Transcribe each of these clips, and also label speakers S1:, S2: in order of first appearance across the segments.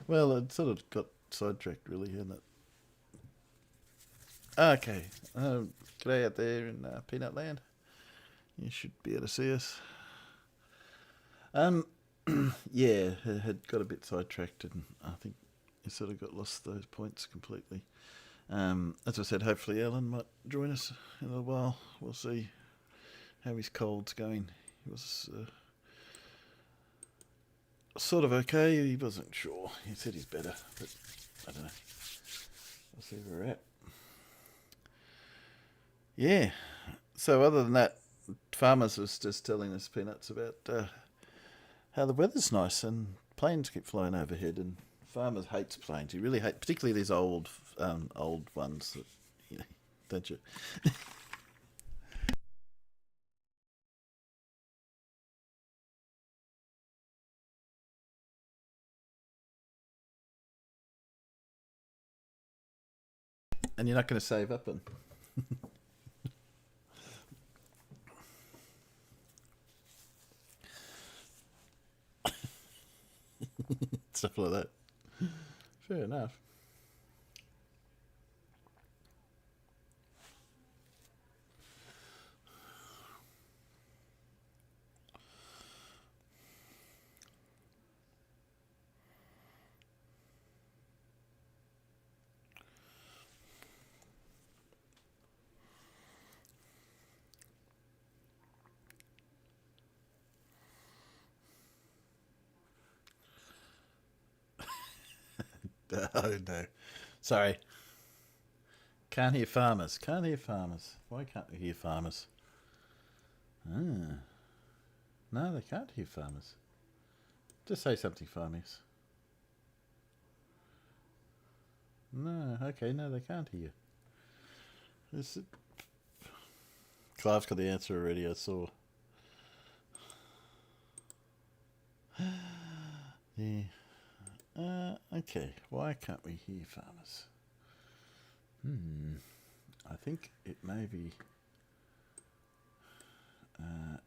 S1: Well, it sort of got sidetracked, really, isn't it? Okay. G'day out there in Peanut Land. You should be able to see us. Um, yeah, it had got a bit sidetracked, and I think you sort of got lost those points completely. As I said, hopefully Alan might join us in a little while. We'll see how his cold's going. He was sort of okay. He wasn't sure. He said he's better, but I don't know. We'll see where we're at. Yeah. So other than that, Farmers was just telling us Peanuts about how the weather's nice and planes keep flying overhead, and Farmers hates planes. He really hates, particularly these old ones. That, you know, don't you? And you're not going to save up and stuff like that. Fair enough. Oh no, sorry. Can't hear farmers. Can't hear farmers. Why can't we hear farmers? Ah, no, they can't hear farmers. Just say something, farmers. No, okay, no, they can't hear. This Clive's got the answer already. I saw. Yeah. Okay. Why can't we hear farmers? I think it may be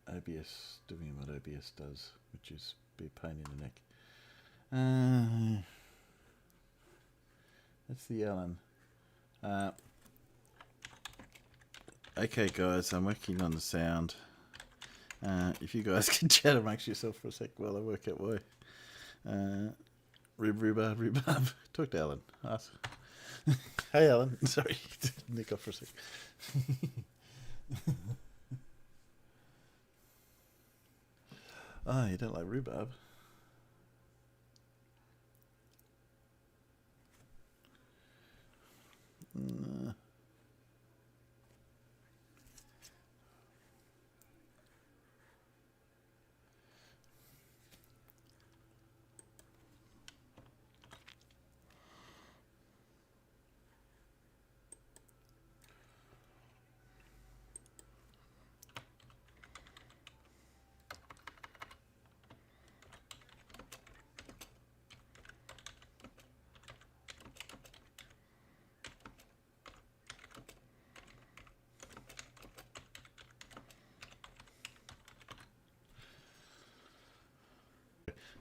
S1: OBS doing what OBS does, which is be a pain in the neck. That's the Alan. Okay, guys, I'm working on the sound. If you guys can chat amongst yourself for a sec while I work out why. Rhubarb. Talk to Alan. Ask. Hey, Alan. Sorry, nick off for a sec. Oh, you don't like rhubarb?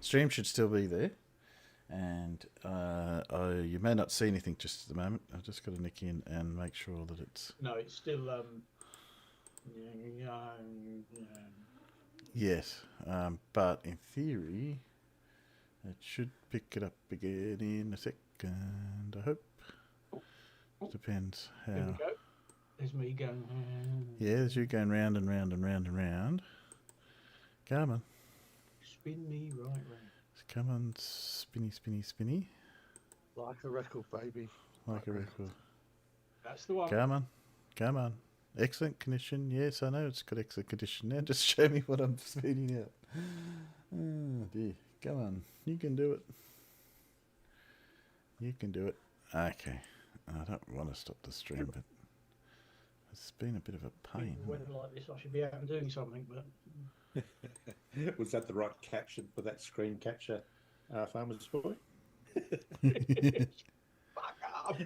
S1: Stream should still be there, and you may not see anything just at the moment. I've just got to nick in and make sure that it's.
S2: No, it's still.
S1: Yes, but in theory, it should pick it up again in a second. I hope. Depends how.
S2: There we go. There's me going.
S1: Yeah, there's you going round and round and round and round. Come on.
S2: Spin me right round.
S1: Come on, spinny.
S3: Like a record, baby.
S1: Like a record.
S2: That's the one.
S1: Come on. Excellent condition. Yes, I know it's got excellent condition. Now just show me what I'm speeding out. Oh dear. Come on. You can do it. You can do it. Okay. I don't want to stop the stream, but it's been a bit of a pain.
S2: When like this, I should be out and doing something, but.
S3: Was that the right caption for that screen capture, Farmer's Boy?
S2: Fuck up!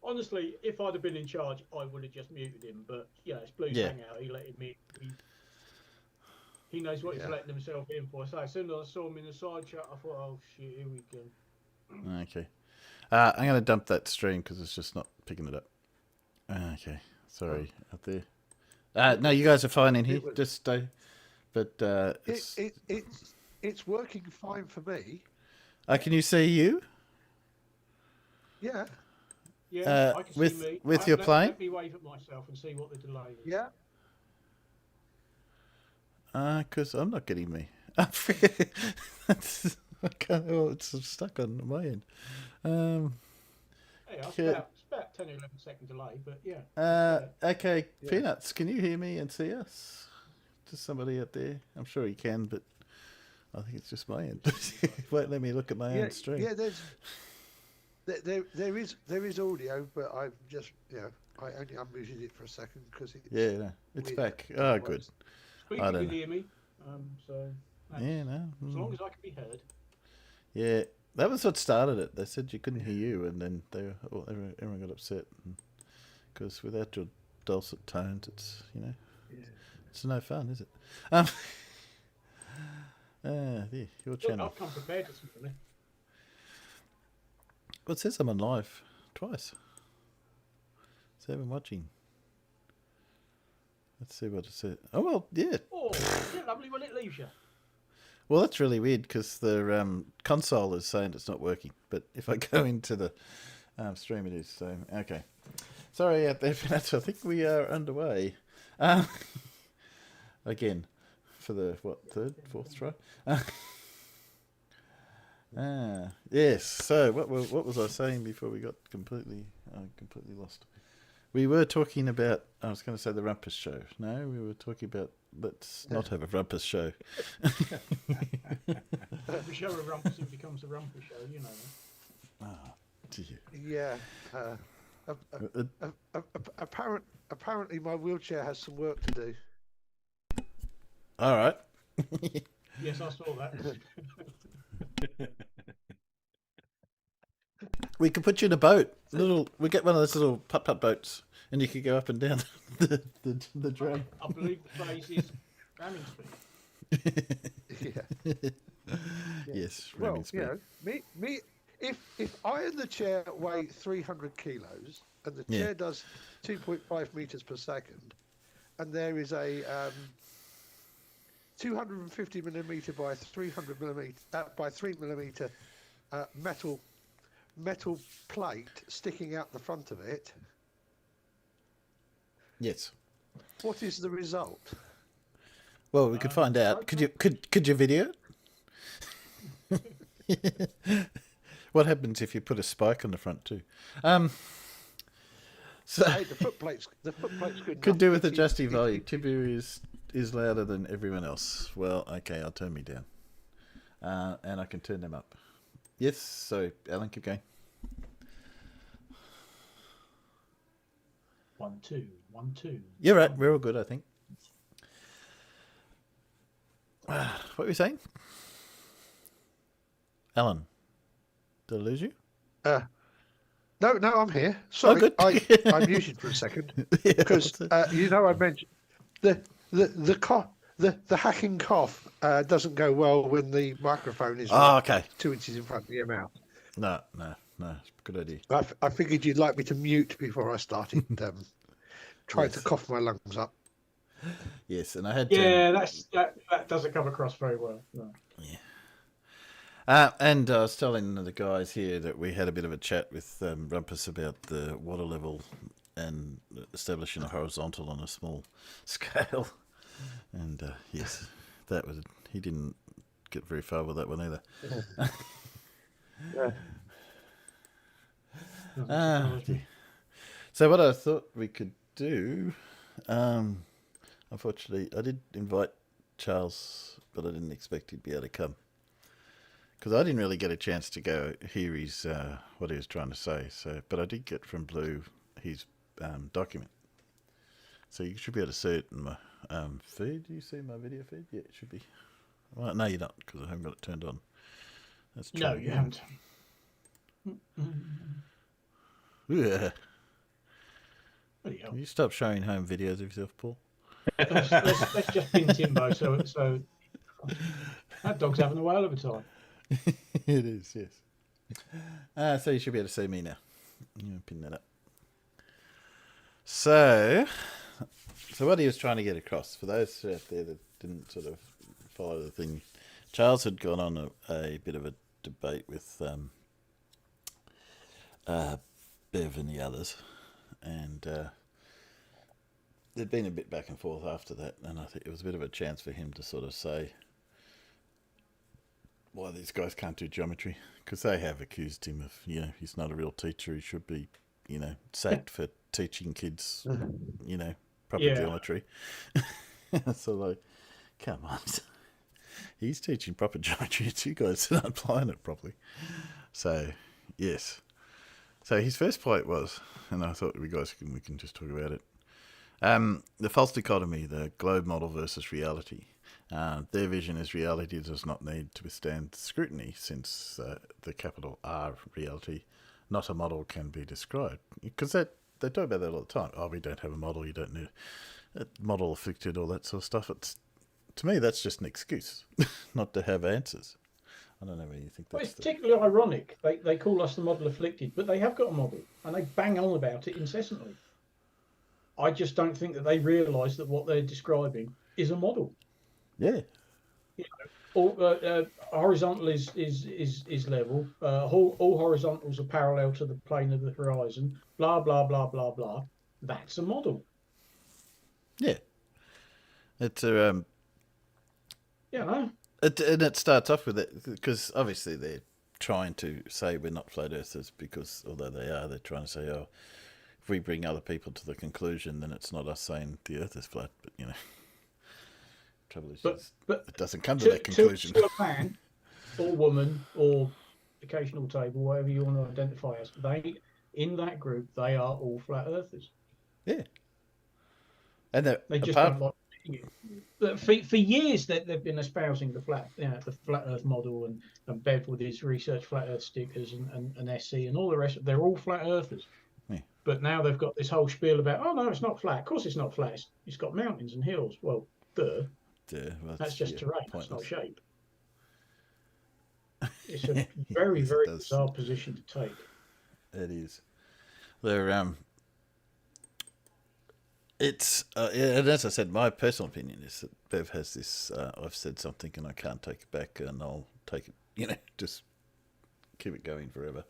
S2: Honestly, if I'd have been in charge, I would have just muted him. But yeah, it's Blue's hangout. He let me. He knows what he's
S4: Yeah.
S2: letting himself in for. So as soon as I saw him in the side shot, I thought, oh shit, here we go.
S1: Okay. I'm going to dump that stream because it's just not picking it up. Okay. Sorry out there. No, you guys are fine in here. Just stay. But
S4: It's working fine for me.
S1: can you see you?
S4: Yeah.
S2: Yeah, I can
S1: with-
S2: see me.
S1: with your plane?
S2: Let me wave at myself and see what the delay is.
S4: Yeah.
S1: Because I'm not getting me. I can't, it's stuck on my end.
S2: Hey, it's
S1: Yeah.
S2: about 10 or 11 second delay, but yeah.
S1: Okay, Peanuts, can you hear me and see us? Just somebody out there. I'm sure you can, but I think it's just my end. Won't let me look at my own stream.
S4: Yeah, there is audio, but I've just I only unmuted it for a second because it's
S1: Yeah, it's
S4: weird.
S1: back. Oh, good.
S2: Speaker
S1: I don't
S2: can
S1: know.
S2: hear me, so
S1: Yeah, no.
S2: as long as I can be heard.
S1: Yeah, that was what started it. They said you couldn't hear you, and then everyone got upset because without your dulcet tones, it's it's no fun, is it? There, your
S2: Look,
S1: channel.
S2: I've come prepared this morning.
S1: Well, it says I'm on live twice. So I've been watching. Let's see what it said. Oh well, yeah.
S2: Oh, isn't it lovely when it leaves you?
S1: Well, that's really weird because the console is saying it's not working. But if I go into the stream, it is. So okay. Sorry out there, Peanuts. I think we are underway. Again, for the third, fourth try. Yes. So what was I saying before we got completely lost? We were talking about. I was going to say the Rumpus Show. No, we were talking about. Let's not have a Rumpus Show.
S2: Every show a rumpus, it becomes a rumpus show, you know.
S1: Dear.
S4: Yeah. Apparently, my wheelchair has some work to do.
S1: All right.
S2: Yes, I saw that.
S1: We could put you in a boat. We get one of those little putt-putt boats, and you could go up and down the drum.
S2: I believe the phrase is ramming speed.
S4: Yeah.
S1: Yes,
S4: Well,
S1: ramming speed.
S4: me, if I and the chair weigh 300 kilos and the chair does 2.5 meters per second, and there is a 250 millimeter by 300 millimeter by 3 millimeter metal plate sticking out the front of it.
S1: Yes.
S4: What is the result?
S1: Well, we could find out. Could you video it? What happens if you put a spike on the front too? So
S4: Hey, the foot plate's good.
S1: could
S4: enough.
S1: do with
S4: If you-
S1: adjusting
S4: if-
S1: volume. Timbo is louder than everyone else. Well, okay, I'll turn me down, and I can turn them up. Yes. So Alan, keep going.
S2: 1, 2, 1, 2.
S1: You're right. We're all good, I think. What were you saying, Alan? Did I lose you?
S4: No, I'm here. Sorry,
S1: good.
S4: I muted for a second because I mentioned the hacking cough doesn't go well when the microphone is
S1: Oh, okay.
S4: 2 inches in front of your mouth.
S1: No. Good idea.
S4: I figured you'd like me to mute before I started trying to cough my lungs up.
S1: Yes, and I had to.
S2: Yeah, that doesn't come across very well. No.
S1: And I was telling the guys here that we had a bit of a chat with Rumpus about the water level and establishing a horizontal on a small scale. And yes, he didn't get very far with that one either. So what I thought we could do, unfortunately, I did invite Charles, but I didn't expect he'd be able to come. Because I didn't really get a chance to go hear his what he was trying to say. So, but I did get from Blue his document. So you should be able to see it in my feed. Do you see my video feed? Yeah, it should be. Well, no, you don't, because I haven't got it turned on. That's true.
S2: No, you haven't.
S1: Yeah.
S2: Bloody hell.
S1: Can you stop showing home videos of yourself, Paul?
S2: Let's just pin Timbo. So that dog's having a whale of a time.
S1: It is, yes. So you should be able to see me now. Pin that up. So what he was trying to get across, for those out there that didn't sort of follow the thing, Charles had gone on a bit of a debate with Bev and the others, and there'd been a bit back and forth after that, and I think it was a bit of a chance for him to sort of say why these guys can't do geometry, because they have accused him of, he's not a real teacher, he should be, sacked for teaching kids, proper geometry. So like, come on. He's teaching proper geometry. It's you guys that aren't applying it properly. So, yes. So his first point was, and I thought we can just talk about it. The false dichotomy, the globe model versus reality. Their vision is reality does not need to withstand scrutiny, since the capital R reality, not a model, can be described. Because they talk about that all the time. Oh, we don't have a model. You don't need a model afflicted, all that sort of stuff. To me, that's just an excuse not to have answers. I don't know whether you think that's...
S2: Well, it's particularly ironic. They call us the model afflicted, but they have got a model, and they bang on about it incessantly. I just don't think that they realise that what they're describing is a model.
S1: Yeah.
S2: Horizontal is level. All horizontals are parallel to the plane of the horizon. Blah, blah, blah, blah, blah. That's a model.
S1: Yeah. It's a...
S2: No.
S1: And it starts off with it, because obviously they're trying to say we're not flat earthers, because although they are, they're trying to say, if we bring other people to the conclusion, then it's not us saying the earth is flat. But, trouble is but it doesn't come to that conclusion.
S2: To a man or woman or occasional table, whatever you want to identify as, in that group, they are all flat earthers.
S1: Yeah. And
S2: they just don't like it. For years that they've been espousing the flat Earth model, and Bev with his research flat Earth stickers, and SC and all the rest. They're all flat earthers.
S1: Yeah.
S2: But now they've got this whole spiel about, oh no, it's not flat. Of course it's not flat. It's got mountains and hills. Well, well, that's just terrain. Pointless. That's not shape. It's a very, very bizarre position to take.
S1: It is. They're It's and as I said, my personal opinion is that Bev has this. I've said something and I can't take it back, and I'll take it. Just keep it going forever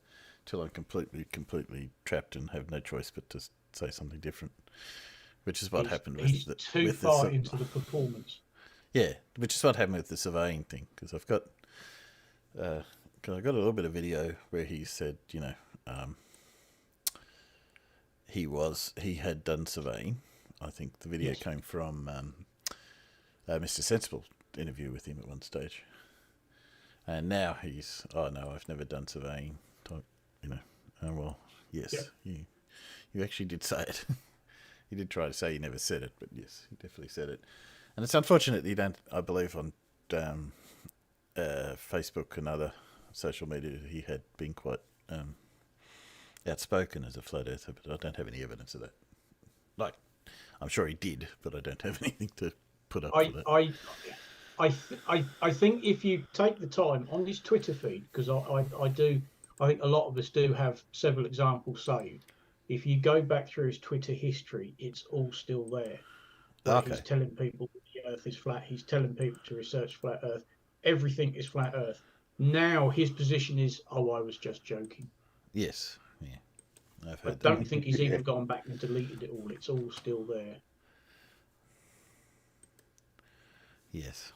S1: till I'm completely trapped and have no choice but to say something different. Which is what happened with
S2: he's too far into the performance.
S1: Yeah, which is what happened with the surveying thing. Because I've got, I got a little bit of video where he said, he had done surveying. I think the video came from Mr. Sensible interview with him at one stage, and now he's, oh no, I've never done surveying. Oh well, yes, you actually did say it. He did try to say he never said it, but yes, he definitely said it. And it's unfortunate that you don't, I believe on Facebook and other social media, he had been quite outspoken as a flat earther, but I don't have any evidence of that. Like, I'm sure he did, but I don't have anything to put up for that.
S2: I think if you take the time on his Twitter feed, because I think a lot of us do have several examples saved. If you go back through his Twitter history, it's all still there.
S1: Okay.
S2: He's telling people the Earth is flat. He's telling people to research flat Earth. Everything is flat Earth. Now his position is, I was just joking.
S1: Yes. Yeah.
S2: I don't think he's even gone back and deleted it all. It's all still there.
S1: Yes.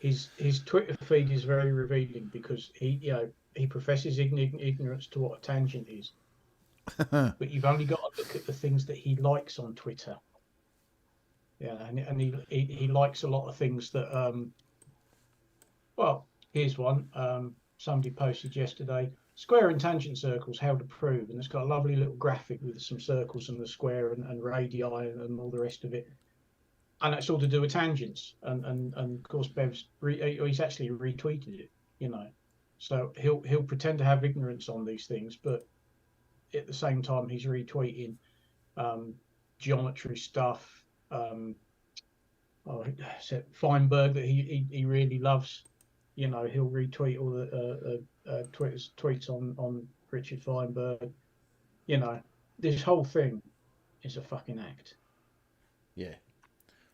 S2: His Twitter feed is very revealing, because he professes ignorance to what a tangent is. But you've only got to look at the things that he likes on Twitter. Yeah, and he likes a lot of things that. Well, here's one. Somebody posted yesterday: square and tangent circles, how to prove, and it's got a lovely little graphic with some circles and the square and radii and all the rest of it. And it's all to do with tangents, and of course Bev's he's actually retweeted it, So he'll pretend to have ignorance on these things, but at the same time he's retweeting geometry stuff, Feinberg that he really loves. You know, he'll retweet all the tweets on Richard Feinberg. You know, this whole thing is a fucking act.
S1: Yeah.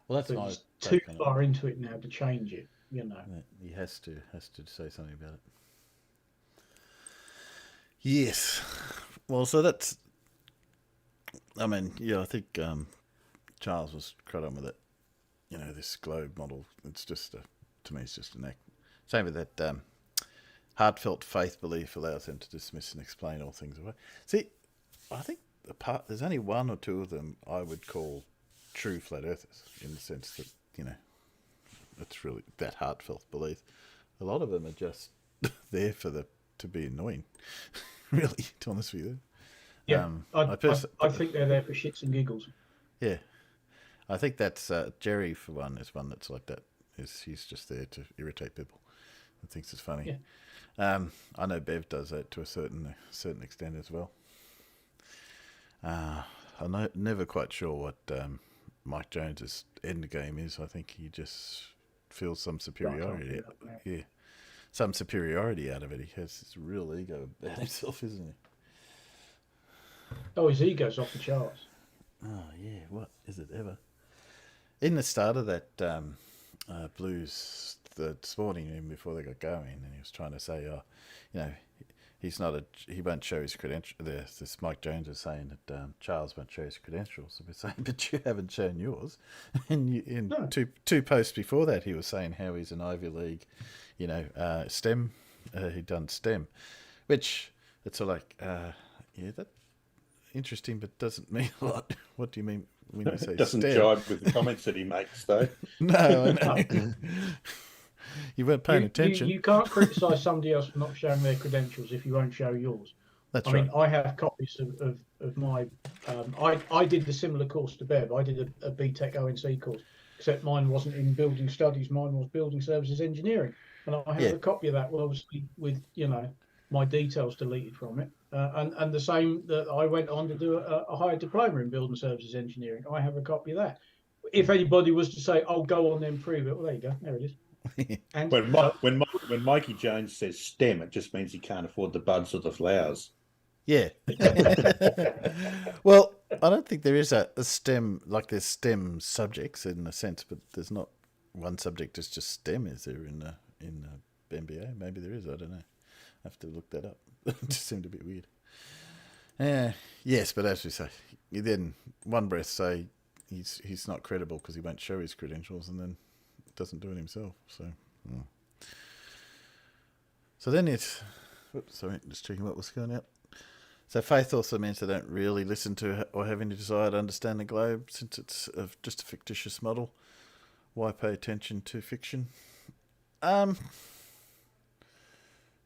S1: Well, that's
S2: But
S1: my
S2: he's too
S1: take on
S2: far into it now to change it. You know.
S1: He has to say something about it. Yes. Well, so that's. I mean, yeah, I think Charles was crud on with it. You know, this globe model. It's just to me, it's just an act. Same with that heartfelt faith belief allows them to dismiss and explain all things away. See, I think there's only one or two of them I would call true flat earthers, in the sense that, you know, it's really that heartfelt belief. A lot of them are just there to be annoying, really, to be honest with you.
S2: Yeah, I think they're there for shits and giggles.
S1: Yeah, I think that's Jerry, for one, is one that's like that. He's just there to irritate people and thinks it's funny. Yeah. I know Bev does that to a certain extent as well. I'm never quite sure what Mike Jones's end game is. I think he just feels some superiority. Yeah, some superiority out of it. He has this real ego about himself, isn't he?
S2: Oh, his ego's off the charts.
S1: Oh yeah, what is it ever? In the start of that Blues this morning, even before they got going, and he was trying to say, oh, you know, he won't show his credentials. This Mike Jones is saying that Charles won't show his credentials. So we're saying, but you haven't shown yours. And
S2: No.
S1: two posts before that, he was saying how he's an Ivy League, you know, STEM. He'd done STEM, which it's all like, yeah, that's interesting, but doesn't mean a lot. What do you mean when you say
S3: It doesn't
S1: STEM?
S3: jibe with the comments that he makes, though.
S1: No, I know. You weren't paying attention.
S2: You can't criticise somebody else for not showing their credentials if you won't show yours.
S1: That's
S2: I
S1: right.
S2: mean, I have copies of my. I did the similar course to Bev. I did a BTEC ONC course, except mine wasn't in building studies. Mine was building services engineering, and I have a copy of that. Well, obviously with, you know, my details deleted from it, and the same that I went on to do a higher diploma in building services engineering. I have a copy of that. If anybody was to say, "Oh, go on then prove it," well, there you go. There it is. And
S3: When Mikey Jones says STEM, it just means he can't afford the buds or the flowers.
S1: Yeah. Well, I don't think there is a STEM, like there's STEM subjects in a sense, but there's not one subject that's just STEM, is there, in the MBA? Maybe there is, I don't know. I have to look that up. It just seemed a bit weird. Yes, but as we say, you then one breath say he's not credible because he won't show his credentials, and then doesn't do it himself. So then it's, sorry, just checking what was going out. So faith also means they don't really listen to or have any desire to understand the globe, since it's just a fictitious model. Why pay attention to fiction?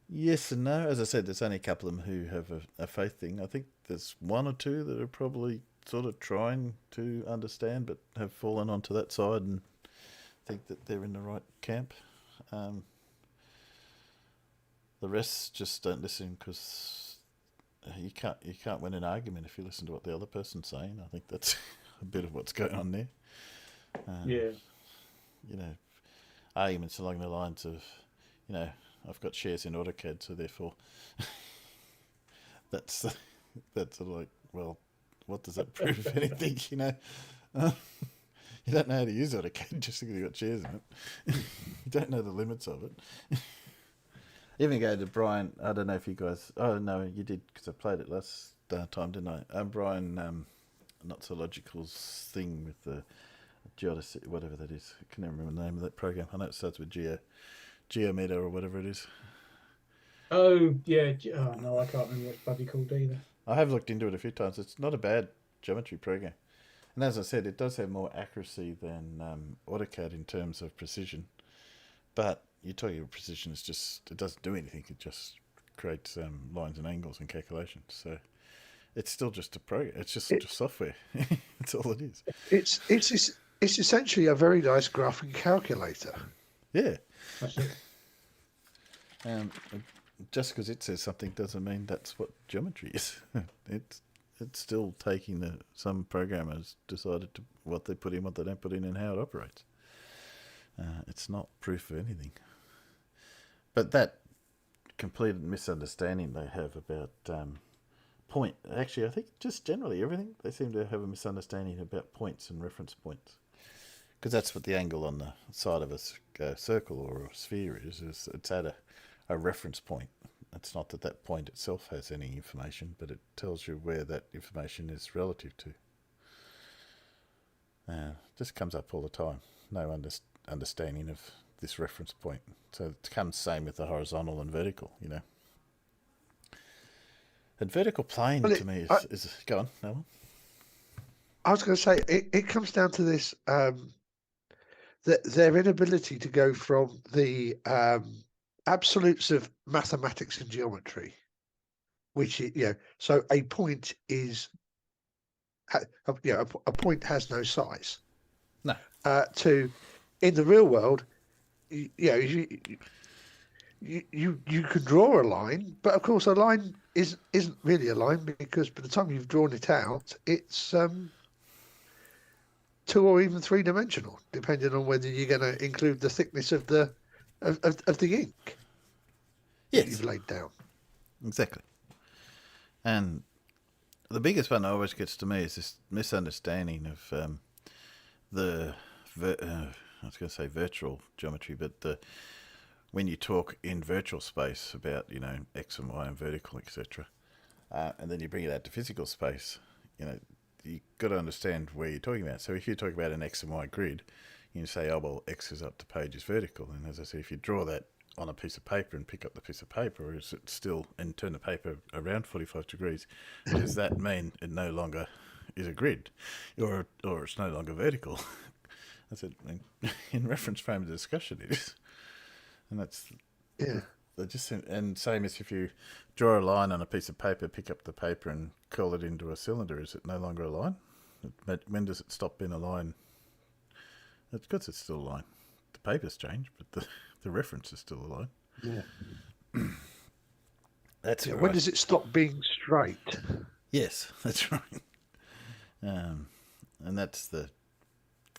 S1: Yes and no. As I said, there's only a couple of them who have a faith thing. I think there's one or two that are probably sort of trying to understand, but have fallen onto that side and think that they're in the right camp. The rest just don't listen because you can't win an argument if you listen to what the other person's saying. I think that's a bit of what's going on there.
S2: yeah,
S1: You know, arguments along the lines of, you know, I've got shares in AutoCAD, so therefore that's sort of like, well, what does that prove? Anything, you know? You don't know how to use AutoCAD just because you've got shares in it. You don't know the limits of it. Even go to Brian, I don't know if you guys, oh no, you did, because I played it last time, didn't I? Brian, Not So Logical's thing with the geodesy, whatever that is. I can't remember the name of that program. I know it starts with Geometer or whatever it is.
S2: Oh yeah. Oh no, I can't remember what it's bloody called either.
S1: I have looked into it a few times. It's not a bad geometry program. And as I said, it does have more accuracy than AutoCAD in terms of precision. But you're talking about precision, it's just, it doesn't do anything. It just creates lines and angles and calculations. So it's still just a program. It's just software. That's all it is.
S4: It's essentially a very nice graphing calculator.
S1: Yeah.
S2: That's it.
S1: Just because it says something doesn't mean that's what geometry is. It's still taking some programmers decided to what they put in, what they don't put in, and how it operates. It's not proof of anything. But that complete misunderstanding they have about point. Actually, I think just generally everything, they seem to have a misunderstanding about points and reference points. Because that's what the angle on the side of a circle or a sphere is it's at a reference point. It's not that that point itself has any information, but it tells you where that information is relative to. Just comes up all the time. No understanding of this reference point. So it comes same with the horizontal and vertical, you know. And vertical plane to me is go on, no one.
S4: I was going to say it comes down to this their inability to go from the absolutes of mathematics and geometry, which so a point is a point has no size.
S1: No.
S4: To in the real world, you can draw a line, but of course a line isn't really a line, because by the time you've drawn it out, it's 2 or even 3-dimensional, depending on whether you're going to include the thickness of the ink that you've laid down. Exactly.
S1: And the biggest one that always gets to me is this misunderstanding of I was going to say virtual geometry, but when you talk in virtual space about, X and Y and vertical, etc., and then you bring it out to physical space, you've got to understand where you're talking about. So if you talk about an X and Y grid, you can say, oh, well, X is up to page is vertical. And as I say, if you draw that on a piece of paper and pick up the piece of paper, is it still, and turn the paper around 45 degrees, does that mean it no longer is a grid or it's no longer vertical? I said, in reference frame of discussion it is. And that's...
S4: Yeah.
S1: And same as if you draw a line on a piece of paper, pick up the paper and curl it into a cylinder, is it no longer a line? When does it stop being a line? It's because it's still a line. The paper's changed, but the reference is still a line.
S4: Yeah.
S1: That's right.
S4: When does it stop being straight?
S1: Yes, that's right. And that's the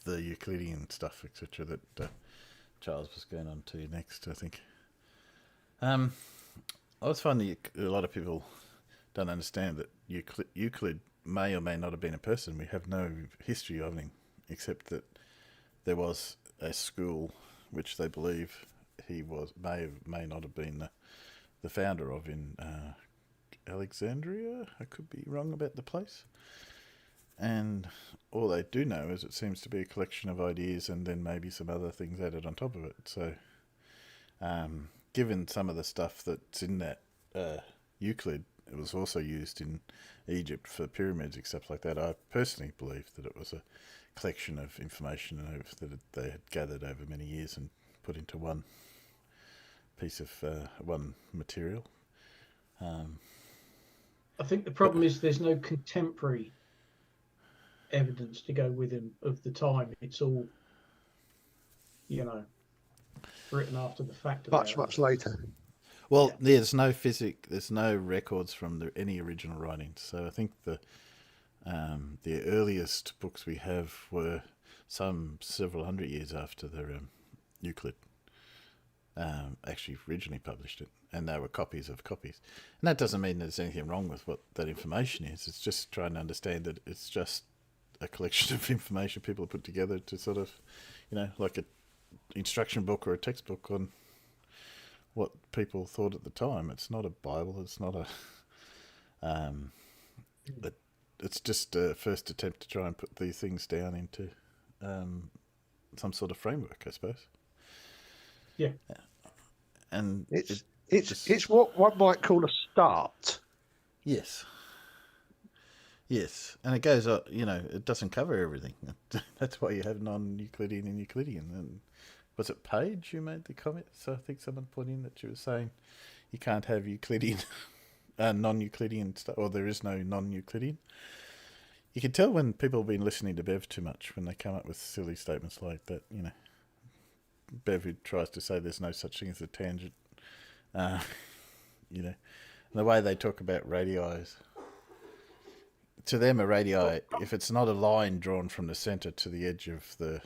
S1: Euclidean stuff, etc., that Charles was going on to next, I think. I always find that a lot of people don't understand that Euclid may or may not have been a person. We have no history of him, except that there was a school which they believe he may not have been the founder of in Alexandria. I could be wrong about the place. And all they do know is it seems to be a collection of ideas and then maybe some other things added on top of it. So, given some of the stuff that's in that Euclid, it was also used in Egypt for pyramids and stuff like that. I personally believe that it was a collection of information that they had gathered over many years and put into one piece of one material.
S2: I think the problem is there's no contemporary evidence to go with him of the time. It's all, written after the fact.
S4: Much later.
S1: Well, there's no records from any original writings. So I think the earliest books we have were several hundred years after the Euclid actually originally published it, and they were copies of copies. And that doesn't mean there's anything wrong with what that information is. It's just trying to understand that it's just a collection of information people put together to sort of, like a instruction book or a textbook on what people thought at the time. It's not a Bible. It's not it's just a first attempt to try and put these things down into some sort of framework, I suppose.
S2: Yeah.
S1: And
S4: it's what one might call a start.
S1: Yes. Yes, and it goes up, it doesn't cover everything. That's why you have non-Euclidean and Euclidean. And was it Paige who made the comment? So I think someone put in that she was saying you can't have Euclidean, non-Euclidean stuff, or there is no non-Euclidean. You can tell when people have been listening to Bev too much when they come up with silly statements like that, Bev who tries to say there's no such thing as a tangent, and the way they talk about radii. To them, a radii, if it's not a line drawn from the centre to the edge of the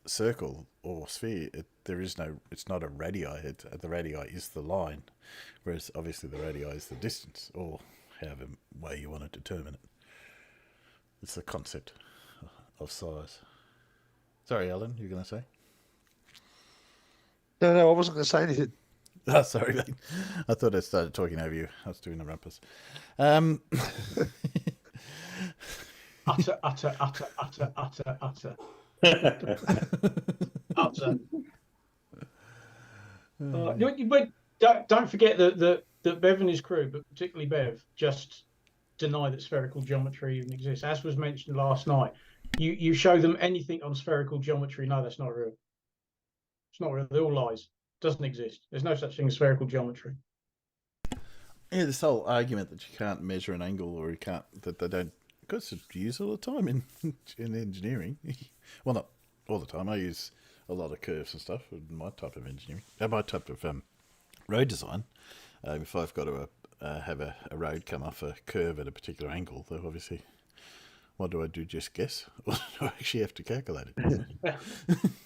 S1: circle or sphere, it's not a radii. The radii is the line, whereas obviously the radii is the distance, or however way you want to determine it. It's the concept of size. Sorry, Alan, you were going to say?
S4: No, I wasn't going to say anything.
S1: Oh, sorry, mate. I thought I started talking over you. I was doing the rumpus.
S2: Utter. Utter. But don't forget that Bev and his crew, but particularly Bev, just deny that spherical geometry even exists. As was mentioned last night, you show them anything on spherical geometry, no, that's not real. It's not real. They're all lies. It doesn't exist. There's no such thing as spherical geometry.
S1: Yeah, this whole argument that you can't measure an angle, or you can't, that they don't, because it's used all the time in engineering. Well, not all the time. I use a lot of curves and stuff in my type of engineering, my type of road design. If I've got to have a road come off a curve at a particular angle, though, obviously, what do I do? Just guess, or do I actually have to calculate it?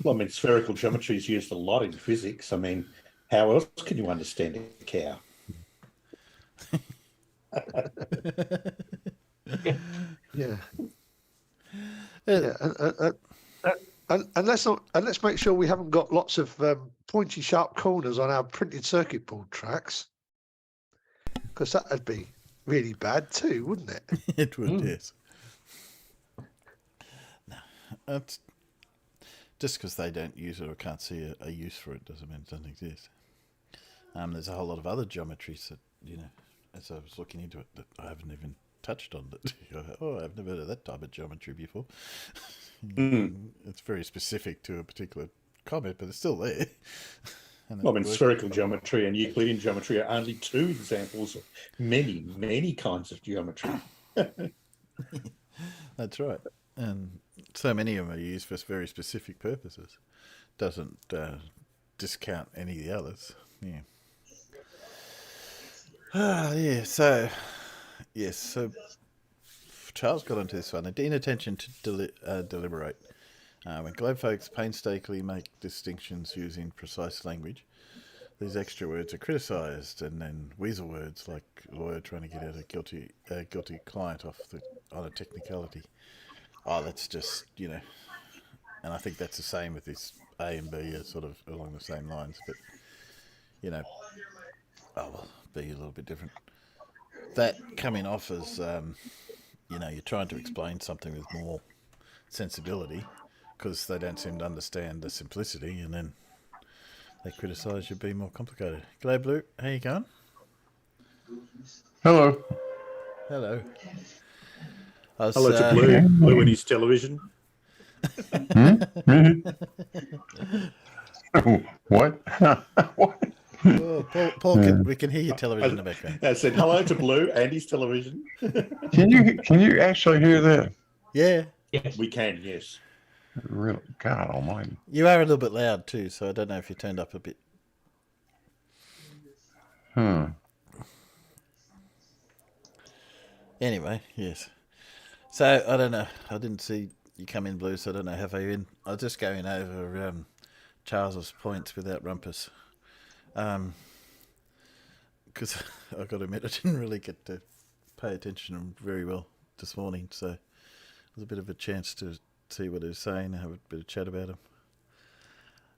S3: Well, I mean, spherical geometry is used a lot in physics. I mean, how else can you understand a cow?
S4: Yeah. And let's make sure we haven't got lots of pointy, sharp corners on our printed circuit board tracks, because that'd be really bad too, wouldn't it?
S1: It would, yes. No, it's just because they don't use it or can't see a use for it doesn't mean it doesn't exist. There's a whole lot of other geometries that, as I was looking into it, that I haven't even touched on. That I've never heard of that type of geometry before. It's very specific to a particular comment, but it's still there.
S3: Well, I mean, spherical geometry and Euclidean geometry are only two examples of many, many kinds of geometry.
S1: That's right. And so many of them are used for very specific purposes. Doesn't discount any of the others. Yeah. Yeah. So, yes. So Charles got onto this one. The inattention to deliberate. When globe folks painstakingly make distinctions using precise language, these extra words are criticised, and then weasel words like a lawyer trying to get out a guilty client on a technicality. Oh, that's just, and I think that's the same with this A and B are sort of along the same lines, but, B a little bit different. That coming off as, you're trying to explain something with more sensibility because they don't seem to understand the simplicity, and then they criticise you being more complicated. G'day, Blue. How you going?
S5: Hello.
S1: Hello.
S3: Hello to Blue. Blue and his television.
S5: What? What?
S1: Oh, Paul, we can hear your television in the background.
S3: I said hello to Blue and his television.
S5: Can you actually hear that?
S1: Yeah.
S2: Yes.
S3: We can, yes.
S5: Really? God Almighty!
S1: You are a little bit loud too, so I don't know if you turned up a bit. Anyway, yes. So I don't know. I didn't see you come in, Blue, so I don't know how far you're in. I was just going over Charles's points without rumpus. Because I've got to admit, I didn't really get to pay attention very well this morning, so it was a bit of a chance to see what he was saying and have a bit of chat about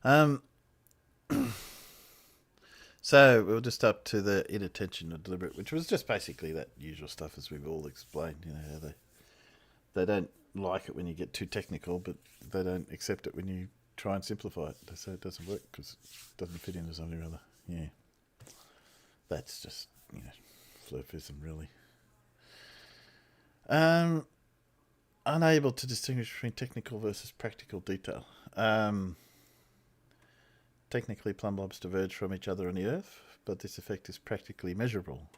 S1: him. So we'll just up to the inattention or deliberate, which was just basically that usual stuff as we've all explained. How they don't like it when you get too technical, but they don't accept it when you try and simplify it. They say it doesn't work because it doesn't fit into something or other. Yeah, that's just flurfism, really. Unable to distinguish between technical versus practical detail. Technically, plumb blobs diverge from each other on the Earth, but this effect is practically measurable.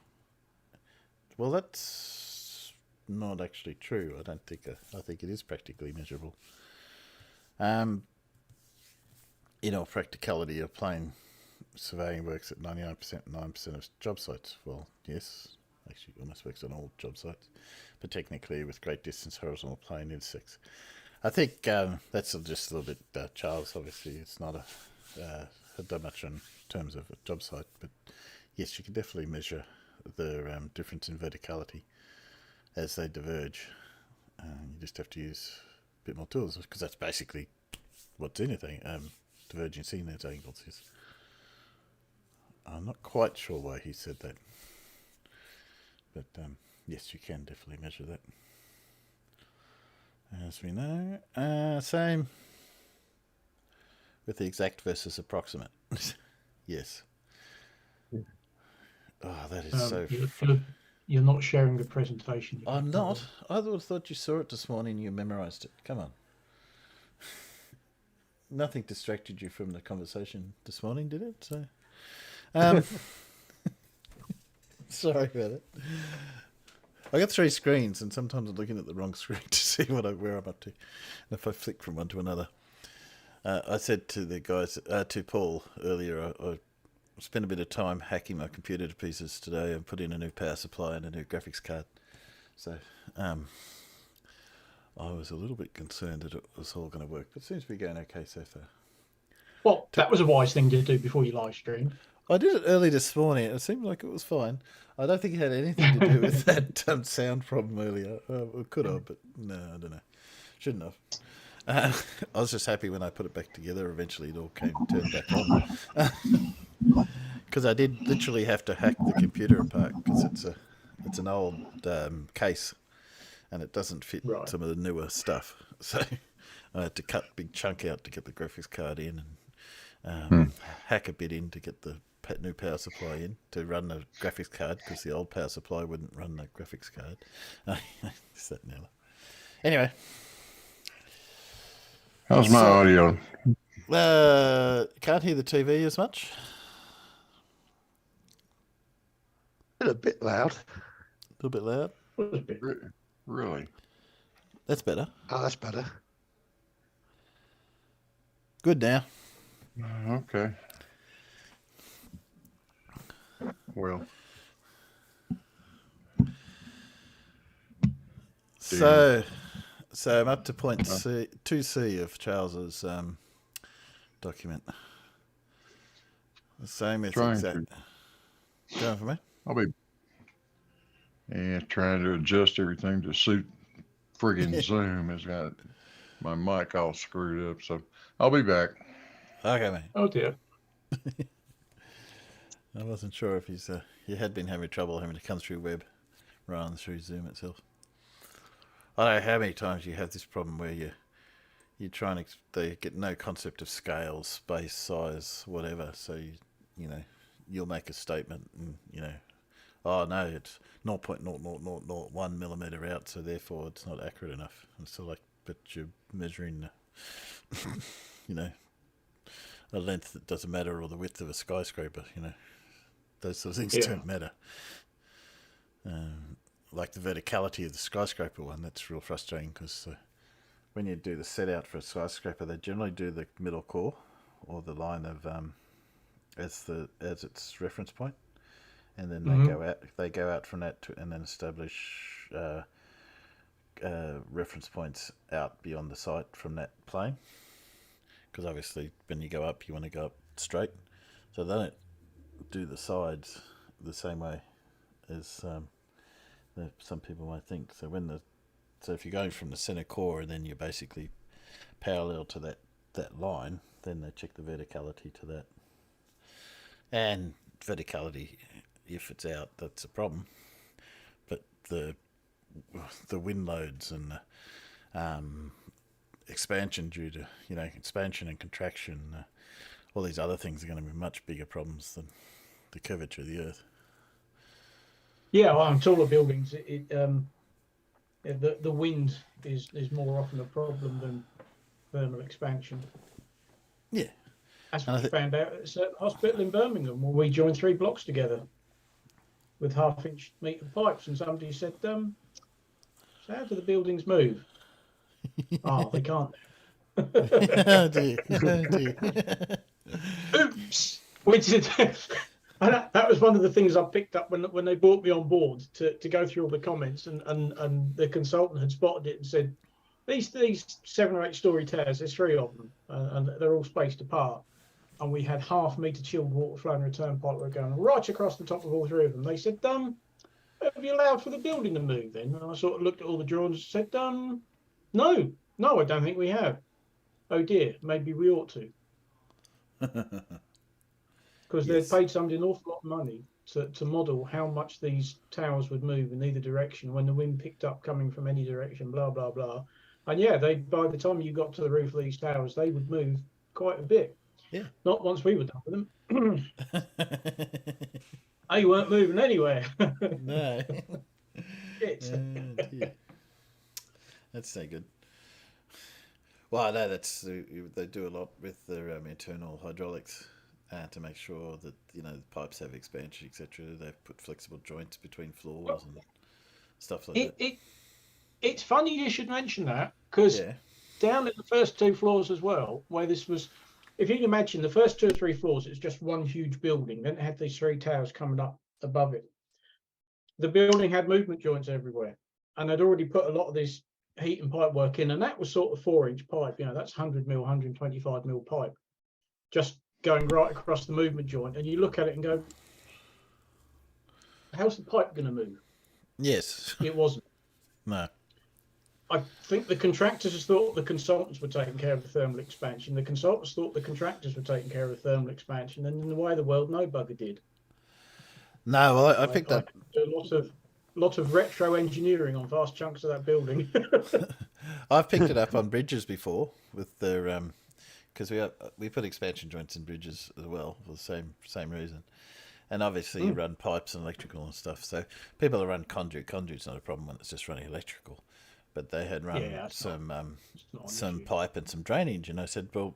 S1: Well, that's not actually true. I don't think. I think it is practically measurable. Practicality of plane surveying works at 99% and 9% of job sites. Well, yes, actually almost works on all job sites, but technically with great distance horizontal plane intersects. I think that's just a little bit Charles. Obviously, it's not had done much in terms of a job site, but yes, you can definitely measure the difference in verticality as they diverge. You just have to use a bit more tools because that's basically what's anything. Divergence in those angles is. I'm not quite sure why he said that, but yes, you can definitely measure that. As we know, same with the exact versus approximate. Yes. Oh, that is so.
S2: You're not sharing the presentation.
S1: I'm not. I thought you saw it this morning. You memorised it. Come on. Nothing distracted you from the conversation this morning, did it? So, sorry about it. I got 3 screens, and sometimes I'm looking at the wrong screen to see where I'm up to. And if I flick from one to another, I said to the guys, to Paul earlier, I spent a bit of time hacking my computer to pieces today and put in a new power supply and a new graphics card. So, I was a little bit concerned that it was all going to work, but it seems to be going okay so far.
S2: Well, that was a wise thing to do before you live stream.
S1: I did it early this morning. It seemed like it was fine. I don't think it had anything to do with that sound problem earlier. It could have, but no, I don't know. Shouldn't have. I was just happy when I put it back together. Eventually, it all turned back on. Because I did literally have to hack the computer apart because it's an old case. And it doesn't fit some of the newer stuff. So I had to cut a big chunk out to get the graphics card in and hack a bit in to get the new power supply in to run the graphics card because the old power supply wouldn't run the graphics card. Is that now? Anyway.
S5: How's my audio?
S1: Can't hear the TV as much.
S4: A bit loud.
S1: A little bit loud.
S5: Really?
S1: That's better.
S4: Oh, that's better.
S1: Good now.
S5: Okay. Well.
S1: So I'm up to point 2C of Charles's document. The same as exact. Going for me?
S5: I'll be trying to adjust everything to suit friggin' Zoom. It's got my mic all screwed up, so I'll be back.
S1: Okay, mate.
S2: Oh dear.
S1: I wasn't sure if you had been having trouble having to come through web rather than through Zoom itself. I don't know how many times you have this problem where you're trying to they get no concept of scale, space, size, whatever. So you'll make a statement and oh no, it's 0.0001 millimeter out, so therefore it's not accurate enough. And so but you're measuring, a length that doesn't matter or the width of a skyscraper. Those sort of things don't matter. Like the verticality of the skyscraper one, that's real frustrating because when you do the set out for a skyscraper, they generally do the middle core or the line of as its reference point. And then they go out from that and then establish reference points out beyond the site from that plane. Because obviously, when you go up, you want to go up straight. So they don't do the sides the same way as some people might think. So if you're going from the center core and then you're basically parallel to that line, then they check the verticality to that. And verticality, if it's out, that's a problem. But the wind loads and the expansion due to expansion and contraction, all these other things are going to be much bigger problems than the curvature of the Earth.
S2: Yeah, well, on taller buildings, the wind is more often a problem than thermal expansion.
S1: Yeah.
S2: As we found out at a hospital in Birmingham when we joined 3 blocks together with 1/2-inch meter pipes, and somebody said, so how do the buildings move? Oh, they can't.
S1: Oh dear. Oh dear.
S2: Oops. And that was one of the things I picked up when they brought me on board to go through all the comments, and the consultant had spotted it and said, these 7 or 8 story towers. There's 3 of them, and they're all spaced apart. And we had half-metre chilled water flow and return pipe work going right across the top of all 3 of them. They said, have you allowed for the building to move then? And I sort of looked at all the drawings and said, no, I don't think we have. Oh dear, maybe we ought to. Because they'd paid somebody an awful lot of money to model how much these towers would move in either direction when the wind picked up coming from any direction, blah, blah, blah. And yeah, by the time you got to the roof of these towers, they would move quite a bit.
S1: Yeah.
S2: Not once we were done with them. They weren't moving anywhere.
S1: No.
S2: Shit.
S1: That's no good. Well, I know they do a lot with their internal hydraulics to make sure that the pipes have expansion, etc. They've put flexible joints between floors and stuff like that.
S2: It's funny you should mention that, because down in the first 2 floors as well, where this was, if you can imagine, the first 2 or 3 floors, it's just one huge building. Then it had these 3 towers coming up above it. The building had movement joints everywhere, and they'd already put a lot of this heat and pipe work in, and that was sort of 4-inch pipe. That's 100 mil, 125 mil pipe, just going right across the movement joint. And you look at it and go, how's the pipe going to move?
S1: Yes.
S2: It wasn't.
S1: No.
S2: I think the contractors thought the consultants were taking care of the thermal expansion. The consultants thought the contractors were taking care of the thermal expansion. And in the way of the world, no bugger did.
S1: No, well, I think that...
S2: A lot of retro engineering on vast chunks of that building.
S1: I've picked it up on bridges before with their... because we put expansion joints in bridges as well for the same reason. And obviously you run pipes and electrical and stuff. So people that run conduit. Conduit's not a problem when it's just running electrical. But they had run some pipe and some drainage, and I said, "Well,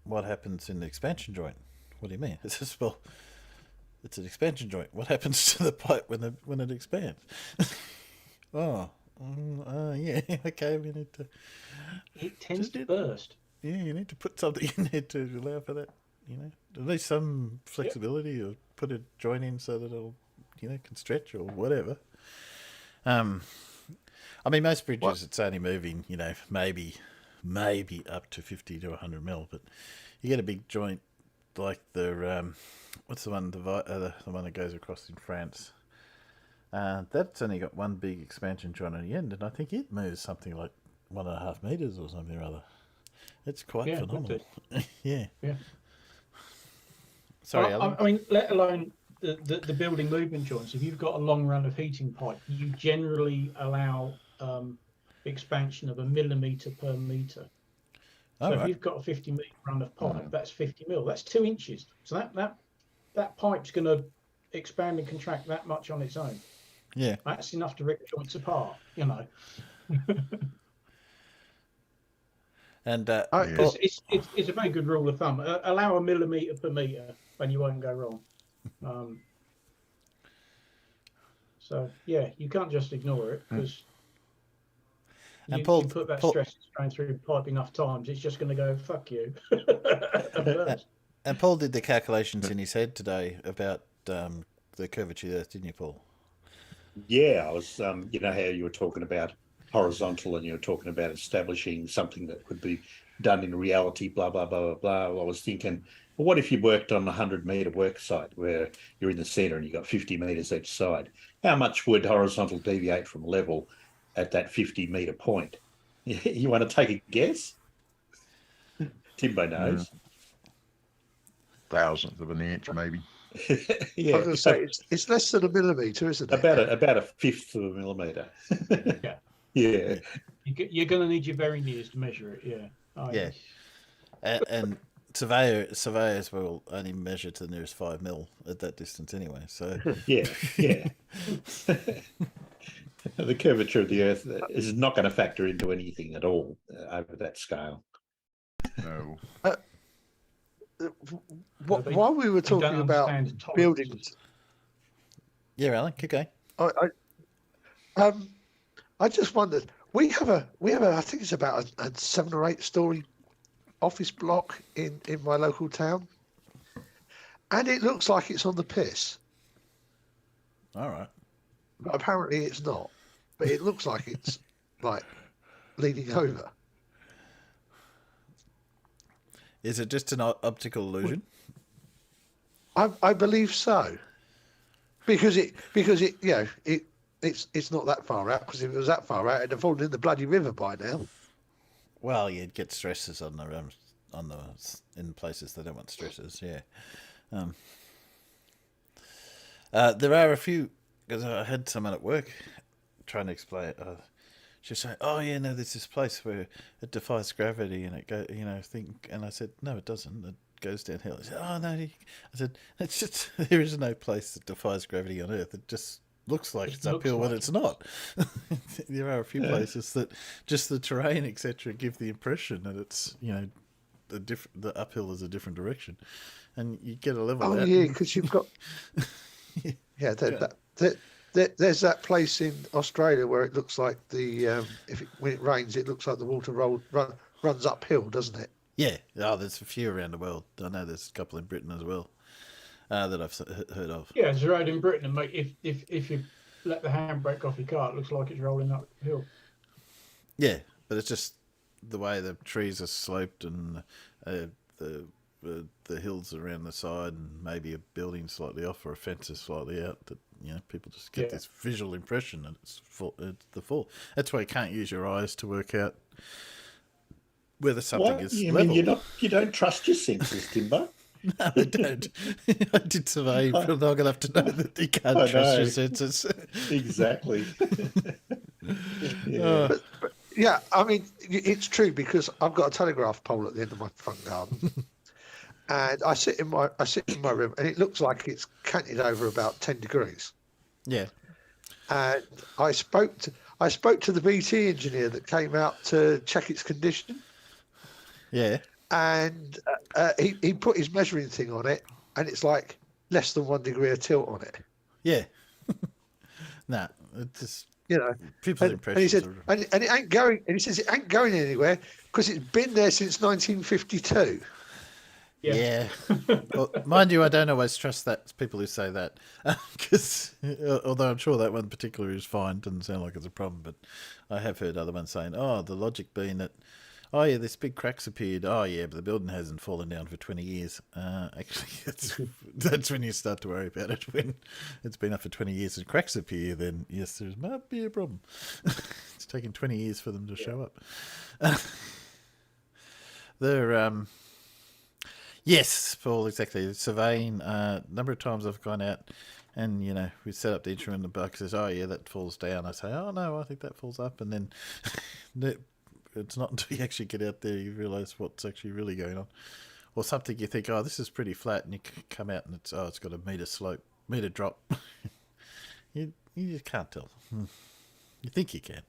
S1: what happens in the expansion joint?" "What do you mean?" I says, "Well, it's an expansion joint. What happens to the pipe when it expands?" Yeah, okay. We need to.
S2: It tends to burst.
S1: Yeah, you need to put something in there to allow for that. At least some flexibility, or put a joint in so that it'll, can stretch or whatever. I mean, most bridges, it's only moving, maybe up to 50 to 100 mil, but you get a big joint like the, what's the one, the one that goes across in France. That's only got one big expansion joint on the end, and I think it moves something like 1.5 meters or something or other. It's quite phenomenal. Yeah. Sorry, Alan.
S2: I mean, let alone the building movement joints. If you've got a long run of heating pipe, you generally allow expansion of 1 millimetre per metre. So if you've got a 50 metre run of pipe, that's 50 mil. That's 2 inches. So that pipe's going to expand and contract that much on its own.
S1: Yeah,
S2: that's enough to rip joints apart.
S1: And
S2: it's a very good rule of thumb. Allow 1 millimetre per metre, and you won't go wrong. So yeah, you can't just ignore it, because you put that stress strain through the pipe enough times, it's just going to go fuck you.
S1: And Paul did the calculations in his head today about the curvature of the Earth, didn't you, Paul?
S3: Yeah, I was. How you were talking about horizontal, and you were talking about establishing something that could be done in reality, blah blah blah blah blah. I was thinking, well, what if you worked on a 100-metre work site where you're in the centre and you've got 50 metres each side? How much would horizontal deviate from level at that 50-metre point? You want to take a guess? Timbo knows.
S5: Thousandth of an inch, maybe.
S3: Yeah,
S4: I was going to say it's less than 1 millimetre, isn't it?
S3: About a fifth of a millimetre. Yeah.
S2: You're going to need your verniers to measure it. Yeah.
S1: And surveyors will only measure to the nearest 5 mil at that distance anyway. So
S3: yeah. The curvature of the Earth is not going to factor into anything at all over that scale.
S5: No.
S4: While we were talking about buildings,
S1: Alan, keep going.
S4: I just wondered. We have a I think it's about a 7 or 8 story office block in my local town, and it looks like it's on the piss.
S1: All right.
S4: But apparently it's not. But it looks like it's like leaning over.
S1: Is it just an optical illusion?
S4: I believe so. Because it's not that far out. Because if it was that far out, it'd have fallen in the bloody river by now.
S1: Well, you'd get stresses on the in places they don't want stresses. Yeah. There are a few, because I had someone at work trying to explain. She was saying, "Oh yeah, no, there's this place where it defies gravity and it go, And I said, "No, it doesn't. It goes downhill." He said, "Oh no." I said, "It's just there is no place that defies gravity on Earth. It just looks like it's uphill when it's not." There are a few places that just the terrain, etc., give the impression that it's the uphill is a different direction, and you get a level.
S4: Oh yeah, because you've got there's that place in Australia where it looks like when it rains, it looks like the water runs uphill, doesn't it?
S1: Yeah. Oh, there's a few around the world. I know there's a couple in Britain as well that I've heard of.
S2: Yeah, there's a road in Britain, and mate, if you let the handbrake off your car, it looks like it's rolling uphill.
S1: Yeah, but it's just the way the trees are sloped and the hills around the side, and maybe a building slightly off or a fence is slightly out. That people just get this visual impression that it's the fall. That's why you can't use your eyes to work out whether something is
S3: you
S1: level.
S3: mean you don't trust your senses, Timbo?
S1: No, I don't. I did survey for long enough to know that you can't trust your senses.
S3: Exactly. Yeah.
S4: But yeah, I mean, it's true because I've got a telegraph pole at the end of my front garden, and I sit in my room, and it looks like it's canted over about 10 degrees.
S1: Yeah.
S4: And I spoke to the BT engineer that came out to check its condition.
S1: Yeah.
S4: And he put his measuring thing on it, and it's like less than 1 degree of tilt on it.
S1: Yeah. Nah, it's just people's impressions.
S4: And he said, and it ain't going. And he says it ain't going anywhere because it's been there since 1952.
S1: Yeah. Well, mind you, I don't always trust people who say that, because although I'm sure that one particular is fine, doesn't sound like it's a problem, but I have heard other ones saying, the logic being that, oh yeah, this big cracks appeared. Oh yeah, but the building hasn't fallen down for 20 years. Actually, that's when you start to worry about it. When it's been up for 20 years and cracks appear, then yes, there might be a problem. It's taken 20 years for them to show up. They're yes, Paul, exactly. Surveying. Number of times I've gone out and we set up the instrument and the bug says, oh yeah, that falls down. I say, oh no, I think that falls up, and then it's not until you actually get out there you realise what's actually really going on. Or something you think, oh, this is pretty flat, and you come out and it's got a metre drop. You just can't tell. You think you can.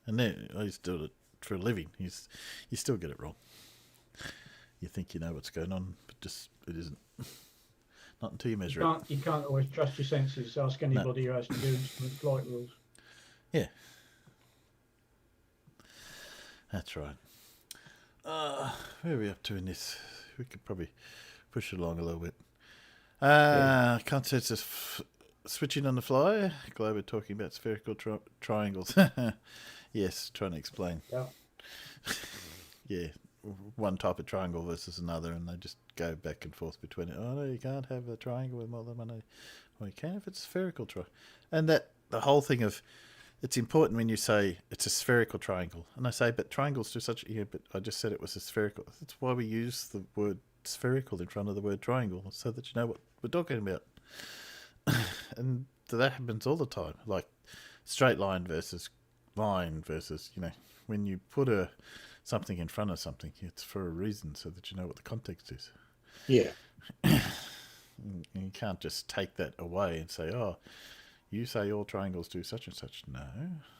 S1: And then I used to do it for a living. You still get it wrong. You think you know what's going on, but just it isn't. Not until you measure it.
S2: You can't always trust your senses. Ask anybody who has to do instrument flight rules.
S1: Yeah. That's right. Where are we up to in this? We could probably push it along a little bit. Concepts of switching on the fly. Glad we're talking about spherical triangles. Yes, trying to explain. Yeah. Yeah, one type of triangle versus another, and they just go back and forth between it. Oh no, you can't have a triangle with more than one. Well, you can if it's spherical and that the whole thing of. It's important when you say it's a spherical triangle. And I say, but triangles do such... Yeah, but I just said it was a spherical. That's why we use the word spherical in front of the word triangle, so that you know what we're talking about. And that happens all the time. Like straight line versus line versus, when you put something in front of something, it's for a reason, so that you know what the context is.
S3: Yeah.
S1: And you can't just take that away and say, oh... You say all triangles do such and such. No,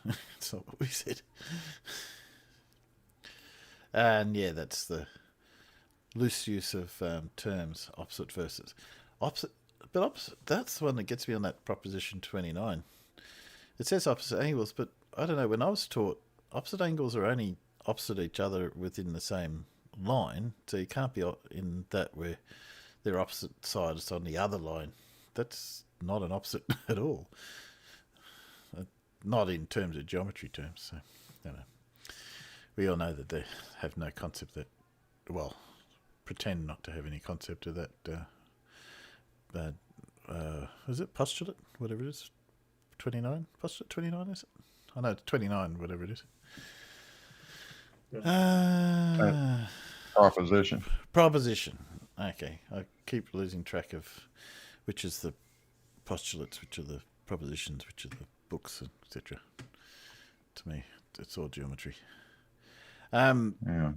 S1: that's not what we said. And yeah, that's the loose use of terms, opposite versus. Opposite, that's the one that gets me on that proposition 29. It says opposite angles, but I don't know, when I was taught, opposite angles are only opposite each other within the same line, so you can't be in that where they're opposite sides on the other line. That's not an opposite at all. Not in terms of geometry terms. So, I don't know. we all know that they have no concept that, well, pretend not to have any concept of that. Is it postulate? Whatever it is, 29 postulate 29 is it? I know it's 29, whatever it is.
S5: Proposition.
S1: Proposition. Okay, I keep losing track of which is the postulates, which are the propositions, which are the books, etc. To me, it's all geometry.
S5: Yeah.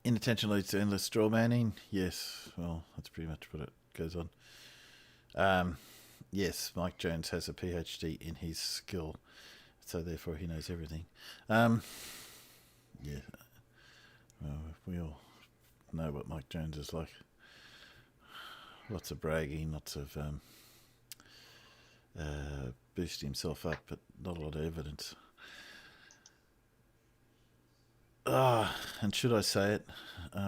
S1: Inattention leads to endless straw manning. Yes, well, that's pretty much what it goes on. Yes, Mike Jones has a PhD in his skill, so therefore he knows everything. Yeah, well, we all know what Mike Jones is like. Lots of bragging, lots of boosting himself up, but not a lot of evidence. And should I say it?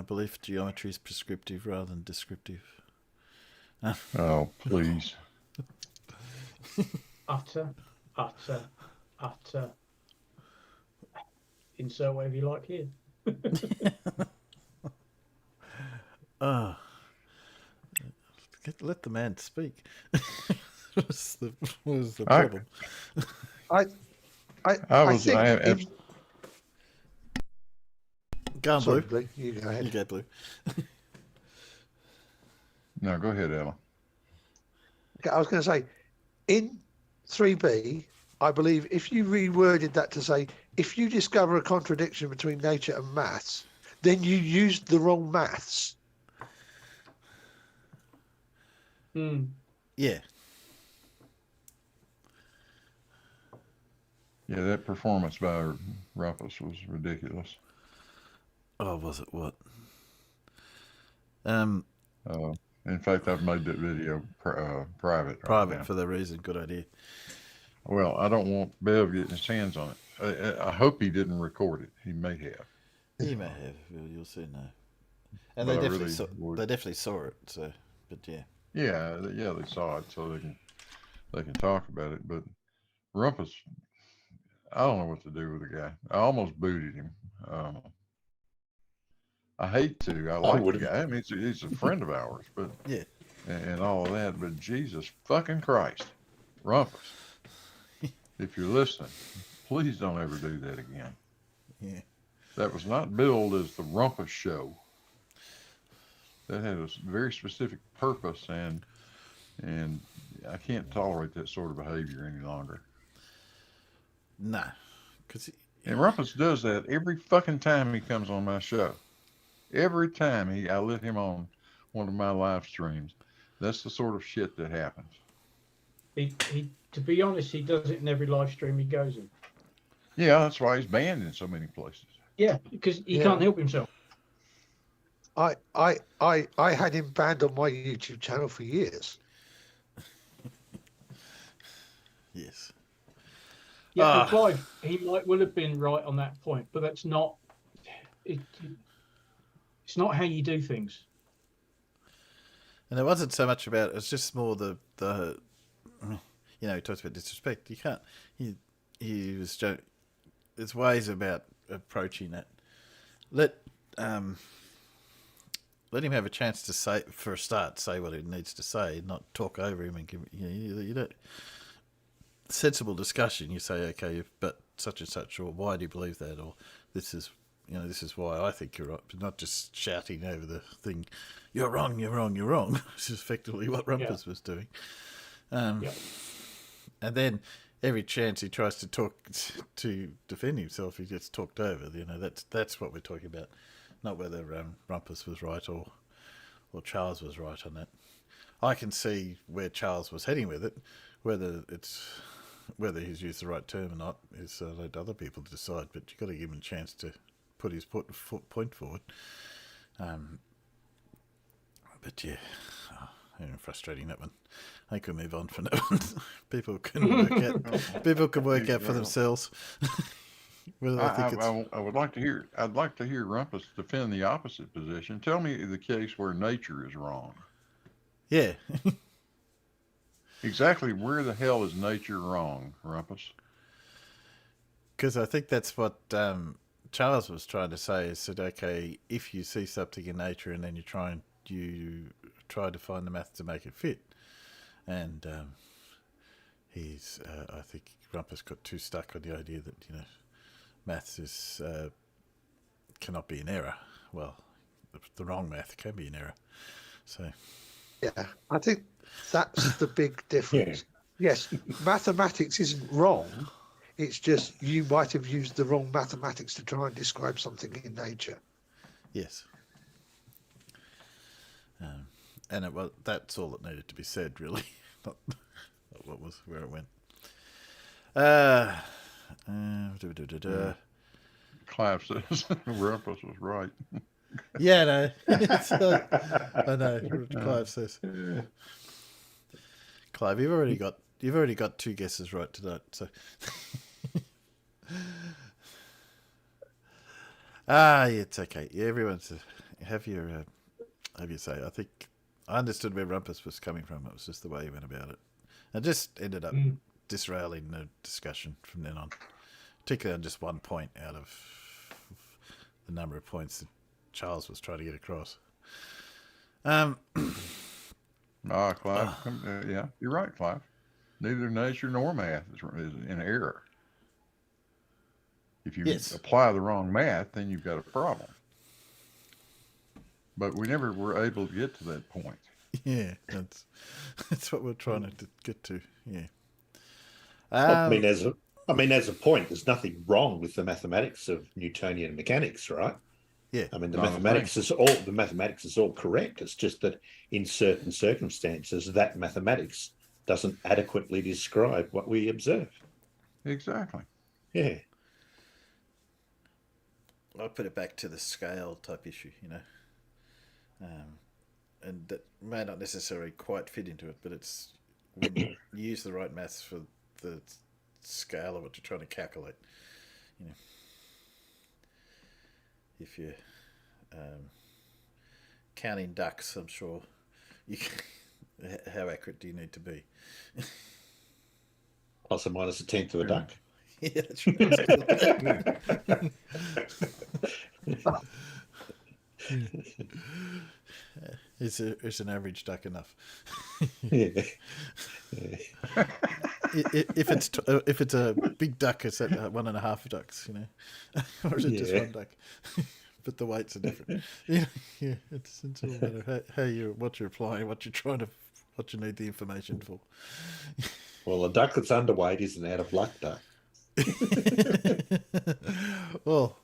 S1: Belief geometry is prescriptive rather than descriptive.
S5: Oh, please.
S2: Utter. Insert whatever you like here.
S1: Let the man speak. What's the problem?
S4: I
S5: was.
S4: think.
S5: I
S1: Go on,
S4: Sorry,
S1: Blue.
S4: Blue, you go ahead.
S1: You go, Blue.
S5: No, go ahead, Ella.
S4: Okay, I was going to say, in 3B, I believe if you reworded that to say, if you discover a contradiction between nature and maths, then you used the wrong maths.
S1: Yeah.
S5: Yeah, that performance by Rumpus was ridiculous.
S1: Oh, was it what?
S5: In fact, I've made that video private.
S1: Private
S5: now.
S1: for that reason. Good idea.
S5: Well, I don't want Bev getting his hands on it. I hope he didn't record it. He may have.
S1: You may have. You'll soon know. And
S5: But
S1: they
S5: I
S1: definitely
S5: really
S1: saw.
S5: would.
S1: They definitely saw it. So, but yeah.
S5: Yeah, they saw it, so they can talk about it. But Rumpus, I don't know what to do with the guy. I almost booted him. I hate to. I like the
S3: wouldn't.
S5: guy. I mean, he's a friend of ours, but
S1: Yeah.
S5: and all of that. But Jesus fucking Christ, Rumpus, if you're listening, please don't ever do that again.
S1: Yeah.
S5: That was not billed as the Rumpus Show. That had a very specific purpose, and I can't tolerate that sort of behavior any longer.
S1: Nah. Because.
S5: And Rumpus does that every fucking time he comes on my show. Every time I let him on one of my live streams, that's the sort of shit that happens.
S2: He to be honest, he does it in every live stream he goes in.
S5: Yeah, that's why he's banned in so many places.
S2: Yeah, because he can't help himself.
S4: I had him banned on my YouTube channel for years.
S1: Yes.
S2: Yeah, and Clive, he will have been right on that point, but that's not. It's not how you do things.
S1: And it wasn't so much about. It's just more the. He talks about disrespect. You can't. He was. There's ways about approaching it. Let him have a chance to say, for a start, say what he needs to say, not talk over him and give. You don't. Sensible discussion. You say, okay, but such and such, or why do you believe that, or this is. This is why I think you're right, but not just shouting over the thing. You're wrong. You're wrong. You're wrong. Which is effectively what Rumpus was doing. And then every chance he tries to talk to defend himself, he gets talked over. That's what we're talking about, not whether Rumpus was right or Charles was right on that. I can see where Charles was heading with it. Whether he's used the right term or not is let other people decide. But you've got to give him a chance to put his point forward. But yeah, frustrating, that one. I could move on from that one. People can work out for themselves. Whether they think
S5: I would like to hear. I'd like to hear Rumpus defend the opposite position. Tell me the case where nature is wrong.
S1: Yeah.
S5: Exactly where the hell is nature wrong, Rumpus?
S1: because I think that's what Charles was trying to say. Is that okay? If you see something in nature and then you try to find the math to make it fit, and I think Rumpus got too stuck on the idea that maths is cannot be an error. Well, the wrong math can be an error. So
S4: Yeah, I think that's the big difference. Yes, mathematics isn't wrong. It's just you might have used the wrong mathematics to try and describe something in nature.
S1: yes, and that's all that needed to be said, really. not what was where it went.
S5: Clive says Rumpus was right.
S1: Yeah, no. I know what Clive says. Clive, you've already got 2 guesses right tonight. So, it's okay. Yeah, everyone's have your say. I think I understood where Rumpus was coming from. It was just the way he went about it. I just ended up disrailing the discussion from then on, particularly on just one point out of the number of points that Charles was trying to get across.
S5: Clive, yeah, you're right, Clive. Neither nature nor math is in error. If you apply the wrong math, then you've got a problem. But we never were able to get to that point.
S1: Yeah, that's what we're trying to get to. Yeah.
S3: I mean, as a point, there's nothing wrong with the mathematics of Newtonian mechanics, right?
S1: Yeah.
S3: I mean, the mathematics is all correct. It's just that in certain circumstances, that mathematics doesn't adequately describe what we observe.
S5: Exactly.
S3: Yeah.
S1: I put it back to the scale type issue, and that may not necessarily quite fit into it, but it's when you use the right maths for the scale of what you're trying to calculate. If you're counting ducks, I'm sure you can, how accurate do you need to be?
S3: Plus or minus a tenth of a duck.
S1: Yeah, that's right. Is an average duck enough?
S3: Yeah.
S1: If it's a big duck, it's at 1.5 ducks, or is it just one duck? But the weights are different. Yeah, it's all matter what you're applying, what you need the information for.
S3: Well, a duck that's underweight is an out of luck duck.
S1: Well,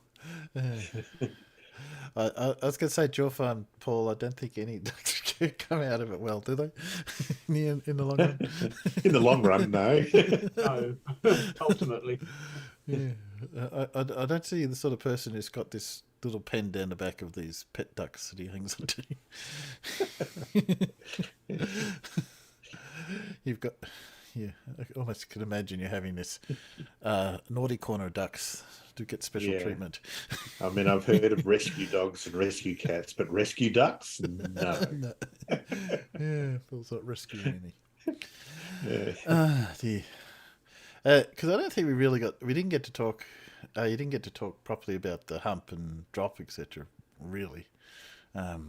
S1: I was going to say Jaw Farm, Paul. I don't think any ducks come out of it well, do they? in the long run.
S3: In the long run, no.
S2: No, ultimately.
S1: Yeah, I don't see the sort of person who's got this little pen down the back of these pet ducks that he hangs onto. You've got. Yeah, I almost can imagine you having this naughty corner of ducks to get special treatment.
S3: I mean, I've heard of rescue dogs and rescue cats, but rescue ducks? No.
S1: No. Yeah, feels like rescuing any. Dear. Because I don't think we didn't get to talk. You didn't get to talk properly about the hump and drop, etc. Really, they're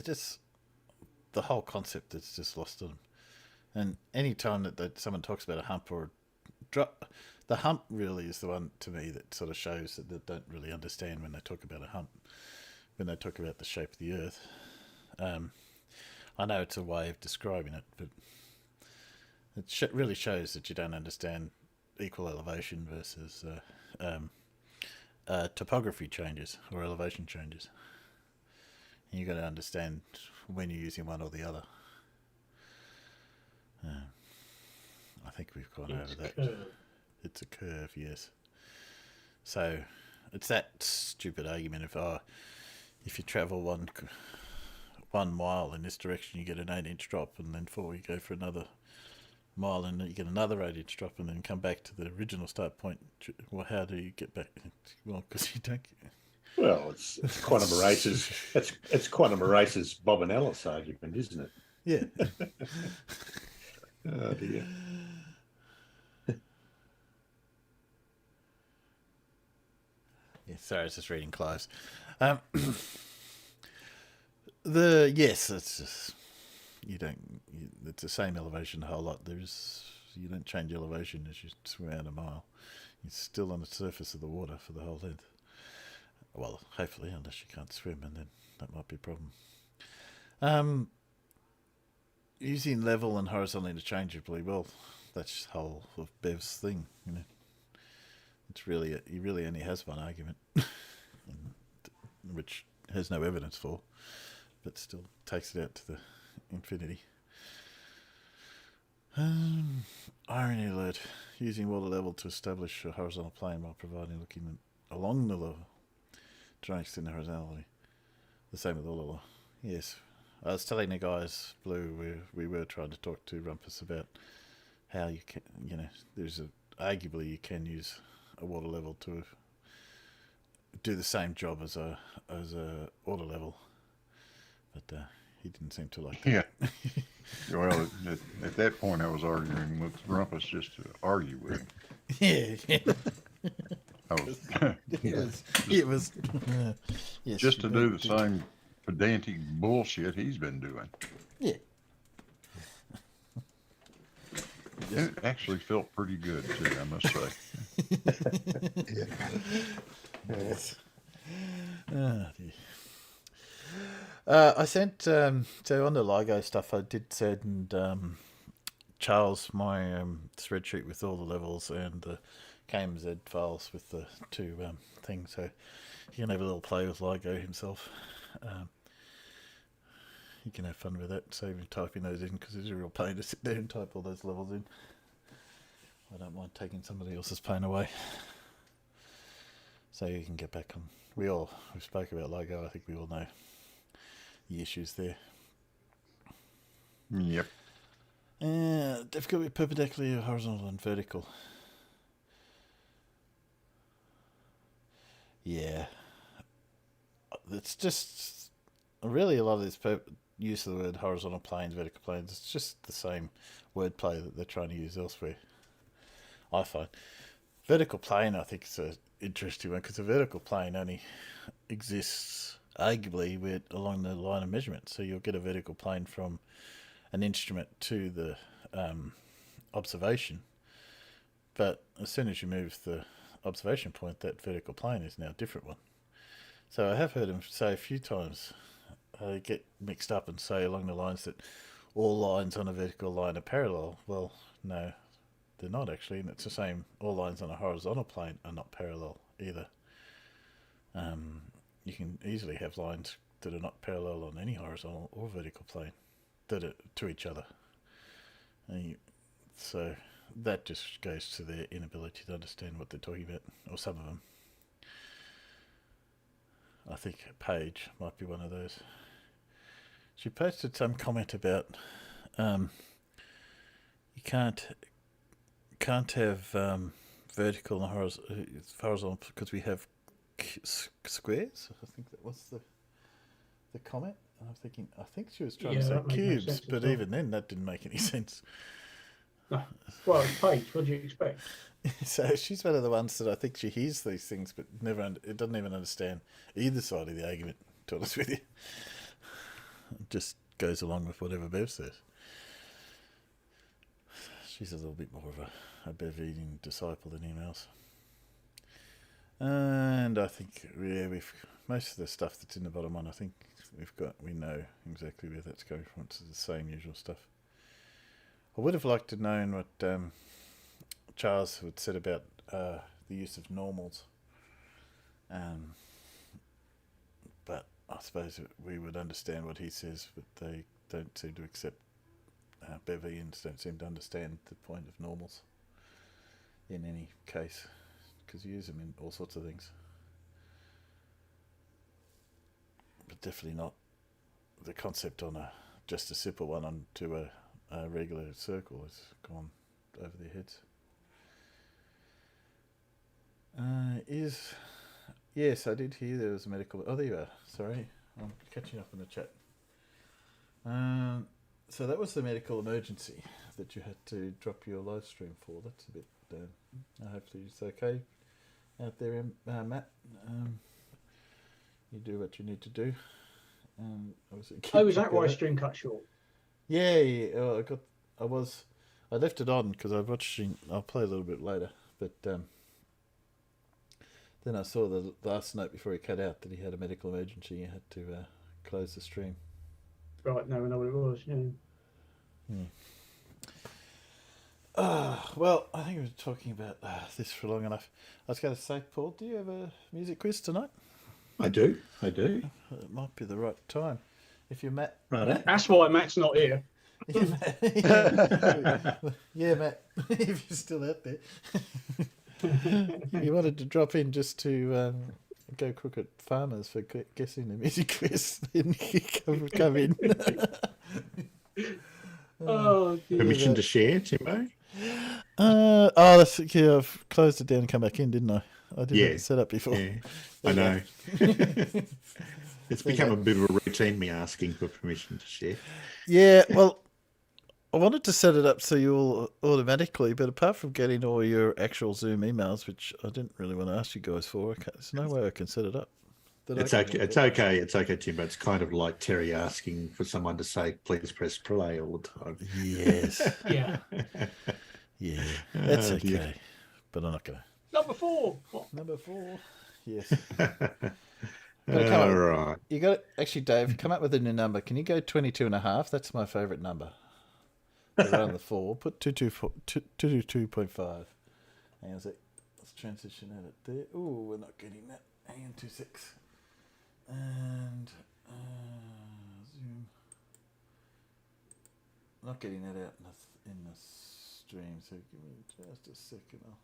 S1: just the whole concept is just lost on them. And any time that someone talks about a hump or a drop, the hump really is the one to me that sort of shows that they don't really understand when they talk about a hump, when they talk about the shape of the earth. I know it's a way of describing it, but it really shows that you don't understand equal elevation versus topography changes or elevation changes. And you've got to understand when you're using one or the other. I think we've gone over that. It's a curve, yes. So it's that stupid argument if you travel 1 mile in this direction, you get an 8-inch drop, and then before you go for another mile, and you get another 8-inch drop, and then come back to the original start point. Well, how do you get back? Well, because you don't.
S3: Well, it's quantum erasers. It's quantum erasers Bob and Ellis argument, isn't it?
S1: Yeah.
S3: Oh dear.
S1: Yeah, sorry, I was just reading Clive's. It's just it's the same elevation a whole lot. You don't change elevation as you swim out a mile. You're still on the surface of the water for the whole length. Well, hopefully, unless you can't swim, and then that might be a problem. Using level and horizontal interchangeably, well, that's the whole of Bev's thing, you know. It's really, he really only has one argument, which has no evidence for, but still takes it out to the infinity. Irony alert. Using water level to establish a horizontal plane while providing looking along the level. Trying to extend the horizontality. The same with all the law. Yes. I was telling the guys, Blue, we were trying to talk to Rumpus about how you can, arguably you can use a water level to do the same job as a water level, but he didn't seem to like that.
S5: Yeah. Well, at that point, I was arguing with Rumpus just to argue with him.
S1: Yeah. It was yes,
S5: just to do the same pedantic bullshit he's been doing.
S1: Yeah.
S5: It actually felt pretty good too, I must say.
S1: Yes. Oh, dear. I sent so on the LIGO stuff. I did send Charles my spreadsheet with all the levels and the KMZ files with the two things, so he can have a little play with LIGO himself. He can have fun with that, save him typing those in, because it's a real pain to sit there and type all those levels in. I don't mind taking somebody else's pain away. So you can get back on. We spoke about LIGO. I think we all know the issues there.
S5: Yep.
S1: Difficult with perpendicular, horizontal, and vertical. Yeah. It's just really a lot of this use of the word horizontal planes, vertical planes. It's just the same wordplay that they're trying to use elsewhere, I find. Vertical plane, I think, is an interesting one, because a vertical plane only exists arguably along the line of measurement. So you'll get a vertical plane from an instrument to the observation, but as soon as you move the observation point, that vertical plane is now a different one. So I have heard him say a few times, get mixed up and say along the lines that all lines on a vertical line are parallel. Well, no, they're not actually, and it's the same. All lines on a horizontal plane are not parallel either. You can easily have lines that are not parallel on any horizontal or vertical plane that are to each other. So that just goes to their inability to understand what they're talking about, or some of them. I think Paige might be one of those. She posted some comment about you can't have vertical and horizontal because we have squares. I think that was the comment. And I'm thinking, I think she was trying to say cubes, but even then that didn't make any sense.
S2: No. Well, it's Paige. What do you expect?
S1: So she's one of the ones that I think she hears these things, but it doesn't even understand either side of the argument, to be honest with you. It just goes along with whatever Bev says. She's a little bit more of a Bev eating disciple than anyone else. And I think, we've most of the stuff that's in the bottom one, I think we know exactly where that's going from. It's the same usual stuff. I would have liked to known what Charles had said about the use of normals, but I suppose we would understand what he says, but they don't seem to accept. Bevians don't seem to understand the point of normals in any case, because you use them in all sorts of things, but definitely not the concept on just a simple one onto a regular circle has gone over their heads. Yes, I did hear there was a medical. Oh, there you are. Sorry, I'm catching up in the chat. So that was the medical emergency that you had to drop your live stream for. That's a bit. Hopefully it's okay. out there, Matt. You do what you need to do. Obviously
S2: Oh, is that
S1: keep
S2: why
S1: going.
S2: stream cut short?
S1: Yeah. Oh, I left it on because I was watching. I'll play a little bit later, but then I saw the last note before he cut out that he had a medical emergency. He had to close the stream.
S2: Right, now I know what it was. Yeah.
S1: Well, I think we were talking about this for long enough. I was going to say, Paul, do you have a music quiz tonight?
S3: I do.
S1: It might be the right time. If you're Matt.
S3: Right.
S2: That's why Matt's not here.
S1: Yeah, Matt, if you're still out there. You wanted to drop in just to go crook at farmers for guessing the music quiz. Then you come in.
S2: Oh, dear.
S3: Permission to share, Timbo?
S1: I've closed it down and come back in, didn't I? I didn't have it set up before.
S3: Yeah, I know. It's become a bit of a routine, me asking for permission to share.
S1: Yeah, well, I wanted to set it up so you all automatically, but apart from getting all your actual Zoom emails, which I didn't really want to ask you guys for, there's no way I can set it up.
S3: It's okay, Timbo. It's kind of like Terry asking for someone to say, please press play all the time.
S1: Yes.
S2: Yeah.
S1: Yeah, that's okay.
S3: Dear.
S1: But I'm not going to.
S2: Number 4. What?
S1: Number 4. Yes.
S3: All right.
S1: You got actually, Dave, come up with a new number. Can you go 22.5? That's my favourite number. Around the 4. Put 22.5. Hang on a sec. Let's transition out it there. Oh, we're not getting that. Hang on, 2.6. And zoom. Not getting that out in the stream, so give me just a second. I'll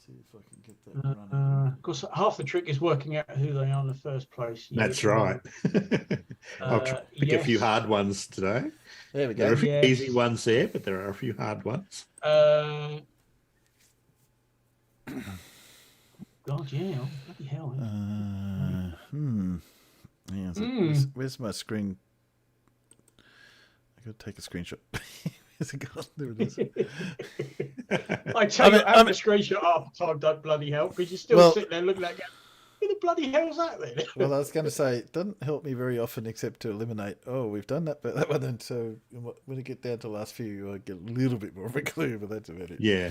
S1: see if I can get that running.
S2: Of course, half the trick is working out who they are in the first place.
S3: That's right. I'll pick a few hard ones today.
S1: There we go.
S3: There are a few easy ones there, but there are a few hard ones.
S2: God, yeah. Oh, bloody hell.
S1: Hang on, where's my screen? I got to take a screenshot. Where's it gone? There it is.
S2: I tell you, having a screenshot half the time don't bloody help because you're still sitting there looking at it. Who the bloody hell's that then?
S1: Well, I was going to say, it doesn't help me very often except to eliminate, we've done that, but that one. And so when I get down to the last few, I get a little bit more of a clue, but that's about it.
S3: Yeah.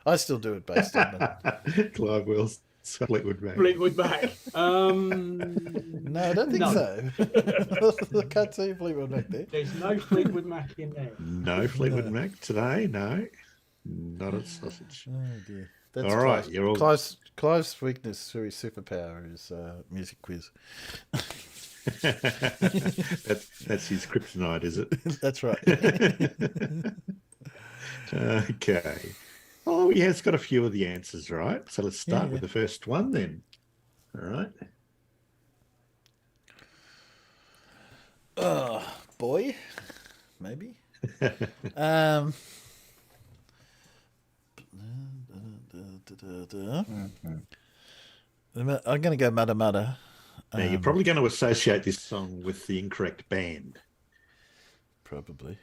S1: I still do it based on that.
S3: Clive Wells, Fleetwood Mac.
S2: Fleetwood Mac.
S1: No, I don't think so. I can't see Fleetwood Mac there.
S2: There's no Fleetwood Mac in there.
S3: No Fleetwood Mac today, no. Not a sausage.
S1: Oh, dear. That's
S3: all right.
S1: Clive's weakness through his superpower is music quiz.
S3: That's his kryptonite, is it?
S1: That's right.
S3: Okay. Oh, yeah, it's got a few of the answers, right? So let's start with the first one then. All right.
S1: Boy, maybe. I'm going to go Mudda Mudda.
S3: Now, you're probably going to associate this song with the incorrect band.
S1: Probably.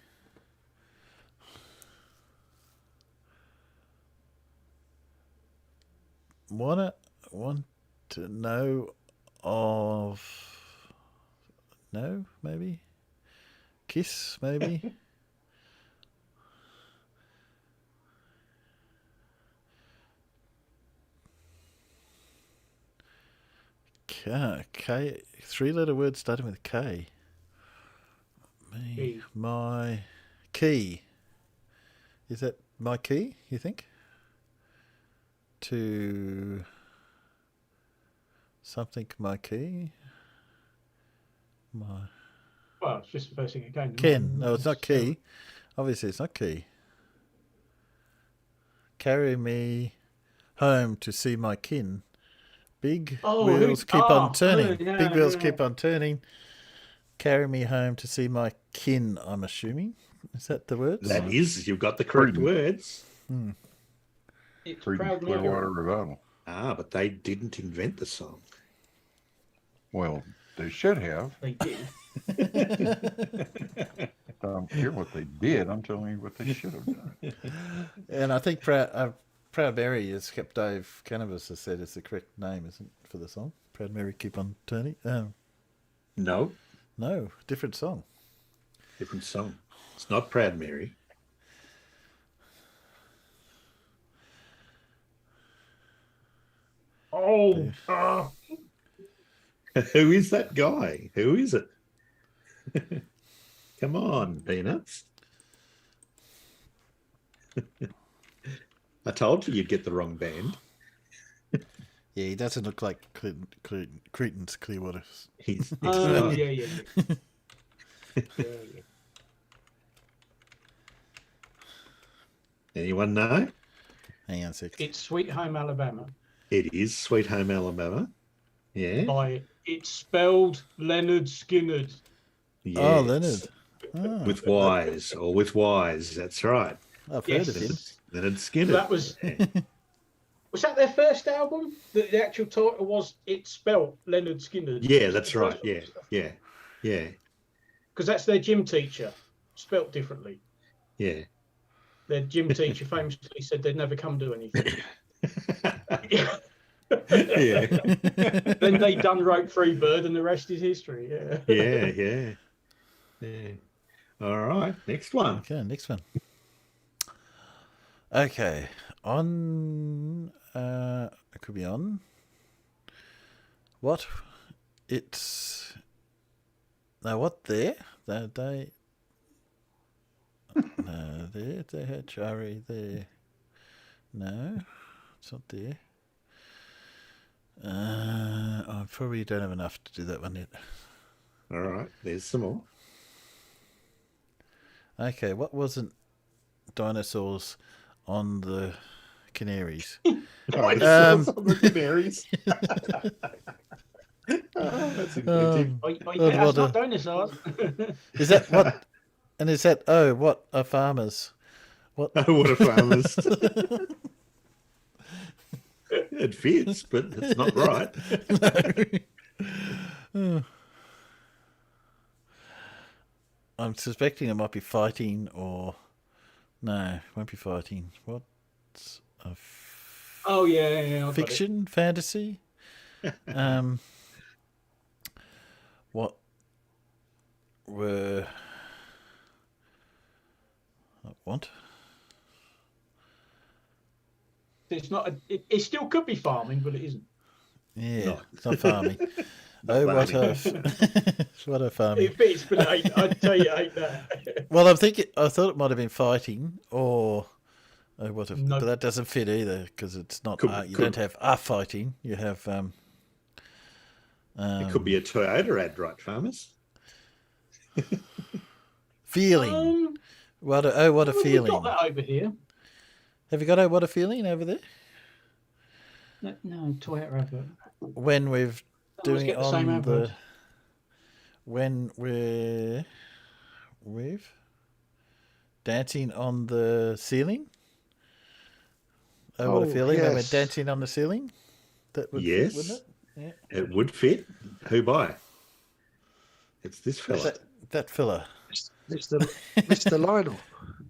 S1: Want to know of... No, maybe? Kiss, maybe? K, 3-letter word starting with K. My key. Is that my key, you think? To something, my key?
S2: Well, it's just the first thing again.
S1: Ken. No, it's not key. Obviously, it's not key. Carry me home to see my kin. Big wheels keep on turning. Big wheels keep on turning. Carry me home to see my kin, I'm assuming. Is that the words?
S3: That is. You've got the correct words.
S2: It's
S5: Proud Clearwater Revival.
S3: Ah, but they didn't invent the song.
S5: Well, they should have.
S2: They did.
S5: I don't care what they did. I'm telling you what they should have done.
S1: And I think Proud Proud Mary is kept Dave Cannabis has said is the correct name, isn't it, for the song? Proud Mary Keep On Turning.
S3: No,
S1: No, different song.
S3: different song. It's not Proud Mary.
S2: Oh,
S3: Who is that guy? Who is it? Come on, Peanuts. I told you you'd get the wrong band.
S1: Yeah, he doesn't look like Cretan's Clearwater.
S3: He's
S2: oh
S3: not.
S2: yeah. Yeah.
S3: Anyone know?
S1: Hang on a sec.
S2: It's Sweet Home Alabama.
S3: It is Sweet Home Alabama. Yeah.
S2: It's spelled Leonard Skinnard.
S3: Yes.
S1: Oh, Leonard. Oh,
S3: With Y's or with Y's. That's right.
S1: I've
S2: Yes.
S1: heard of him.
S3: Leonard Skinner.
S2: That was that their first album? The actual title was It's Spelled Leonard Skinnard.
S3: Yeah, that's right. Yeah.
S2: Because that's their gym teacher, spelt differently.
S3: Yeah.
S2: Their gym teacher famously said they'd never come to anything.
S3: Yeah.
S2: Then they wrote Freebird, and the rest is history. Yeah.
S3: Yeah. All right. Next one.
S1: Okay, next one. Okay, on. It could be on. What? It's. No, what there? They. No, there. They had Chari there. No, it's not there. I probably don't have enough to do that one yet.
S3: All right. There's some more.
S1: Okay, what wasn't dinosaurs on the Canaries?
S3: Dinosaurs on the Canaries. That's a good tip.
S2: That's not dinosaurs.
S1: Is that what? And is that, what are farmers? What?
S3: Oh, what a farmers. It fits, but it's not right.
S1: No. I'm suspecting it might be fighting or... No, it won't be fighting. What's a
S2: Oh, yeah. I got it.
S1: fiction? Fantasy? What were... What?
S2: It's not. It still could be farming, but it isn't.
S1: Yeah,
S3: No.
S1: it's not farming. What a farming.
S2: It fits, but I'd tell you, it ain't that.
S1: Well, I thought it might have been fighting or what?
S2: No.
S1: But that doesn't fit either because it's not. You
S3: Could-
S1: don't have a fighting. You have.
S3: It could be a Toyota ad, right, farmers?
S1: Feeling. What a
S2: We've
S1: feeling.
S2: got that over here.
S1: Have you got what a feeling over there?
S2: No, Toyota advert.
S1: When we're
S2: Always
S1: doing
S2: get
S1: it
S2: the same
S1: on
S2: advert.
S1: the. When we're with dancing on the ceiling. What a
S4: Oh,
S1: feeling when we're
S4: yes.
S1: dancing on the ceiling. That would
S3: Yes.
S1: fit, wouldn't it? Yeah.
S3: It would fit. Who by? It's this fella.
S1: That fella.
S4: Mr. Lionel.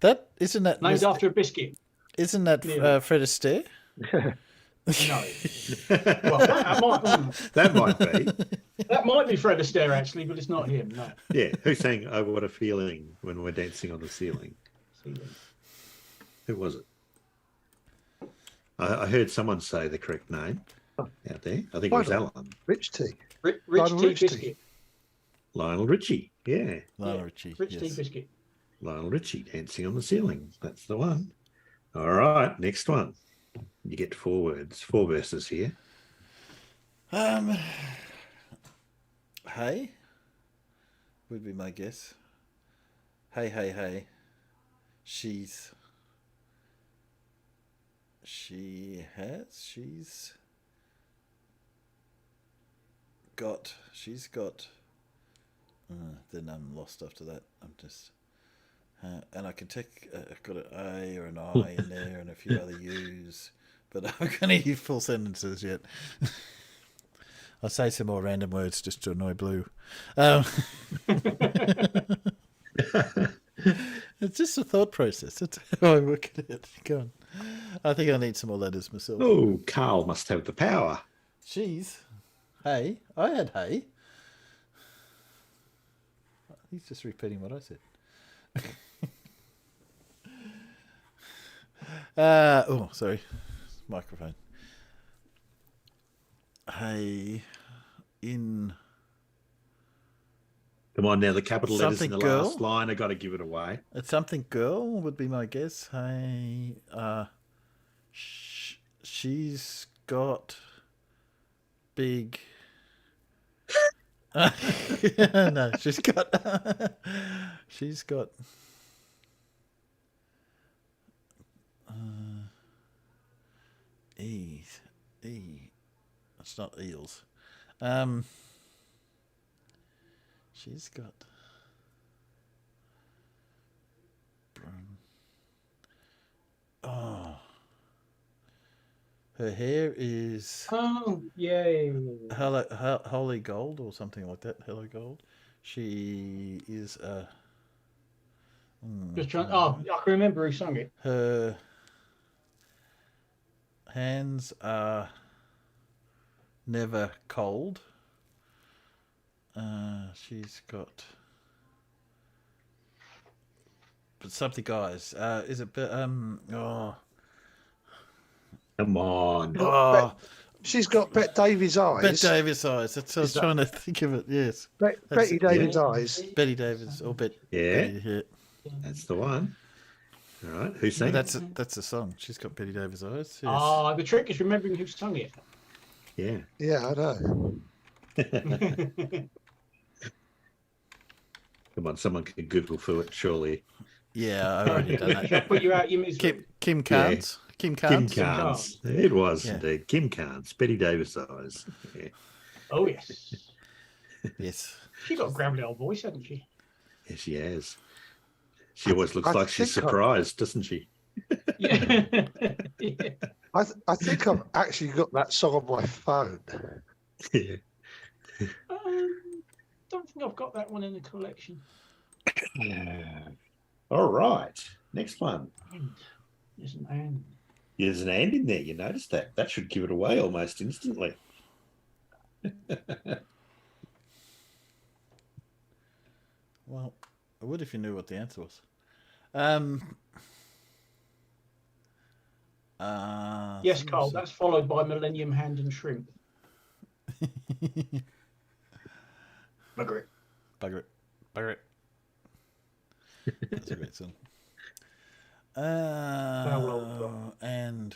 S1: That isn't that
S2: Named after a biscuit.
S1: isn't that
S2: Yeah.
S1: Fred Astaire?
S2: No. Well,
S3: That might be.
S2: that might be Fred Astaire actually, but it's not him. No.
S3: Yeah. Who sang "Oh What a Feeling" when we're dancing on the ceiling? Who was it? I heard someone say the correct name out there. I think it was
S4: Lionel.
S3: Alan.
S4: Rich Tea.
S2: Rich
S4: Lionel
S2: Tea
S4: Richie.
S2: biscuit.
S3: Lionel Richie. Yeah.
S1: Lionel Richie.
S2: Rich
S1: yes.
S2: Tea biscuit.
S3: Lionel Richie dancing on the ceiling. That's the one. All right. Next one. You get 4 words, 4 verses here.
S1: Hey would be my guess. Hey. She's got. Then I'm lost after that. I'm just. And I can take. I've got an A or an I in there and a few other U's, but I'm going to use full sentences yet. I'll say some more random words just to annoy Blue. It's just a thought process. That's how I work at it. Go I think I need some more letters myself.
S3: Oh, Carl must have the power.
S1: Cheese. Hay. I had hay. He's just repeating what I said. Oh, sorry. Microphone. Hay. In.
S3: Come on now, the capital letters in
S1: Something
S3: the
S1: girl?
S3: last line. I got to give it away.
S1: It's something girl would be my guess. Hey, she's got big. No, she's got. She's got. E's. It's not eels. She's got. Oh. Her hair is
S2: Oh, yay.
S1: holy gold or something like that. Hello gold. She is a.
S2: Just trying. Oh, I can remember who sung it.
S1: Her hands are never cold. She's got. But something, guys. Is it? Oh.
S3: Come on.
S1: Oh.
S4: She's got Bet Davis eyes.
S1: Bet Davis eyes. That's I was trying to think of it. Yes.
S4: Betty Davis eyes.
S1: Betty Davis or Bet.
S3: Yeah,
S1: Betty, yeah.
S3: that's the one. All right, who sang
S1: That's
S3: it?
S1: that's the song. She's got Betty Davis eyes. Yes.
S2: Ah, the trick is remembering who sung it.
S3: Yeah.
S4: Yeah, I know.
S3: Come on, someone can Google for it, surely.
S1: Yeah, I've already done
S2: Shall I
S1: that.
S2: put you out your misery?
S1: Kim Carnes. Kim
S3: Kim
S1: Carnes.
S3: Carnes. It was
S1: Yeah.
S3: indeed. Kim Carnes. Betty Davis eyes. Yeah.
S2: Oh, yes.
S1: Yes.
S2: She got a gravelly old voice, hasn't she?
S3: Yes, she has. She always looks
S4: I
S3: like she's
S4: think I-
S3: surprised, doesn't she?
S2: Yeah. Yeah.
S4: I think I've actually got that song on my phone.
S3: Yeah.
S2: Don't think I've got that one in the collection.
S3: All right. Next one.
S2: And there's an and.
S3: There's an and in there. You noticed that? That should give it away almost instantly.
S1: Well, I would if you knew what the answer was.
S2: Yes, Carl, that's followed by Millennium Hand and Shrimp. Bugger it.
S1: Bugger it. Bugger it. That's a great song.
S2: Well,
S1: And.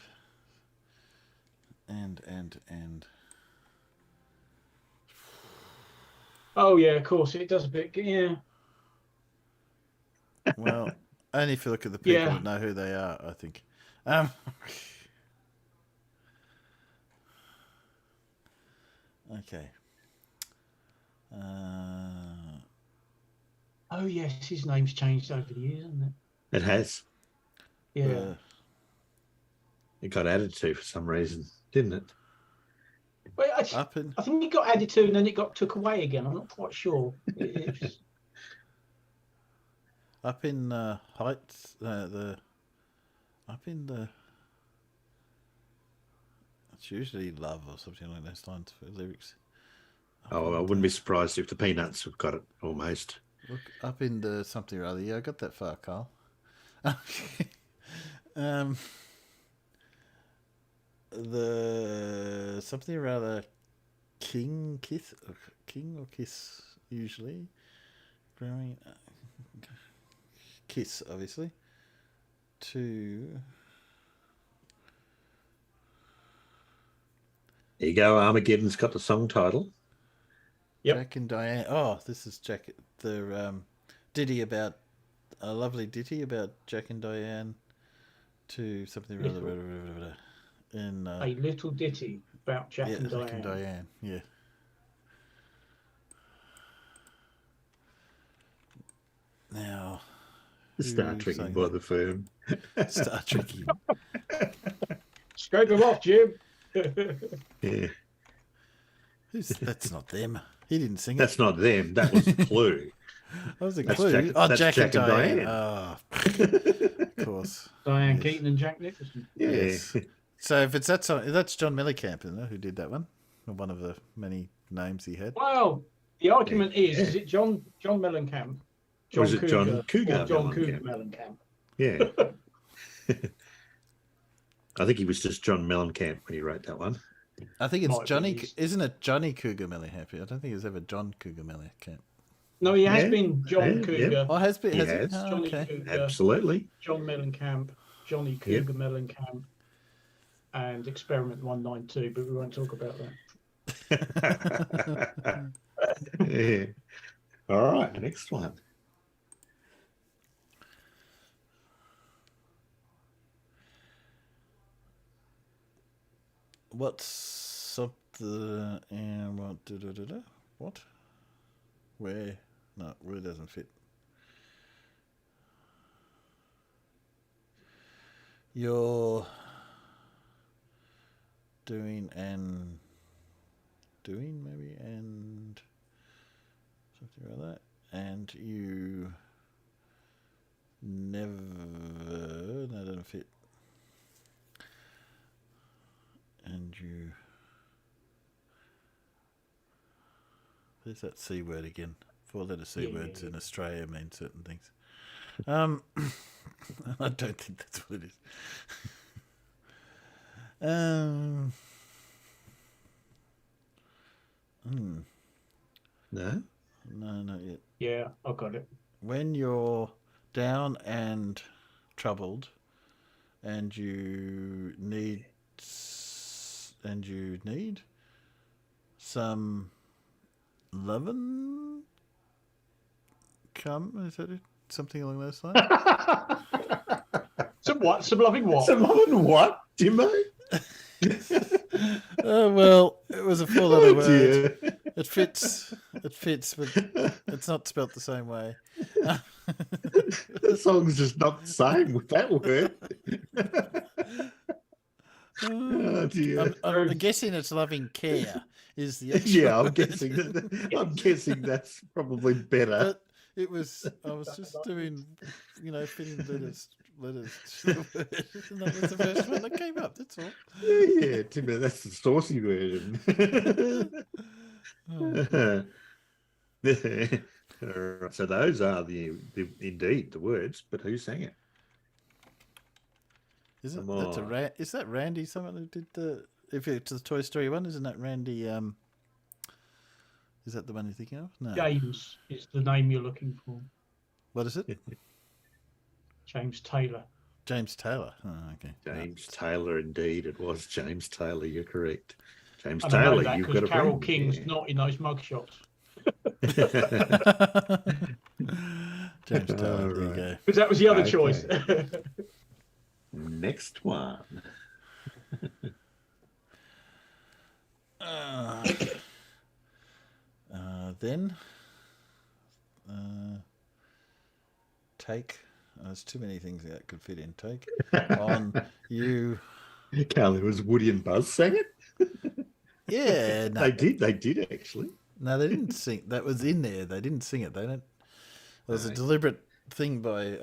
S2: Oh, yeah, of course, it does a bit. Yeah.
S1: Well, only if you look at the people
S2: Yeah.
S1: that know who they are, I think. Okay.
S2: Oh, yes, his name's changed over the years, hasn't it?
S3: It has.
S2: Yeah.
S3: It got added to for some reason, didn't it?
S2: Well,
S1: Up in
S2: I think it got added to and then it got took away again. I'm not quite sure. It's,
S1: Up in Heights, up in the. It's usually love or something like those lines for lyrics.
S3: Oh, I wouldn't be surprised if the Peanuts have got it almost.
S1: Look up in the something or other. Yeah, I got that far, Carl. The something or other, king or kiss usually. Growing kiss obviously. To
S3: There you go. Armageddon's got the song title.
S2: Yep.
S1: Jack and Diane. Oh, this is Jack. The ditty about a lovely ditty about Jack and Diane. To something or other. In
S2: a little ditty about Jack
S1: yeah,
S2: and
S1: Jack
S2: Diane.
S1: and Diane. Yeah. Now,
S3: Star
S1: who
S3: Trek
S1: sang
S3: by
S1: that?
S3: the firm.
S1: Star Trek.
S2: Scrape them off, Jim.
S3: Yeah.
S1: That's not them. He didn't sing it.
S3: That's not them. That was Clue.
S1: That was a
S3: that's
S1: clue.
S3: Jack-
S1: Oh,
S3: that's
S1: Jack,
S3: Jack
S1: and
S3: and
S1: Diane.
S3: Diane.
S1: Oh. Of course.
S2: Diane
S1: Yes.
S2: Keaton and Jack Nicholson.
S3: Yeah.
S1: Yes. So if it's that's John Mellencamp, isn't it, who did that one? One of the many names he had.
S2: Well, the argument is
S3: Yeah.
S2: it John Mellencamp,
S3: Or is it John Cougar
S2: or John
S3: Mellencamp?
S2: Mellencamp?
S3: Yeah. I think he was just John Mellencamp when he wrote that one.
S1: I think it's
S2: Might be
S1: Johnny.
S2: his.
S1: Isn't it Johnny Cougar Mellencamp? I don't think it was ever John Cougar Mellencamp.
S2: No, he has
S3: Yeah,
S2: been John
S3: yeah,
S2: Cougar,
S1: Oh, has been.
S3: He
S1: Has
S3: has.
S1: it? Oh,
S2: Johnny
S1: okay.
S2: Cougar,
S3: Absolutely.
S2: John Mellencamp, Johnny Cougar Mellencamp, and Experiment 192. But we won't talk about that.
S3: Yeah. All right, the next one.
S1: What's up the and what? What? Where? No, where doesn't fit. You're doing maybe and something like that, and you never. No, that doesn't fit. And you. There's that C word again. 4-letter C words in Australia mean certain things. I don't think that's what it is.
S3: No?
S1: No, not yet.
S2: Yeah, I got it.
S1: When you're down and troubled, and you need some lovin', come, is that it? Something along those lines.
S2: Some what? Some loving what?
S3: Some loving what, Timbo?
S1: Well, it was a 4-letter
S3: Oh,
S1: word.
S3: dear.
S1: It fits, but it's not spelt the same way.
S3: The song's just not the same with that word. Oh, dear.
S1: I'm guessing it's loving care is the actual
S3: Yeah, I'm
S1: word.
S3: guessing that's probably better.
S1: But it was. I was just doing, fitting letters to the word, and that was the first one that came up. That's all.
S3: Yeah, Timbo, that's the saucy version. All right, so those are indeed the words, but who sang it?
S1: Is it?
S3: Come
S1: That's
S3: on.
S1: Is that Randy? Someone who did the? If it's the Toy Story one, isn't that Randy? Is that the one you're thinking of? No.
S2: James is the name you're looking for.
S1: What is it?
S2: James Taylor.
S1: James Taylor. Oh, okay.
S3: James Taylor, indeed. It was James Taylor. You're correct. James
S2: And I know
S3: Taylor,
S2: that
S3: you've got
S2: because
S3: a
S2: Carol
S3: friend.
S2: King's
S3: Yeah.
S2: not in those mugshots.
S1: James Taylor.
S3: All
S1: There you
S3: right.
S1: go.
S2: Because that was the other
S3: Okay.
S2: choice.
S3: Next one.
S1: Then take. There's too many things that could fit in. Take on you.
S3: Carl, it was Woody and Buzz sang it.
S1: Yeah, no,
S3: They did actually.
S1: no, they didn't sing. That was in there. They didn't sing it. They don't. It was a
S3: Right.
S1: deliberate thing by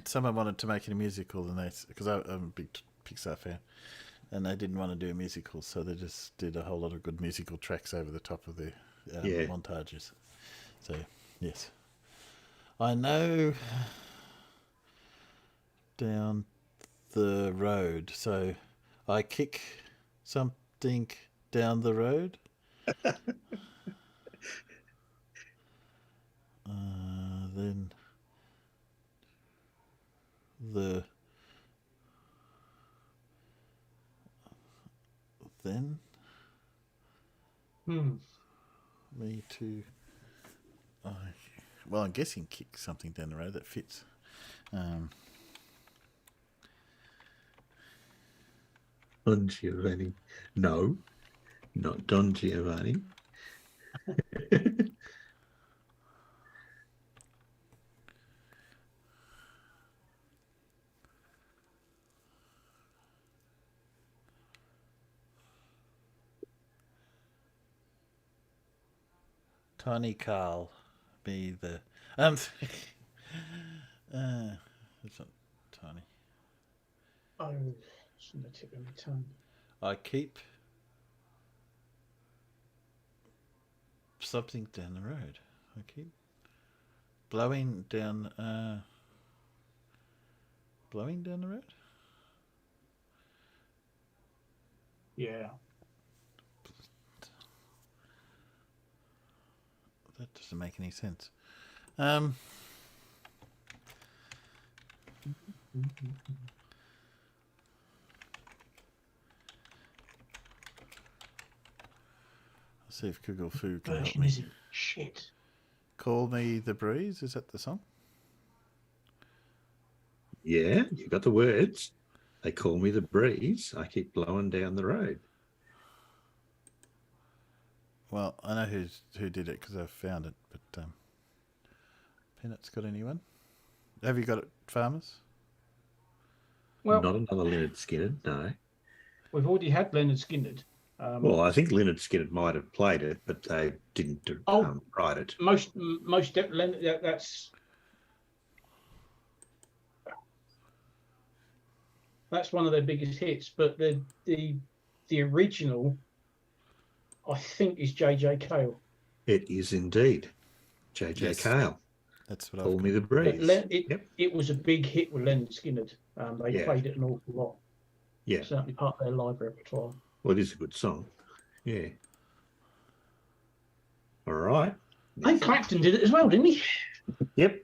S1: someone wanted to make it a musical, and because I'm a big Pixar fan, and they didn't want to do a musical, so they just did a whole lot of good musical tracks over the top of the
S3: Yeah.
S1: montages. So yes, I know down the road. So I kick something down the road. Then me to well, I'm guessing kick something down the road that fits.
S3: Don Giovanni. No, not Don Giovanni.
S1: Tiny Carl be the it's not tiny.
S2: Oh, it's on the tip of my tongue.
S1: I keep something down the road. I keep blowing down the road.
S2: Yeah.
S1: That doesn't make any sense. Let's see if Google Fu can help
S2: Version
S1: me.
S2: isn't shit.
S1: Call Me the Breeze, is that the song?
S3: Yeah, you got the words. They call me the breeze. I keep blowing down the road.
S1: Well, I know who did it because I found it, but Peanuts got anyone? Have you got it, Farmers?
S2: Well,
S3: Not another Leonard Skinner, no.
S2: we've already had Leonard Skinner.
S3: Well, I think Leonard Skinner might have played it, but they didn't write it.
S2: That's one of their biggest hits. But the original, I think, is J.J. Cale.
S3: It is indeed J.J.
S1: Yes.
S3: Cale.
S1: That's what
S3: Call
S1: I've
S3: me
S1: got.
S3: the breeze.
S2: It was a big hit with Leonard Skinner. They played it an awful lot.
S3: Yeah.
S2: Certainly part of their live repertoire.
S3: Well, it is a good song. Yeah. All right.
S2: And Clapton did it as well, didn't he?
S3: Yep.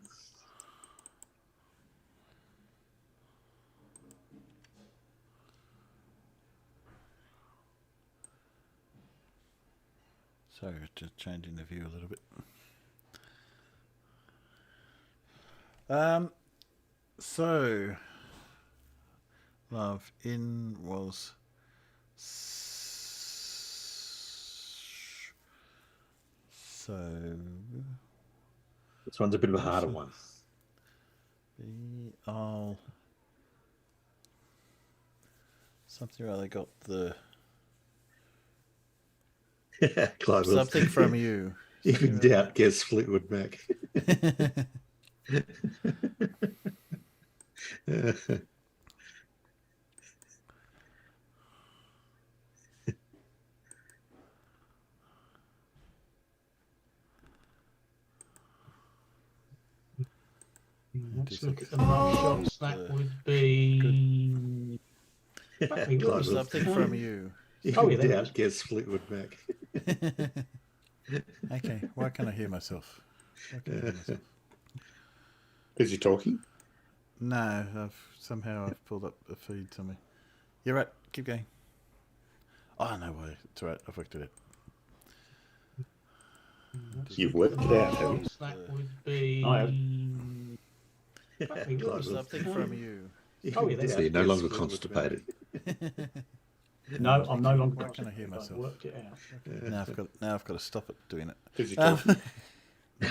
S1: So, just changing the view a little bit. So, Love In was so.
S3: This one's a bit of a harder one.
S1: Something or other got the
S3: Clive Wilson.
S1: something from you.
S3: If in doubt, guess Fleetwood Mac.
S2: Let's look at the mug shots. That would be
S1: Something from you.
S3: If
S2: Oh,
S3: in
S2: yeah,
S3: doubt, guess Fleetwood Mac.
S1: Okay, why can't I hear myself?
S3: Is he talking?
S1: No, I've pulled up a feed somewhere. You're right. Keep going. Oh no, wait. It's all right. I've worked it out.
S3: You've worked it out, have you?
S2: That would be
S3: I have.
S1: Something from you.
S3: If
S2: Oh,
S3: in
S2: yeah, that's
S3: doubt, you're no
S1: guess
S3: longer
S1: Fleetwood
S3: constipated.
S2: No, I'm no longer.
S1: Why can't I hear myself?
S2: Worked it out.
S1: Now I've got to stop it doing it.
S3: Is he talking?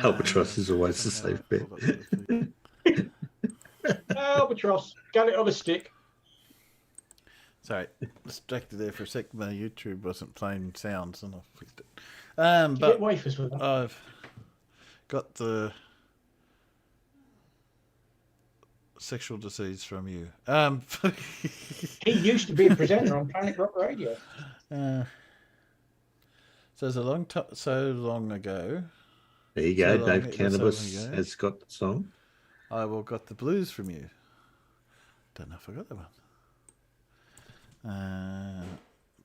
S3: Albatross is always the
S1: somehow
S3: safe
S1: I've
S3: bet.
S1: pulled up the feed.
S2: Albatross, got it on a stick.
S1: Sorry, distracted there for a sec. My YouTube wasn't playing sounds, and I fixed it.
S2: Did you
S1: But
S2: get wafers with that?
S1: I've got the sexual disease from you.
S2: He used to be a presenter on Planet Rock Radio.
S1: So it's so long ago.
S3: There you go.
S1: So long
S3: Dave
S1: it was
S3: Cannabis
S1: so long ago.
S3: has got the song.
S1: I will got the blues from you. Don't know if I got that one.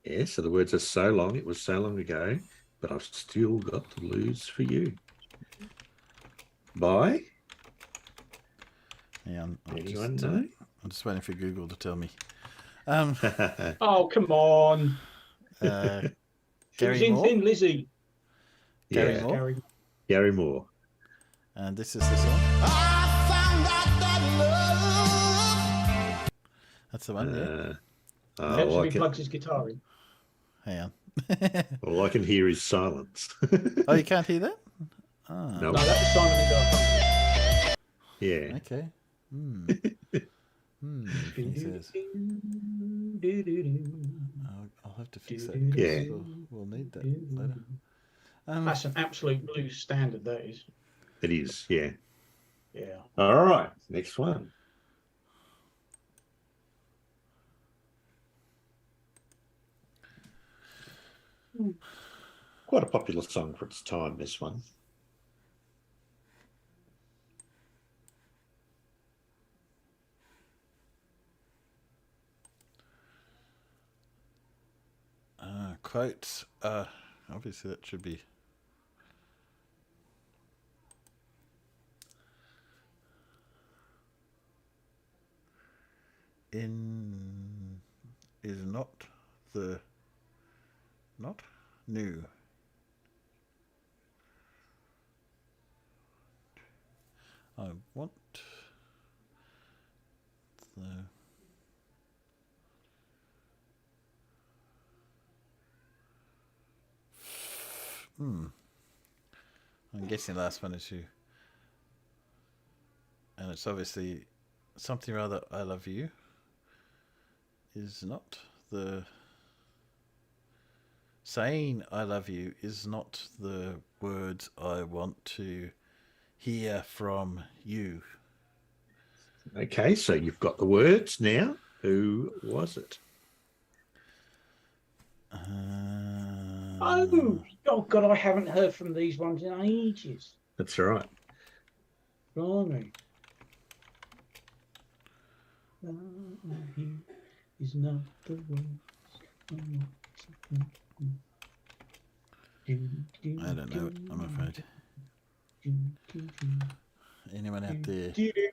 S3: Yeah, so the words are so long, it was so long ago, but I've still got the blues for you. By?
S1: Yeah,
S3: Anyone know?
S1: I'm just waiting for Google to tell me.
S2: Oh, come on.
S1: Gary
S2: She's
S1: Moore.
S2: in Lizzie.
S1: Gary
S3: Yeah,
S1: Moore.
S3: Gary Moore.
S1: And this is the song. That's the one, yeah.
S2: Helps
S3: Oh,
S2: if he plugs his guitar in.
S1: Hang on.
S3: all I can hear is silence.
S1: Oh, you can't hear that? Oh,
S3: No.
S2: No, that was Simon and Garfunkel.
S3: Yeah.
S1: okay. He says. I'll have to fix that. 'Cause
S3: Yeah.
S1: We'll need that later.
S2: That's an absolute blues standard, that is.
S3: It is, yeah.
S2: Yeah.
S3: All right, next one. Quite a popular song for its time, this one.
S1: Quotes. Obviously, that should be. In is not new. I want the I'm guessing the last one is you. And it's obviously something rather I love you is not the saying I love you is not the words I want to hear from you.
S3: Okay, so you've got the words now. Who was it?
S2: Oh God, I haven't heard from these ones in ages.
S3: That's right.
S2: Blimey. Is not the words.
S1: I don't know it, I'm afraid. Anyone out there?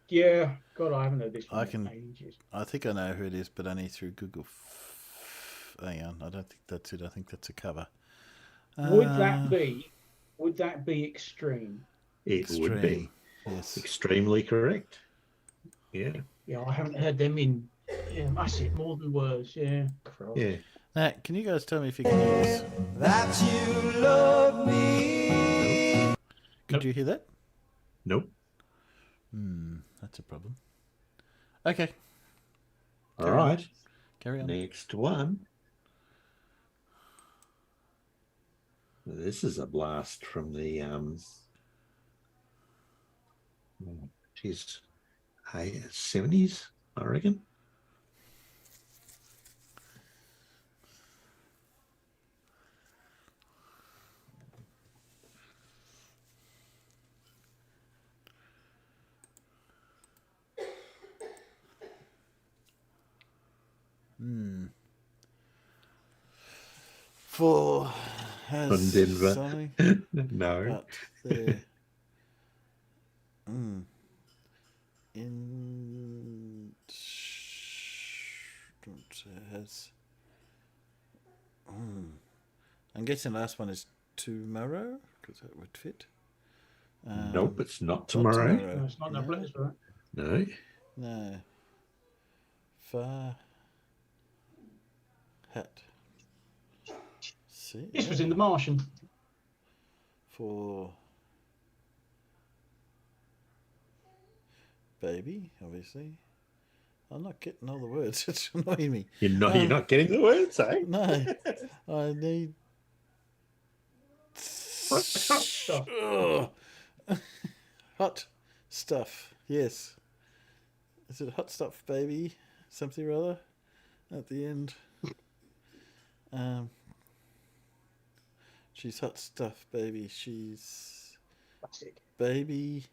S2: Yeah, God, I haven't heard this one
S1: I can.
S2: in ages.
S1: I think I know who it is, but only through Google. Hang on, I don't think that's it. I think that's a cover.
S2: Would that be Extreme?
S3: It would be.
S1: Yes.
S3: Extremely correct. Yeah.
S2: Yeah, I haven't heard them in. Yeah, that's it. More than words. Yeah.
S3: Yeah.
S1: Now, can you guys tell me if you can hear this?
S6: That you love me.
S1: Could you hear that?
S3: Nope.
S1: That's a problem. Okay.
S3: All right.
S1: Carry on.
S3: Next one. This is a blast from the geez, 70s, I reckon.
S1: For
S3: From Denver.
S1: something,
S3: No.
S1: but they're in has. I'm guessing the last one is tomorrow because that would fit.
S3: Nope, it's not tomorrow.
S2: No, it's not no is right?
S3: No.
S1: No. Far hat. See,
S2: This was in The Martian.
S1: for baby, obviously. I'm not getting all the words. It's annoying me.
S3: You're not getting the words, eh?
S1: No, I need.
S2: Stuff.
S1: Ugh. Hot stuff. Yes. Is it hot stuff, baby? Something or other at the end. She's hot stuff, baby. She's
S2: Classic.
S1: baby.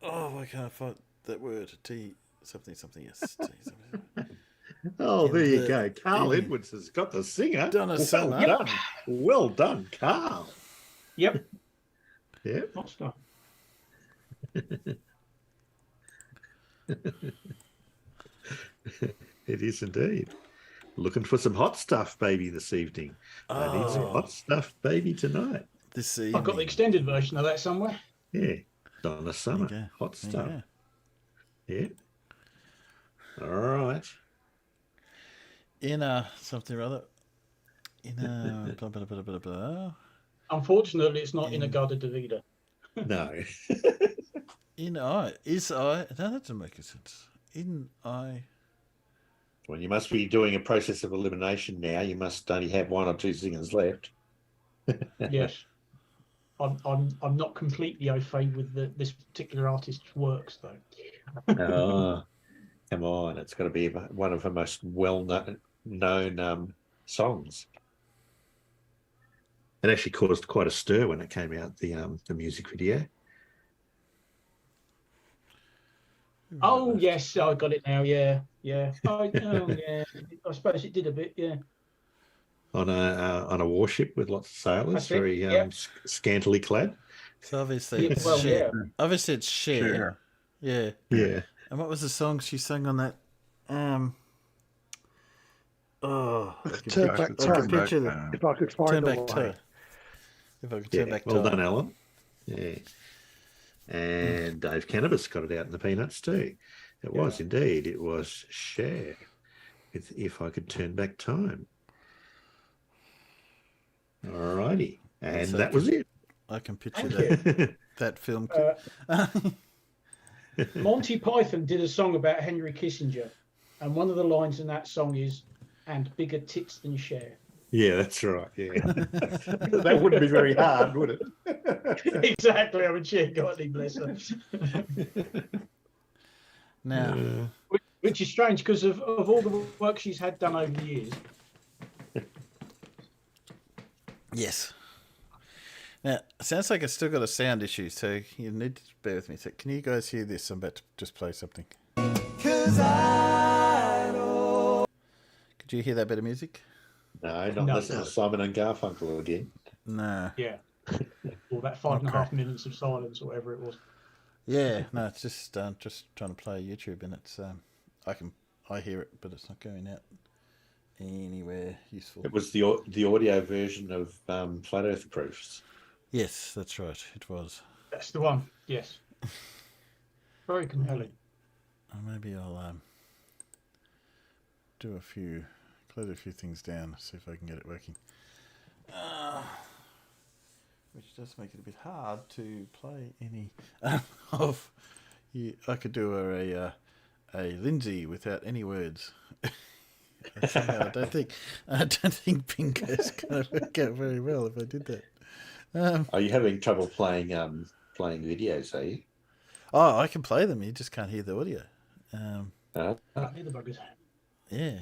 S1: Oh, why can't I find that word? T something something. Yes. T, something.
S3: Oh,
S1: In
S3: there you
S1: the-
S3: go. Carl
S1: in-
S3: Edwards has got the singer.
S1: Donna
S3: well
S1: Summer.
S3: done. Well done, Carl.
S2: Yep.
S3: Yeah.
S2: Hot stuff.
S3: It is indeed. Looking for some hot stuff, baby, this evening. I need some hot stuff, baby, tonight.
S1: This
S2: I've got the
S1: evening.
S2: extended version of that somewhere.
S3: Yeah. Donna Summer.
S1: go.
S3: Hot
S1: There you
S3: stuff.
S1: go.
S3: Yeah. All right.
S1: In a something or other. In a blah blah blah blah blah.
S2: Unfortunately, it's not in a Garda Davida.
S3: No.
S1: In I is I. No, that doesn't make sense. In I.
S3: Well, you must be doing a process of elimination now. You must only have one or two singers left.
S2: Yes. I'm not completely au fait with this particular artist's works though.
S3: Oh, come on. It's got to be one of the most well-known songs. It actually caused quite a stir when it came out, the music video.
S2: Oh yes, I got it now. Yeah. Yeah. Oh yeah. I suppose it did a bit. Yeah.
S3: On a warship with lots of sailors,
S2: That's it,
S3: very
S2: yep.
S3: scantily clad.
S1: So obviously
S2: Yeah,
S1: it's
S2: well,
S1: Cher.
S2: yeah.
S1: Obviously it's Cher. Yeah.
S3: Yeah.
S1: And what was the song she sang on that? I can
S4: Turn
S1: picture-
S4: back
S1: I
S4: time.
S1: can picture the
S4: If I could find
S1: turn
S4: a
S1: back
S4: way.
S1: time. If I could
S3: Yeah,
S1: turn back
S3: well
S1: time.
S3: done, Alan. Yeah. And Dave Cannabis got it out in the Peanuts too. It was indeed. It was Cher with If I Could Turn Back Time. All righty. And
S1: So
S3: that was it.
S1: I can picture
S2: Thank
S1: that, that film clip.
S2: Monty Python did a song about Henry Kissinger, and one of the lines in that song is "and bigger tits than Cher."
S3: Yeah, that's right. Yeah. That wouldn't be very hard, would it?
S2: Exactly. I mean, Cher, godly bless her.
S1: Now,
S2: Which is strange because of all the work she's had done over the years.
S1: yes. Now, it sounds like it's still got a sound issue, so you need to bear with me. So, can you guys hear this? I'm about to just play something.
S6: 'Cause I know.
S1: Could you hear that bit of music?
S3: No, not
S2: No.
S3: listening to Simon and Garfunkel again.
S1: No.
S2: Yeah. Or that 5.5 minutes of silence, or whatever it was.
S1: Yeah, no, it's just trying to play YouTube, and it's I hear it, but it's not going out anywhere useful.
S3: It was the audio version of Flat Earth Proofs.
S1: Yes, that's right. It was.
S2: That's the one. Yes. Very compelling.
S1: Maybe I'll close a few things down, see if I can get it working. Which does make it a bit hard to play any of. I could do a Lindsay without any words. Somehow, I don't think Bingo's going to work out very well if I did that.
S3: Are you having trouble playing videos? Are you?
S1: Oh, I can play them. You just can't hear the audio.
S2: Hear the buggers.
S1: Yeah.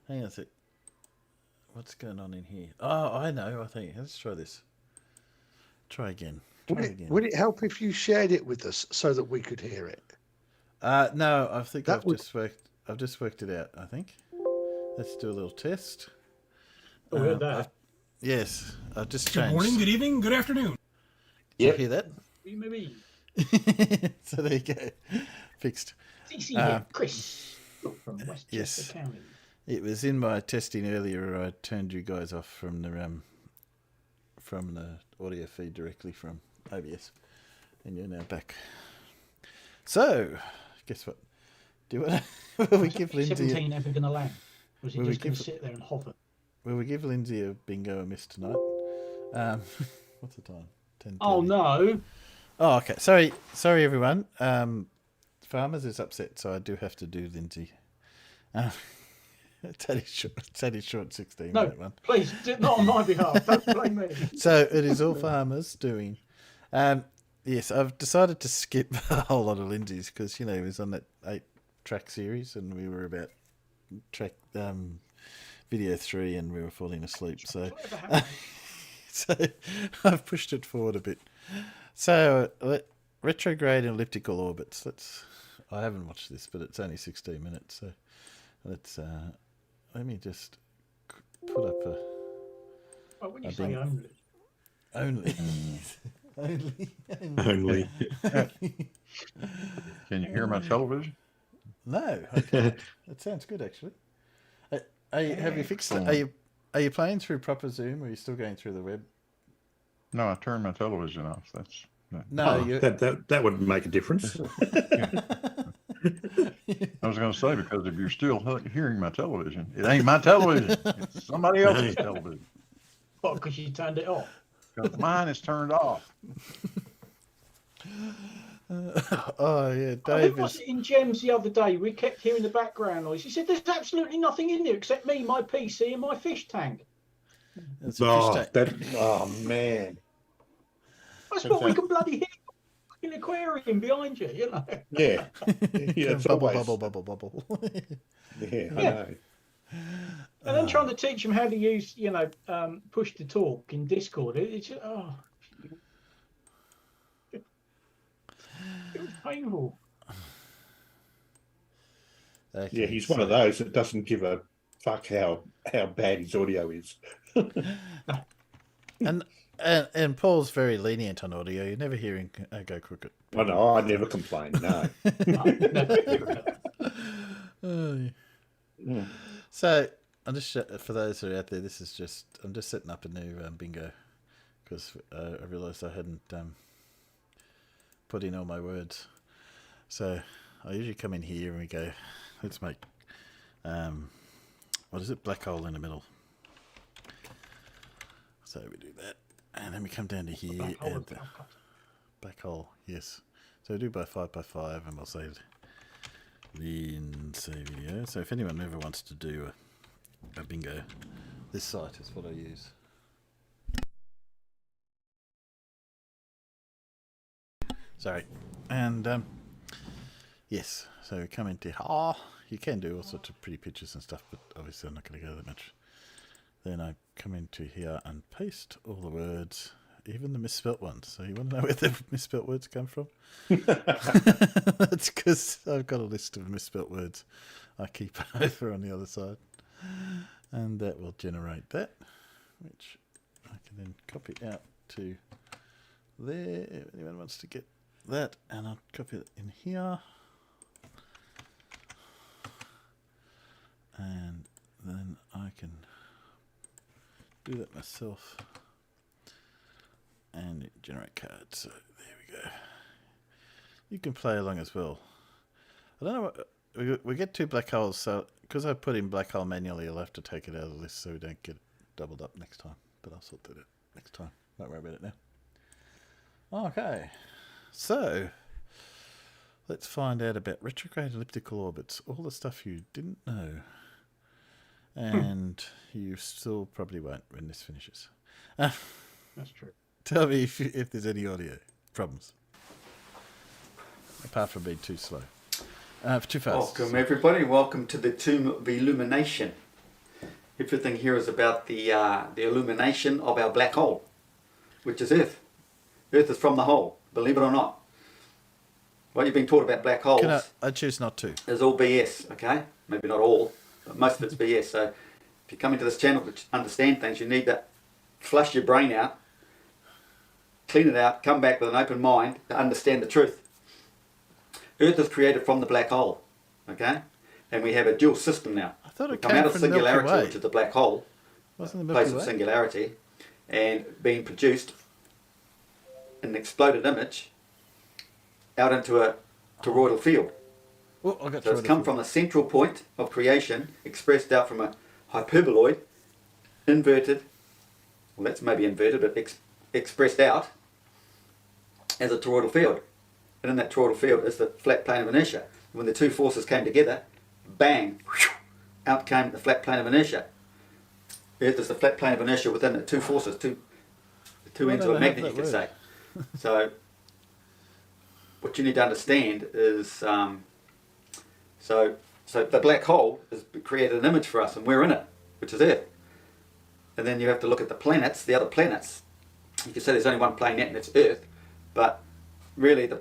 S1: Hang on a sec. What's going on in here? Oh, I know. I think let's try this. Try again.
S4: Would it help if you shared it with us so that we could hear it?
S1: No, I think
S4: That would-
S1: I've just worked it out. I think. Let's do a little test.
S2: Oh, we heard that.
S1: Yes, I've just
S7: Good
S1: changed.
S7: morning, good evening, good afternoon.
S1: Did you hear that?
S2: Maybe.
S1: So there you go. Fixed.
S2: CC here, Chris from Westchester
S1: yes.
S2: County.
S1: It was in my testing earlier. I turned you guys off from the audio feed directly from OBS, and you're now back. So, guess what? Do you want to? Will we give Lindsay?
S2: 17 ever going to land? Was he
S1: Will we
S2: just going
S1: give-
S2: to sit there and hover?
S1: Will we give Lindsay a bingo a miss tonight? What's the time? 10:30.
S2: Oh no!
S1: Oh, okay. Sorry, everyone. Farmers is upset, so I do have to do Lindsay. It's only short 16
S2: No,
S1: minute one.
S2: please, not on my behalf. Don't blame me.
S1: So it is all Farmers doing. Yes, I've decided to skip a whole lot of Lindsay's because he was on that 8-track series, and we were about track video 3, and we were falling asleep. So, so I've pushed it forward a bit. So retrograde and elliptical orbits. I haven't watched this, but it's only 16 minutes. So let me just put up a.
S2: Oh, when you say only.
S1: Only.
S3: Only.
S5: Can you hear my television?
S1: No, I can't. That sounds good actually. Have you fixed it? Are you playing through proper Zoom, or are you still going through the web?
S5: No, I turned my television off.
S1: No,
S3: that would make a difference.
S5: I was going to say, because if you're still hearing my television, it ain't my television. It's somebody else's television.
S2: What, because you turned it off?
S5: 'Cause mine is turned off.
S1: Oh yeah,
S2: Who
S1: Dave
S2: was
S1: is.
S2: it in Gems the other day? We kept hearing the background noise. He said, "There's absolutely nothing in there except me, my PC, and my fish tank."
S1: It's a fish tank.
S3: Man.
S2: That's what we can bloody hear. Fucking aquarium behind you, you know.
S3: Yeah. Yeah, it's
S1: bubble,
S3: always-
S1: bubble.
S3: Yeah, I know.
S2: And then trying to teach them how to use, push to talk in Discord. It's just, it was painful.
S1: Okay,
S3: Yeah, he's one of those that doesn't give a fuck how bad his audio is.
S1: And Paul's very lenient on audio. You never hear him go crooked.
S3: I know, I never complain, no.
S1: Oh. So I'm just for those who are out there. I'm just setting up a new bingo because I realised I hadn't put in all my words. So I usually come in here and we go, let's make what is it? Black hole in the middle. So we do that, and then we come down to here and black hole. Yes. So we do by 5 by 5, and we'll say Lindsay video. So if anyone ever wants to do a bingo, this site is what I use. Sorry. And yes, so we come into you can do all sorts of pretty pictures and stuff, but obviously I'm not going to go that much. Then I come into here and paste all the words, even the misspelt ones. So you want to know where the misspelt words come from? That's because I've got a list of misspelt words I keep over on the other side. And that will generate that, which I can then copy out to there. If anyone wants to get that, and I'll copy it in here. And then I can do that myself and generate cards. So there we go. You can play along as well. I don't know what we get 2 black holes, so because I put in black hole manually, I'll have to take it out of the list so we don't get doubled up next time. But I'll sort that out next time. Don't worry about it now. Okay, so let's find out about retrograde elliptical orbits. All the stuff you didn't know. And you still probably won't when this finishes.
S2: That's true.
S1: Tell me if there's any audio problems. Apart from being too slow. Too fast.
S7: Welcome everybody, welcome to the Tomb of Illumination. Everything here is about the illumination of our black hole, which is Earth. Earth is from the hole, believe it or not. What you've been taught about black holes
S1: I choose not to.
S7: is all BS, okay? Maybe not all, but most of it's BS. So if you come into this channel to understand things, you need to flush your brain out, clean it out, come back with an open mind to understand the truth. Earth is created from the black hole, okay? And we have a dual system now.
S1: I thought
S7: We
S1: it
S7: come
S1: came
S7: out of
S1: from the Milky
S7: singularity,
S1: Way.
S7: which is the black hole,
S1: Wasn't the
S7: place
S1: Milky
S7: of
S1: Way?
S7: singularity, and being produced an exploded image out into a toroidal field.
S1: Oh, I got
S7: So it's come from the central point of creation, expressed out from a hyperboloid, inverted, well that's maybe inverted, but expressed out as a toroidal field. And in that toroidal field is the flat plane of inertia. When the two forces came together, bang, out came the flat plane of inertia. Earth is the flat plane of inertia within the two forces, two ends of a magnet, you could say. So what you need to understand is, so the black hole has created an image for us, and we're in it, which is Earth. And then you have to look at the planets, the other planets. You could say there's only one planet, and it's Earth, but really the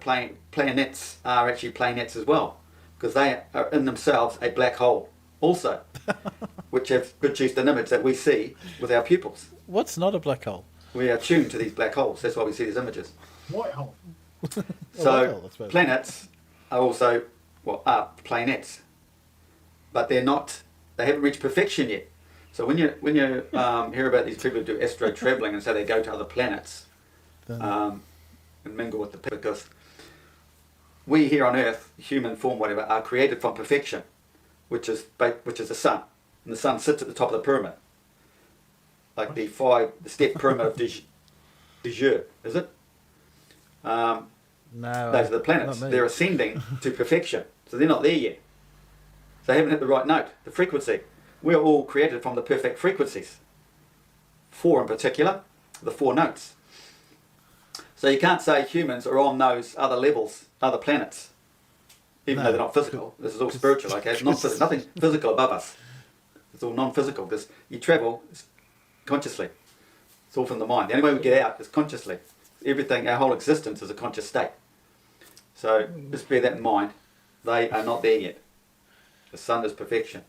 S7: planets are actually planets as well, because they are in themselves a black hole also, which have produced an image that we see with our pupils.
S1: What's not a black hole?
S7: We are tuned to these black holes, that's why we see these images.
S2: White hole.
S1: white
S7: So
S1: hole, I suppose.
S7: planets are also, are planets, but they haven't reached perfection yet. So when you hear about these people who do astro traveling and say they go to other planets, and mingle with the people, because we here on Earth, human form, whatever, are created from perfection, which is the sun, and the sun sits at the top of the pyramid, like the step pyramid of de jure, is it?
S1: No,
S7: Those are the planets. They're ascending to perfection, so they're not there yet. They haven't hit the right note, the frequency. We're all created from the perfect frequencies. 4 in particular, the 4 notes. So you can't say humans are on those other levels, other planets, even though they're not physical. This is all spiritual, okay? It's nothing physical above us. It's all non-physical. This you travel consciously. It's all from the mind. The only way we get out is consciously. Everything, our whole existence is a conscious state. So just bear that in mind. They are not there yet. The sun is perfection.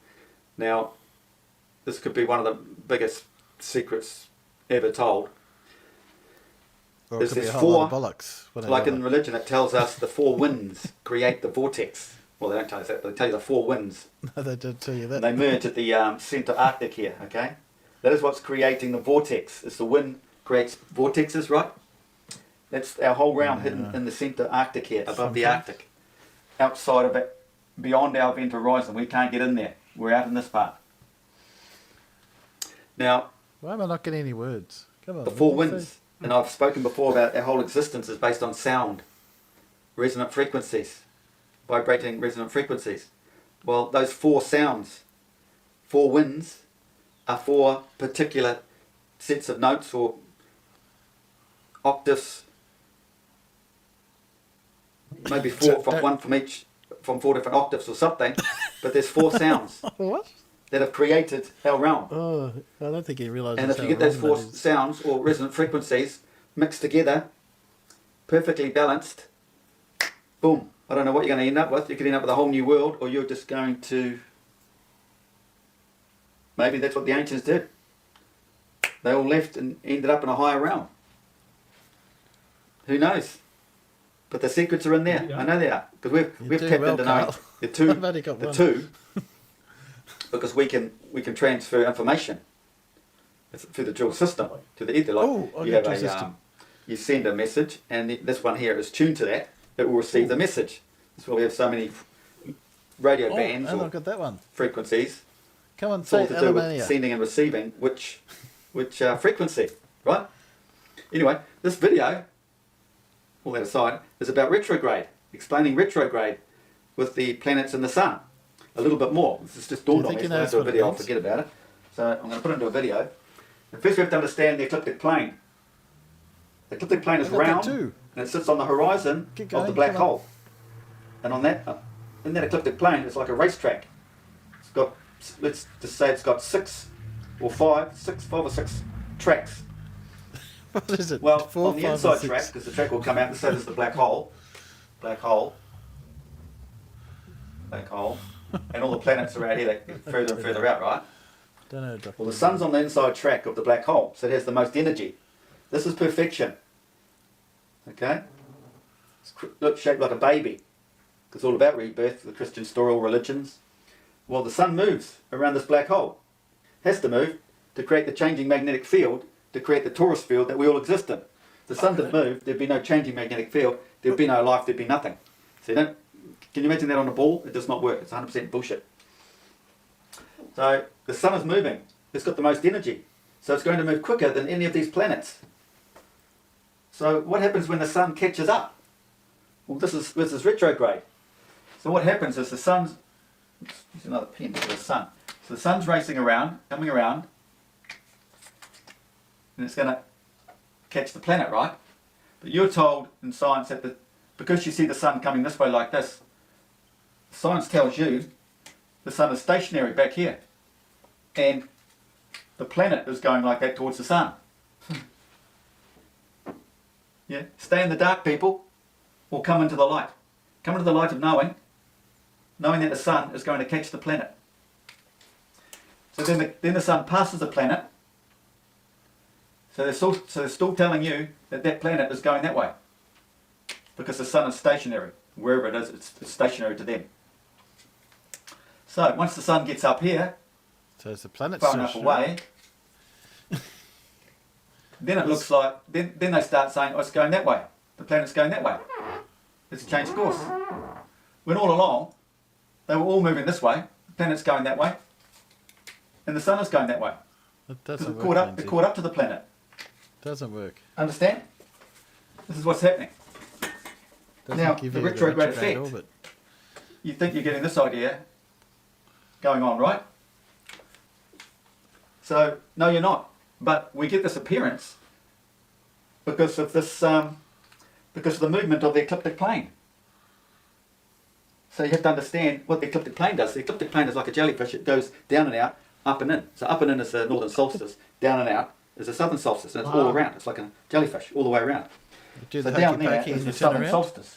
S7: Now, this could be one of the biggest secrets ever told.
S1: Or it
S7: There's
S1: could be
S7: these
S1: a whole lot
S7: four,
S1: of bollocks. Whatever.
S7: like in religion, it tells us the four winds create the vortex. Well, they don't tell us that. They tell you the four winds.
S1: No, they did tell you that.
S7: And they merge at the centre Arctic here, okay? That is what's creating the vortex. It's the wind creates vortexes, right? That's our whole realm hidden in the centre Arctic here, above the Arctic. Outside of it, beyond our event horizon, we can't get in there. We're out in this part. Now,
S1: Why am I not getting any words? Come on.
S7: the
S1: what
S7: four
S1: did you
S7: winds,
S1: say?
S7: and I've spoken before about our whole existence is based on sound, resonant frequencies, vibrating resonant frequencies. Well, those four sounds, four winds, are four particular sets of notes or octaves, maybe four, from one from each, from four different octaves or something, but there's four sounds
S1: What?
S7: that have created our realm.
S1: Oh, I don't think he realises.
S7: And if you
S1: how
S7: get those
S1: wrong
S7: four
S1: that is.
S7: sounds or resonant frequencies mixed together, perfectly balanced, boom. I don't know what you're going to end up with. You could end up with a whole new world, or you're just going to... Maybe that's what the ancients did. They all left and ended up in a higher realm. Who knows? But the secrets are in there. I know they are. Because we've
S1: do
S7: tapped
S1: well,
S7: into knowing
S1: Carl.
S7: the two.
S1: I've only got
S7: The
S1: one.
S7: two. Because we can transfer information through the dual system to the ether. Like
S1: Oh, I
S7: you
S1: got
S7: have
S1: dual
S7: a
S1: system.
S7: you send a message, and this one here is tuned to that. It will receive the message. That's why we have so many radio
S1: Oh,
S7: bands
S1: and
S7: or
S1: I've got that one.
S7: frequencies.
S1: Come on,
S7: It's all
S1: say
S7: to do with
S1: Alemania.
S7: sending and receiving which frequency, right? Anyway, this video, all that aside, is about retrograde, explaining retrograde with the planets and the sun a little bit more. This is just dawned on
S1: think
S7: me.
S1: you
S7: So
S1: know
S7: I do a
S1: what it
S7: video, I'll
S1: means?
S7: forget about it. So I'm going to put it into a video. And first we have to understand the ecliptic plane. The ecliptic plane is
S1: I got that
S7: round,
S1: too.
S7: and it sits on the horizon
S1: Keep
S7: of the
S1: going,
S7: black
S1: come on.
S7: hole. And on that, in that ecliptic plane, it's like a racetrack. It's got, let's just say it's got five or six tracks.
S1: What is it?
S7: Well,
S1: 4,
S7: on the
S1: 5, or
S7: inside
S1: 6?
S7: track, because the track will come out and say this is the black hole, and all the planets are out here, they get further and further out, right?
S1: Don't know, Doctor.
S7: Well, the sun's on the inside track of the black hole, so it has the most energy. This is perfection. Okay? Looks shaped like a baby. It's all about rebirth, the Christian story, all religions. Well, the sun moves around this black hole. Has to move to create the changing magnetic field, to create the torus field that we all exist in. If the sun didn't move, there'd be no changing magnetic field, there'd be no life, there'd be nothing. So can you imagine that on a ball? It does not work. It's 100% bullshit. So the sun is moving. It's got the most energy. So it's going to move quicker than any of these planets. So what happens when the sun catches up? Well, this is retrograde. So what happens is the sun's... Use another pen for the sun. So the sun's racing around, coming around, and it's going to catch the planet, right? But you're told in science that because you see the sun coming this way like this, science tells you the sun is stationary back here, and the planet is going like that towards the sun. Yeah, stay in the dark, people, or come into the light. Come into the light of knowing that the sun is going to catch the planet. So then the sun passes the planet. So they're still telling you that planet is going that way, because the sun is stationary. Wherever it is, it's stationary to them. So once the sun gets up here,
S1: So it's the planet
S7: far enough away, then it looks like, then they start saying, oh, it's going that way. The planet's going that way. It's changed course. When all along, they were all moving this way, the planet's going that way, and the sun is going that way.
S1: It
S7: Because
S1: doesn't
S7: it
S1: work.
S7: caught up,
S1: Lindsay.
S7: it caught up to the planet.
S1: Doesn't work.
S7: Understand? This is what's happening.
S1: Doesn't
S7: Now,
S1: give
S7: the
S1: you
S7: retrograde effect.
S1: orbit.
S7: You think you're getting this idea going on, right? So, no, you're not. But we get this appearance because of this, because of the movement of the ecliptic plane. So you have to understand what the ecliptic plane does. The ecliptic plane is like a jellyfish. It goes down and out up and in. So up and in is the northern solstice. Down and out is the southern solstice, and it's all around. It's like a jellyfish all the way around.
S1: You do
S7: So
S1: the
S7: down
S1: hokey
S7: there
S1: pokey
S7: is
S1: and
S7: the
S1: you turn
S7: southern
S1: around.
S7: solstice.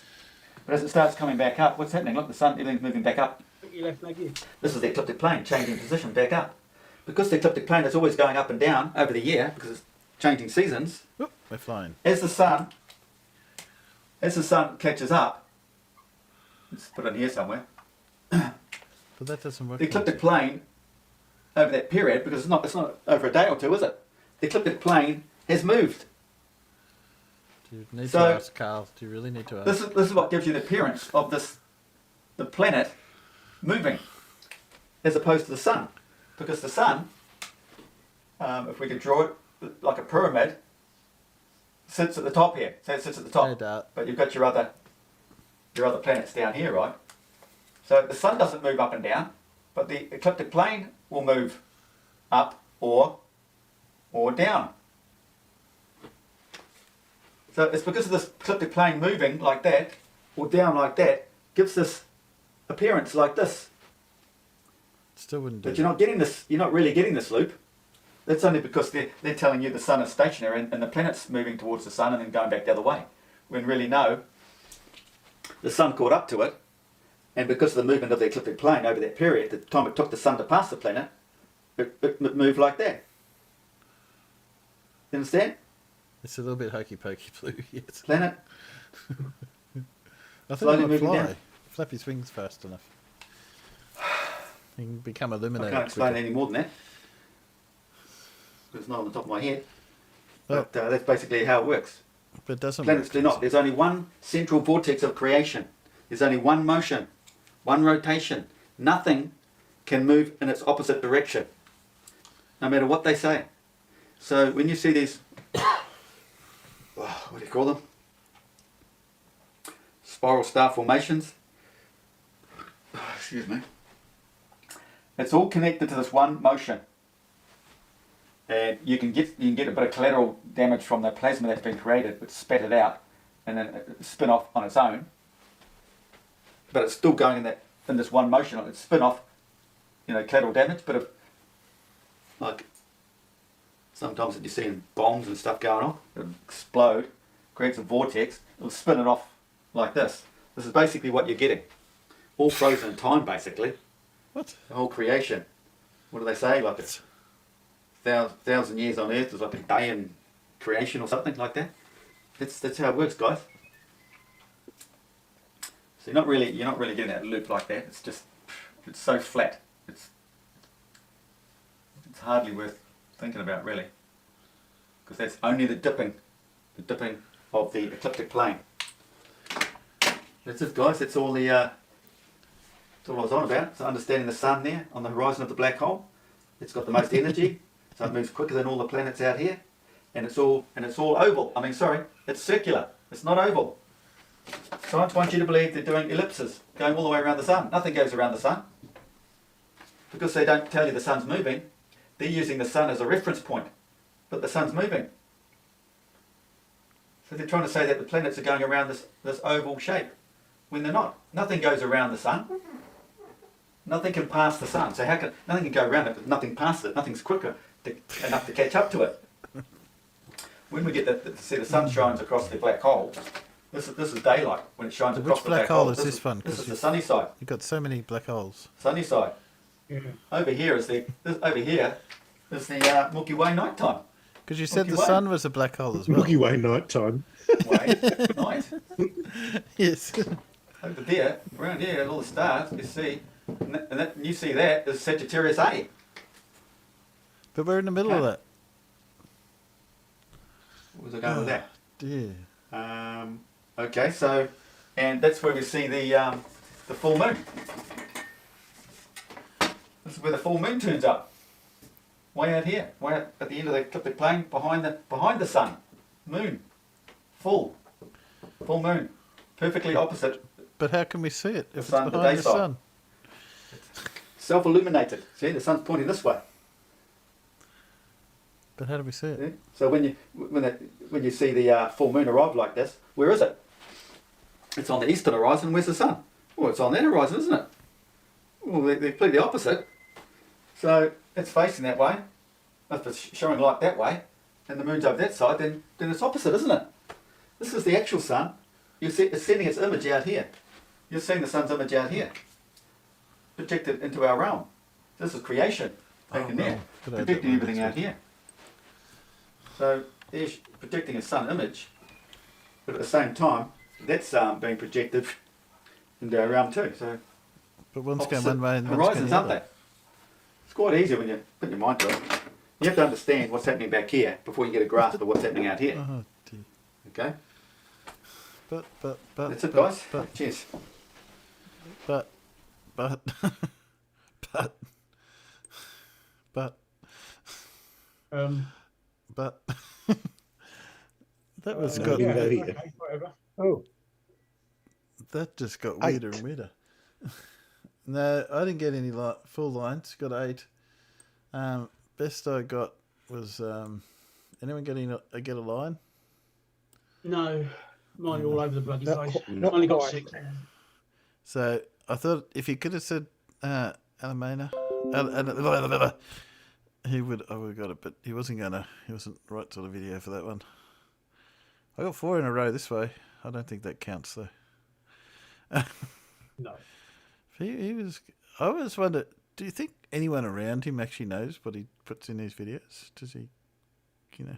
S7: But as it starts coming back up, what's happening? Look, the sun, everything's moving back up.
S2: Put your left leg in.
S7: This is the ecliptic plane changing position back up. Because the ecliptic plane is always going up and down over the year because it's changing seasons.
S1: Oop, we're flying.
S7: As the sun catches up, let's put it in here somewhere.
S1: But that doesn't work.
S7: The ecliptic plane over that period, because it's not over a day or two, is it? The ecliptic plane has moved.
S1: Do you need
S7: So-
S1: to ask, Carl? Do you really need to ask?
S7: This is what gives you the appearance of the planet moving, as opposed to the sun, because the sun, if we could draw it like a pyramid, sits at the top here. So it sits at the
S1: No
S7: top,
S1: doubt.
S7: but you've got your other planets down here, right? So the sun doesn't move up and down, but the ecliptic plane will move up or down. So it's because of this ecliptic plane moving like that or down like that gives this appearance like this.
S1: Still wouldn't do
S7: But you're not getting this. You're not really getting this loop. That's only because they're telling you the sun is stationary and the planet's moving towards the sun and then going back the other way. When really no, the sun caught up to it, and because of the movement of the ecliptic plane over that period, the time it took the sun to pass the planet, it moved like that. You understand?
S1: It's a little bit hokey pokey, Blue. Yes.
S7: Planet.
S1: I think
S7: Slowly
S1: it might
S7: moving
S1: fly.
S7: down.
S1: Flap his wings fast enough. You can become
S7: I
S1: illuminated.
S7: can't explain
S1: quicker.
S7: any more than that. It's not on the top of my head.
S1: Well-
S7: But that's basically how it works.
S1: But it doesn't
S7: Planets
S1: work.
S7: do not. There's only one central vortex of creation. There's only one motion, one rotation. Nothing can move in its opposite direction, no matter what they say. So when you see these, what do you call them? Spiral star formations. Excuse me. It's all connected to this one motion. And you can get a bit of collateral damage from the plasma that's been created, which spat it out, and then it spin off on its own. But it's still going in this one motion. It's spin off, collateral damage. But if, like, sometimes that you see in bombs and stuff going off, it'll explode, creates a vortex. It'll spin it off like this. This is basically what you're getting. All frozen in time, basically.
S1: What?
S7: The whole creation. What do they say? Like it's 1,000 years on Earth is like a day in creation or something like that. That's how it works, guys. So you're not really getting that loop like that. It's so flat. It's hardly worth thinking about, really, because that's only the dipping of the ecliptic plane. That's it, guys. That's all I was on about. So understanding the sun there on the horizon of the black hole. It's got the most energy, so it moves quicker than all the planets out here, and it's all oval. It's circular. It's not oval. Science wants you to believe they're doing ellipses, going all the way around the sun. Nothing goes around the sun. Because they don't tell you the sun's moving, they're using the sun as a reference point, but the sun's moving. So they're trying to say that the planets are going around this oval shape, when they're not. Nothing goes around the sun. Nothing can pass the sun. So nothing can go around it, but nothing passes it. Nothing's quicker enough to catch up to it. When we get to see the sun shines across the black hole, this is daylight when it shines
S1: Which
S7: across the
S1: black
S7: black
S1: hole
S7: hole.
S1: is this one?
S7: This
S1: 'Cause
S7: is the
S1: you-
S7: sunny side.
S1: You've got so many black holes.
S7: Sunny side.
S2: Yeah.
S7: Over here is the Milky Way nighttime.
S1: Because you said
S7: Milky
S1: the
S7: Way.
S1: sun was a black hole as well.
S3: Milky Way nighttime.
S7: Way night.
S1: Yes.
S7: Over there, around here, all the stars you see, and you see that is Sagittarius A.
S1: But we're in the middle of that.
S7: What was I going with that?
S1: Dear.
S7: Okay, so, and that's where we see the full moon. This is where the full moon turns up. Way out here, way out at the end of the ecliptic plane, behind the sun, moon, full moon, perfectly opposite,
S1: But how can we see it if
S7: sun,
S1: it's
S7: the
S1: behind
S7: day
S1: the
S7: side.
S1: sun?
S7: self-illuminated. See, the sun's pointing this way.
S1: But how do we see it?
S7: See? So when you see the full moon arrive like this, where is it? It's on the eastern horizon. Where's the sun? Well, it's on that horizon, isn't it? Well, they're completely opposite. So it's facing that way, if it's showing light that way, and the moon's over that side, then it's opposite, isn't it? This is the actual sun. You see, it's sending its image out here. You're seeing the sun's image out here, projected into our realm. This is creation, taken there, projecting everything out here. So there's projecting a sun image, but at the same time, that's being projected into our realm too. So,
S1: But one's going one way and one's going
S7: horizons,
S1: the
S7: aren't
S1: other.
S7: they? It's quite easy when you put your mind to it. You have to understand what's happening back here before you get a grasp of what's happening out here.
S1: Oh, dear.
S7: Okay,
S1: But
S7: that's it, guys. Cheers.
S1: but but that was got
S2: Yeah,
S3: go here.
S2: okay, whatever.
S4: Oh,
S1: that just got
S4: 8.
S1: weirder and weirder. No, I didn't get any full lines. Got 8. Best I got was anyone get a line?
S2: No, mine are all over the bloody place.
S4: not
S2: Only got
S4: quite.
S2: 6.
S1: So I thought if you could have said Alamena, he would. I would have got it, but he wasn't gonna. He wasn't the right sort of video for that one. I got 4 in a row this way. I don't think that counts though.
S2: No.
S1: He was. I always wonder. Do you think anyone around him actually knows what he puts in his videos? Does he? You know.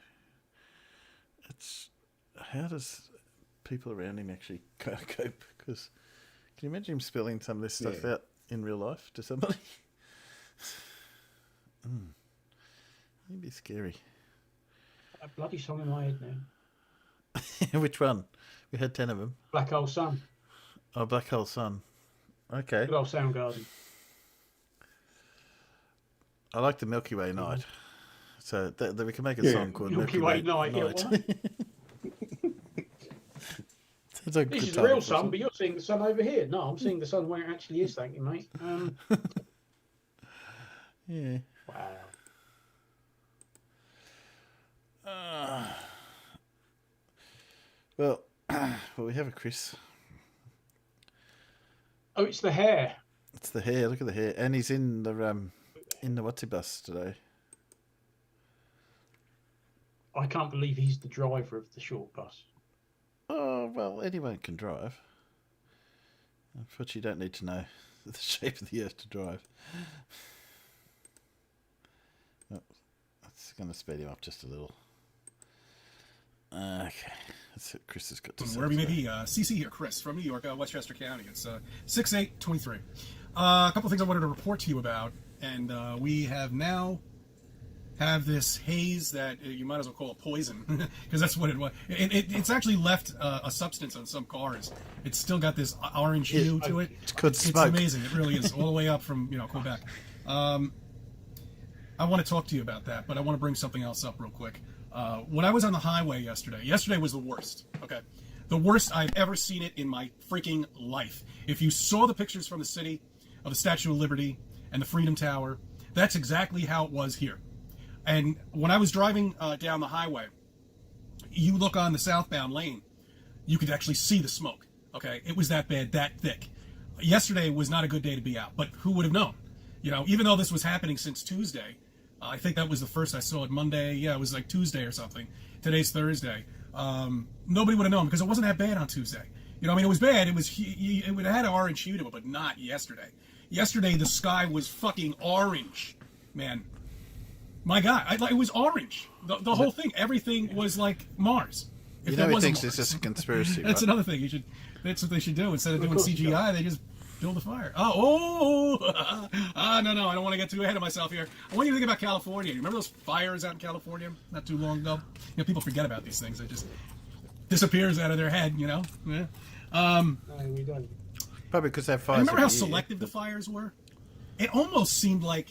S1: It's. How does people around him actually cope? Because can you imagine him spilling some of this stuff out in real life to somebody? It'd be scary.
S2: A bloody song in my head now.
S1: Which one? We had 10 of them.
S2: Black Hole Sun.
S1: Oh, Black Hole Sun. Okay.
S2: Good old Soundgarden.
S1: I like the Milky Way Night. So that we can make a song called
S2: Milky Way Night. Yeah, what?
S1: Sounds like a
S2: This
S1: good
S2: is the real
S1: title for
S2: sun,
S1: something.
S2: but you're seeing the sun over here. No, I'm seeing the sun where it actually is, thank you, mate.
S1: Yeah.
S2: Wow.
S1: Well, we have a Chris.
S2: Oh, it's the hair.
S1: It's the hair. Look at the hair, and he's in the Whatsy bus today.
S2: I can't believe he's the driver of the short bus.
S1: Oh well, anyone can drive. Unfortunately, you don't need to know the shape of the earth to drive. Oh, that's going to speed him up just a little. Okay, that's what Chris has got to say.
S8: Wherever you may be, CC here, Chris from New York, Westchester County. It's 6/8/23. A couple of things I wanted to report to you about, and we have this haze that you might as well call it poison, because that's what it was. It's actually left a substance on some cars. It's still got this orange hue to it.
S1: It's called
S8: It's
S1: smoke.
S8: amazing. It really is, all the way up from Quebec. I want to talk to you about that, but I want to bring something else up real quick. When I was on the highway yesterday was the worst. Okay, the worst I've ever seen it in my freaking life. If you saw the pictures from the city of the Statue of Liberty and the Freedom Tower, that's exactly how it was here. And when I was driving down the highway, you look on the southbound lane, you could actually see the smoke. Okay, it was that bad, that thick. Yesterday was not a good day to be out, but who would have known? Even though this was happening since Tuesday, I think that was the first I saw it Monday. Yeah, it was like Tuesday or something. Today's Thursday. Nobody would have known because it wasn't that bad on Tuesday. It was bad. It would have had an orange hue to it, but not yesterday. Yesterday, the sky was fucking orange, man. My God, it was orange. The whole thing, everything was like Mars.
S1: He thinks it's just a conspiracy.
S8: That's
S1: right?
S8: another thing. That's what they should do. Instead of doing CGI, they just build a fire. No, I don't want to get too ahead of myself here. I want you to think about California. You remember those fires out in California not too long ago? People forget about these things. It just disappears out of their head, Yeah.
S2: No, we don't.
S1: Probably because they have fires.
S8: I remember how
S1: every year.
S8: selective the fires were. It almost seemed like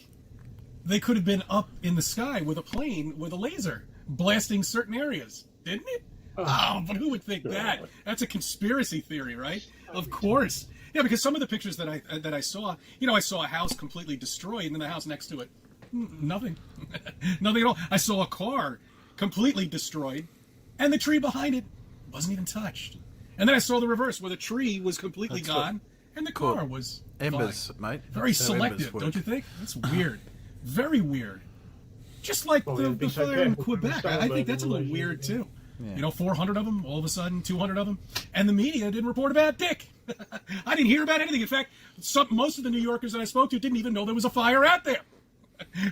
S8: they could have been up in the sky with a plane with a laser blasting certain areas, didn't it? Oh, but who would think that? That's a conspiracy theory, right? Of course. Yeah, because some of the pictures that I saw, I saw a house completely destroyed, and then the house next to it, nothing, nothing at all. I saw a car completely destroyed, and the tree behind it wasn't even touched. And then I saw the reverse, where the tree was completely
S1: That's
S8: gone, and the car was
S1: Embers,
S8: fine.
S1: mate.
S8: Very
S1: That's how embers
S8: selective,
S1: work.
S8: don't you think? That's weird. Very weird. Just like
S2: Well, it'd be
S8: the
S2: so
S8: fire in
S2: careful from the
S8: Quebec. I think that's a little
S2: Steinberg
S8: weird too.
S1: Yeah.
S8: You know, 400 of them, all of a sudden, 200 of them. And the media didn't report about dick. I didn't hear about anything. In fact, most of the New Yorkers that I spoke to didn't even know there was a fire out there.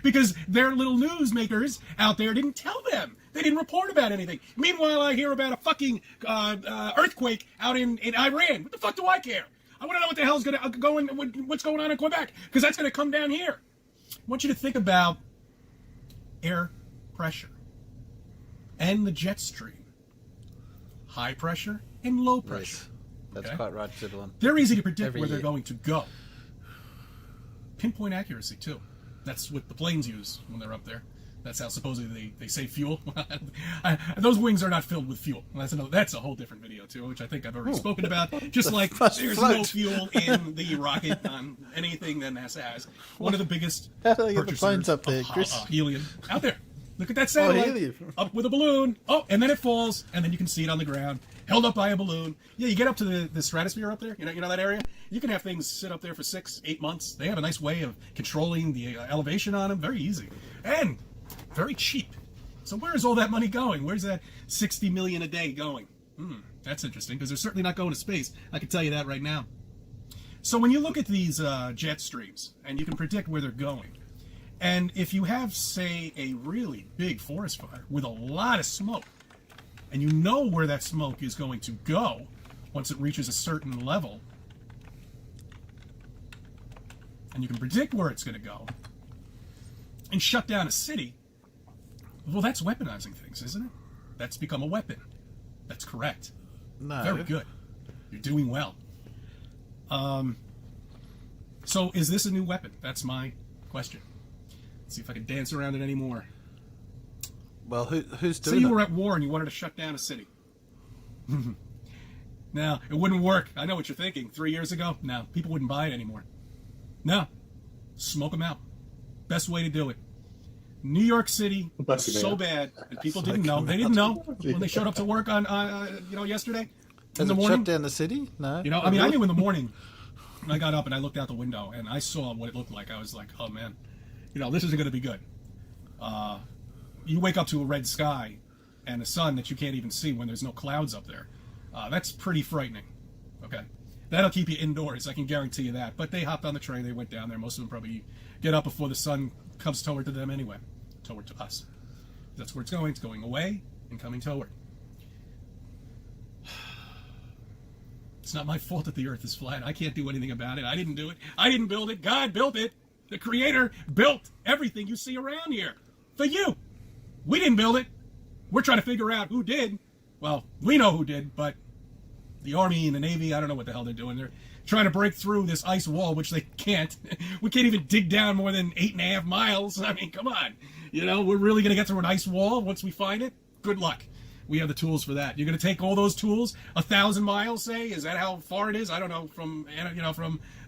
S8: Because their little newsmakers out there didn't tell them. They didn't report about anything. Meanwhile, I hear about a fucking earthquake out in Iran. What the fuck do I care? I want to know what the hell's going to go in, what's going on in Quebec, because that's going to come down here. I want you to think about air pressure and the jet stream. High pressure and low pressure.
S1: Right. That's
S8: Okay?
S1: quite right, Fiddlin.
S8: They're easy to predict
S1: Every
S8: where they're
S1: year.
S8: going to go. Pinpoint accuracy, too. That's what the planes use when they're up there. That's how supposedly they save fuel. Those wings are not filled with fuel. That's a whole different video, too, which I think I've already spoken about. Just like
S1: must
S8: there's
S1: float.
S8: no fuel in the rocket on anything that NASA has. One of the biggest
S1: How do they get the
S8: purchasers
S1: planes up there,
S8: of
S1: Chris?
S8: helium out there. Look at that satellite.
S1: helium.
S8: Up with a balloon. Oh, and then it falls, and then you can see it on the ground, held up by a balloon. Yeah, you get up to the stratosphere up there. You know that area. You can have things sit up there for 6-8 months. They have a nice way of controlling the elevation on them. Very easy and very cheap. So where is all that money going? Where's that $60 million a day going? That's interesting, because they're certainly not going to space. I can tell you that right now. So when you look at these jet streams, and you can predict where they're going, and if you have, say, a really big forest fire with a lot of smoke, and you know where that smoke is going to go once it reaches a certain level, and you can predict where it's going to go, and shut down a city, well, that's weaponizing things, isn't it? That's become a weapon. That's correct.
S1: No.
S8: Very good. You're doing well. So is this a new weapon? That's my question. Let's see if I can dance around it anymore.
S1: Well, who's
S8: Say
S1: doing
S8: you
S1: it?
S8: were at war and you wanted to shut down a city. Now, it wouldn't work. I know what you're thinking. 3 years ago? No, people wouldn't buy it anymore. No. Smoke them out. Best way to do it. New York City was so bad that people didn't know. They didn't know when they showed up to work on yesterday in
S1: Has
S8: the
S1: it
S8: morning.
S1: shut down the city? No.
S8: You know, I mean, I knew in the morning when I got up and I looked out the window and I saw what it looked like. I was like, oh man, this isn't going to be good. You wake up to a red sky and a sun that you can't even see when there's no clouds up there. That's pretty frightening. Okay. That'll keep you indoors, I can guarantee you that. But they hopped on the train, they went down there. Most of them probably get up before the sun comes toward to them anyway, toward to us. That's where it's going. It's going away and coming toward. It's not my fault that the earth is flat. I can't do anything about it. I didn't do it. I didn't build it. God built it. The Creator built everything you see around here for you. We didn't build it. We're trying to figure out who did. Well, we know who did, but the Army and the Navy, I don't know what the hell they're doing. They're trying to break through this ice wall, which they can't. We can't even dig down more than 8.5 miles. I mean, come on. We're really going to get through an ice wall once we find it? Good luck. We have the tools for that. You're going to take all those tools, 1,000 miles, say? Is that how far it is? I don't know. From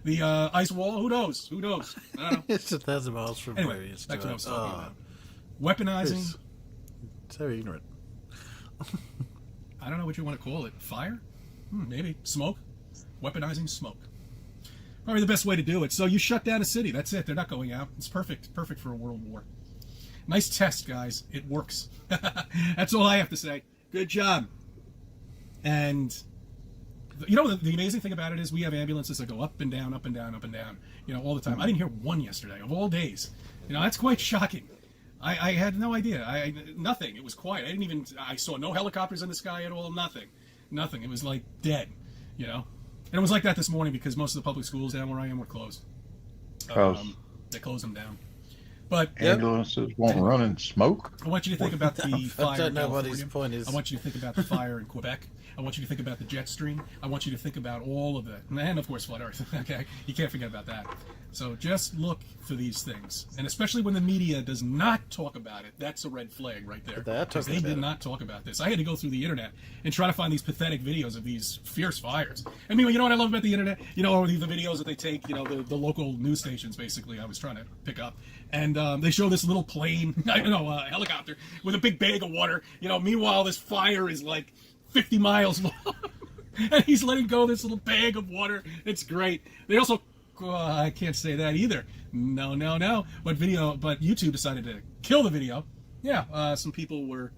S8: the ice wall? Who knows? I don't know.
S1: It's 1,000 miles from where
S8: Anyway,
S1: he is.
S8: back to what I was
S1: to
S8: talking
S1: us.
S8: about. Weaponizing.
S1: Chris, so ignorant.
S8: I don't know what you want to call it. Fire? Maybe. Smoke? Weaponizing smoke. Probably the best way to do it. So you shut down a city. That's it. They're not going out. It's perfect. Perfect for a world war. Nice test, guys. It works. That's all I have to say. Good job. And the amazing thing about it is we have ambulances that go up and down, up and down, up and down, all the time. I didn't hear one yesterday of all days. That's quite shocking. I had no idea. Nothing. It was quiet. I saw no helicopters in the sky at all. Nothing. It was like dead, And it was like that this morning because most of the public schools down where I am were closed. They closed them down. But
S5: Ambulances won't run in smoke.
S8: I want you to think about the fire
S1: I don't know
S8: in
S1: what his
S8: California.
S1: point is.
S8: I want you to think about the fire in Quebec. I want you to think about the jet stream. I want you to think about all of that. And of course, Flat Earth. Okay? You can't forget about that. So just look for these things. And especially when the media does not talk about it, that's a red flag right there.
S1: They are
S8: Because
S1: talking
S8: they
S1: about
S8: did
S1: it.
S8: not talk about this. I had to go through the internet and try to find these pathetic videos of these fierce fires. I mean, you know what I love about the internet? Or the videos that they take, the local news stations, basically, I was trying to pick up. And they show this little plane, helicopter, with a big bag of water. Meanwhile, this fire is like 50 miles long. And he's letting go of this little bag of water. It's great. They also I can't say that either. No. But YouTube decided to kill the video. Yeah, some people were,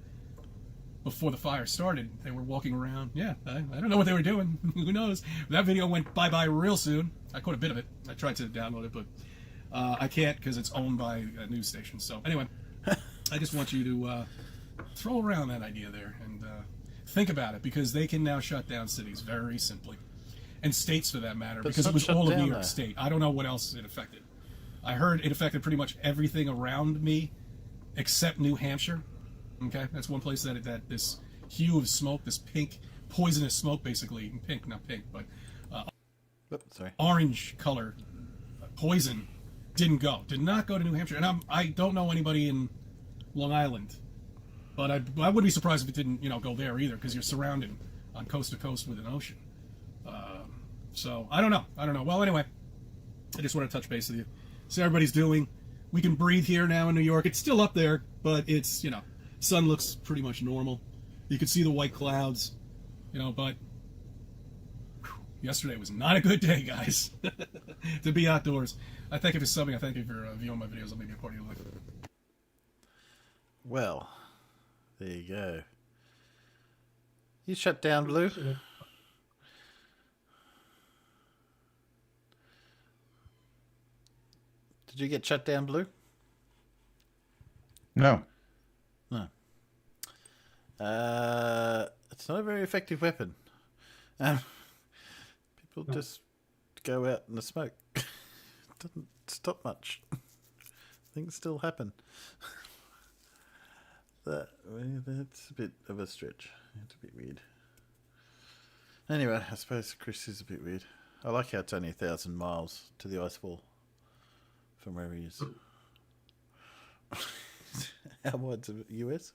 S8: before the fire started, they were walking around. Yeah, I don't know what they were doing. Who knows? That video went bye-bye real soon. I caught a bit of it. I tried to download it, but I can't because it's owned by a news station. So anyway, I just want you to throw around that idea there and think about it, because they can now shut down cities very simply. And states, for that matter, because it was all of New York State. I don't know what else it affected. I heard it affected pretty much everything around me except New Hampshire. Okay, that's one place that this hue of smoke, this pink, poisonous smoke, basically, pink, not pink, but orange color poison did not go to New Hampshire. And I don't know anybody in Long Island, but I wouldn't be surprised if it didn't, go there either, because you're surrounded on coast to coast with an ocean. So I don't know. Well, anyway, I just want to touch base with you. See how everybody's doing. We can breathe here now in New York. It's still up there, but it's, sun looks pretty much normal. You can see the white clouds, but yesterday was not a good day, guys, to be outdoors. I thank you for subbing. I thank you for viewing my videos. I'll maybe a part of your life.
S1: Well, there you go. You shut down, Blue? Did you get shut down, Blue?
S5: No.
S1: No. It's not a very effective weapon. People just go out in the smoke. It doesn't stop much. Things still happen. That's a bit of a stretch. It's a bit weird. Anyway, I suppose Chris is a bit weird. I like how it's only 1,000 miles to the ice wall from where he is. How wide's the US?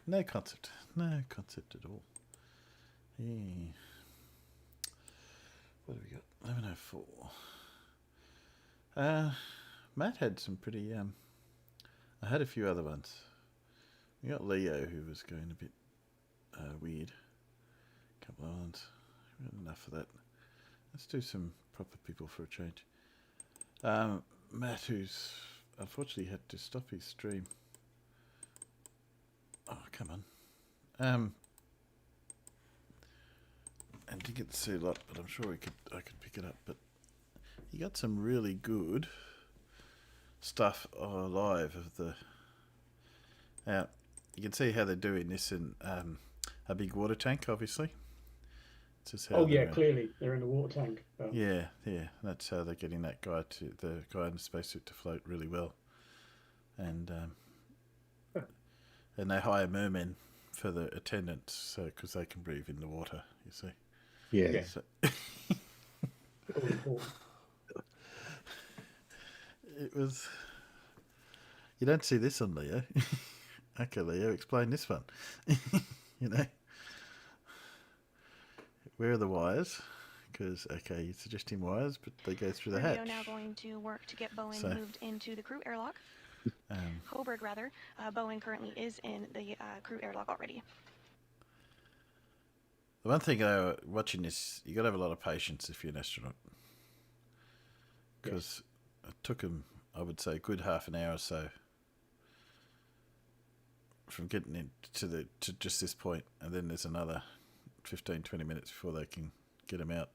S1: No concept. No concept at all. Yeah. What have we got? 1104. Matt had some pretty... I had a few other ones. We got Leo, who was going a bit weird. A couple of ones. We got enough of that. Let's do some proper people for a change. Matt, who's unfortunately had to stop his stream. Oh, come on. And didn't get to see a lot, but I'm sure I could pick it up. But he got some really good stuff live of the... you can see how they're doing this in a big water tank, obviously.
S2: Clearly they're in the water tank.
S1: Yeah. That's how they're getting the guy in the spacesuit to float really well, and they hire mermen for the attendants, so because they can breathe in the water. You see.
S3: Yeah.
S1: So, it was. You don't see this on Leo. Okay, Leo, explain this one. Where are the wires? Because, okay, you're suggesting wires, but they go through the hatch.
S9: We are now going to work to get Boeing moved into the crew airlock. Hoburg, rather. Boeing currently is in the crew airlock already.
S1: The one thing watching this, you got to have a lot of patience if you're an astronaut. Because it took them, I would say, a good half an hour or so from getting into to just this point, and then there's another 15-20 minutes before they can get them out.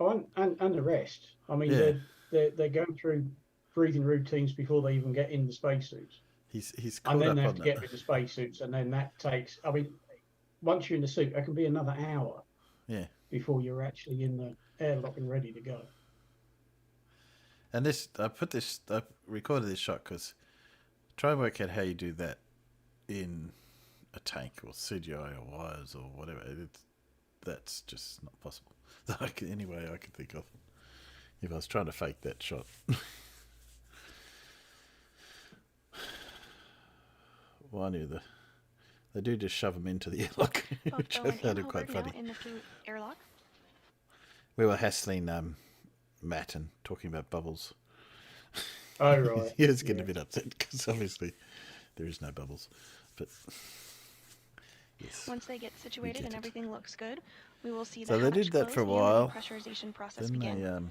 S2: Oh, and the rest. I mean, they're going through breathing routines before they even get in the spacesuits.
S1: He's caught
S2: and then
S1: up
S2: they have
S1: on
S2: to
S1: that.
S2: get with the spacesuits, and then that takes. I mean, once you're in the suit, that can be another hour.
S1: Yeah.
S2: Before you're actually in the airlock and ready to go.
S1: And I recorded this shot because try and work out how you do that in a tank or CGI or wires or whatever. That's just not possible. Any way I could think of if I was trying to fake that shot. Well, I knew they do just shove them into the airlock, which I found quite funny.
S9: In the crew airlock.
S1: We were hassling Matt and talking about bubbles.
S2: Oh, right.
S1: He was getting a bit upset because obviously there is no bubbles. But Yes.
S9: Once they get situated
S1: get
S9: and
S1: it.
S9: everything looks good, we will see the
S1: So they
S9: hatch
S1: did that
S9: close
S1: for a
S9: and the
S1: while.
S9: pressurization process
S1: Then
S9: begin.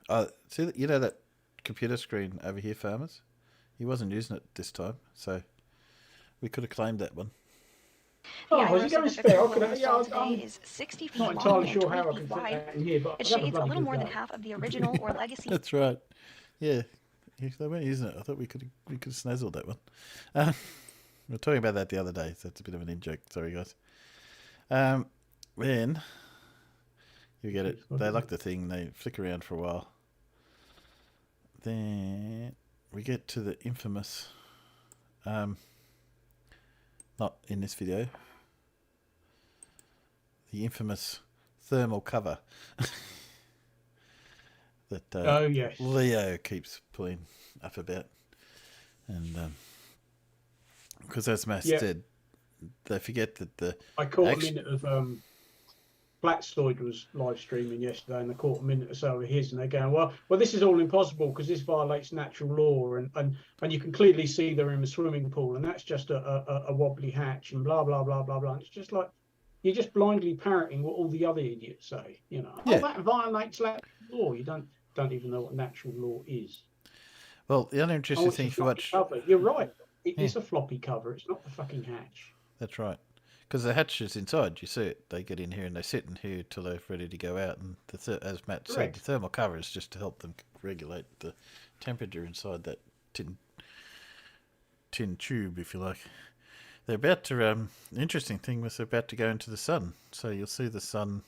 S1: they see that, you know that computer screen over here, farmers? He wasn't using it this time, so we could have claimed that one.
S2: Oh,
S9: The
S2: has he
S9: iRoast
S2: got
S9: that
S2: his
S9: the
S2: spare?
S9: crew
S2: I
S9: will
S2: could,
S9: install today
S2: I'm
S9: is 60 feet
S2: not
S9: long
S2: entirely
S9: and
S2: sure
S9: 20
S2: how I
S9: feet
S2: can fit
S9: wide.
S2: that in here, but
S9: It
S2: I'll have a
S9: shades a
S2: bloody
S9: little
S2: good
S9: more than
S2: go.
S9: half of the original or legacy.
S1: That's right. Yeah, they weren't using it. I thought we could have snazzled that one. We were talking about that the other day, so it's a bit of an in-joke. Sorry, guys. Then you get it. They lock the thing. They flick around for a while. Then we get to the infamous. Not in this video. The infamous thermal cover that
S2: Oh, yes.
S1: Leo keeps pulling up about, and because as Matt said, they forget that the
S2: I caught a minute of Blackstoid was live streaming yesterday, and they caught a minute or so of his, and they're going, well, this is all impossible because this violates natural law, and you can clearly see they're in the swimming pool, and that's just a wobbly hatch, and blah blah blah blah blah. And it's just like you're just blindly parroting what all the other idiots say, you know.
S1: Yeah.
S2: Oh, that violates natural law. You don't even know what natural law is.
S1: Well, the other interesting thing if you watch,
S2: cover. You're right. It is a floppy cover. It's not the fucking hatch.
S1: That's right. Because the hatch is inside, you see it. They get in here and they sit in here till they're ready to go out. And as Matt said, the thermal cover is just to help them regulate the temperature inside that tin tube, if you like. They're about to. The interesting thing was they're about to go into the sun. So you'll see the sun.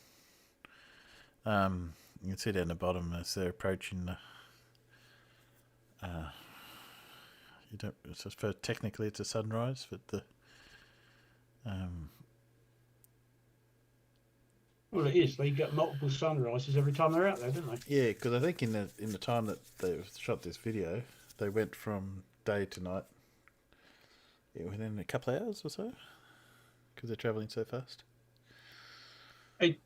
S1: You can see down the bottom as they're approaching the. You don't. I suppose technically it's a sunrise, but the.
S2: Well, it is. They get multiple sunrises every time they're out there, don't they?
S1: Yeah, because I think in the time that they shot this video, they went from day to night within a couple of hours or so, because they're travelling so fast.
S2: It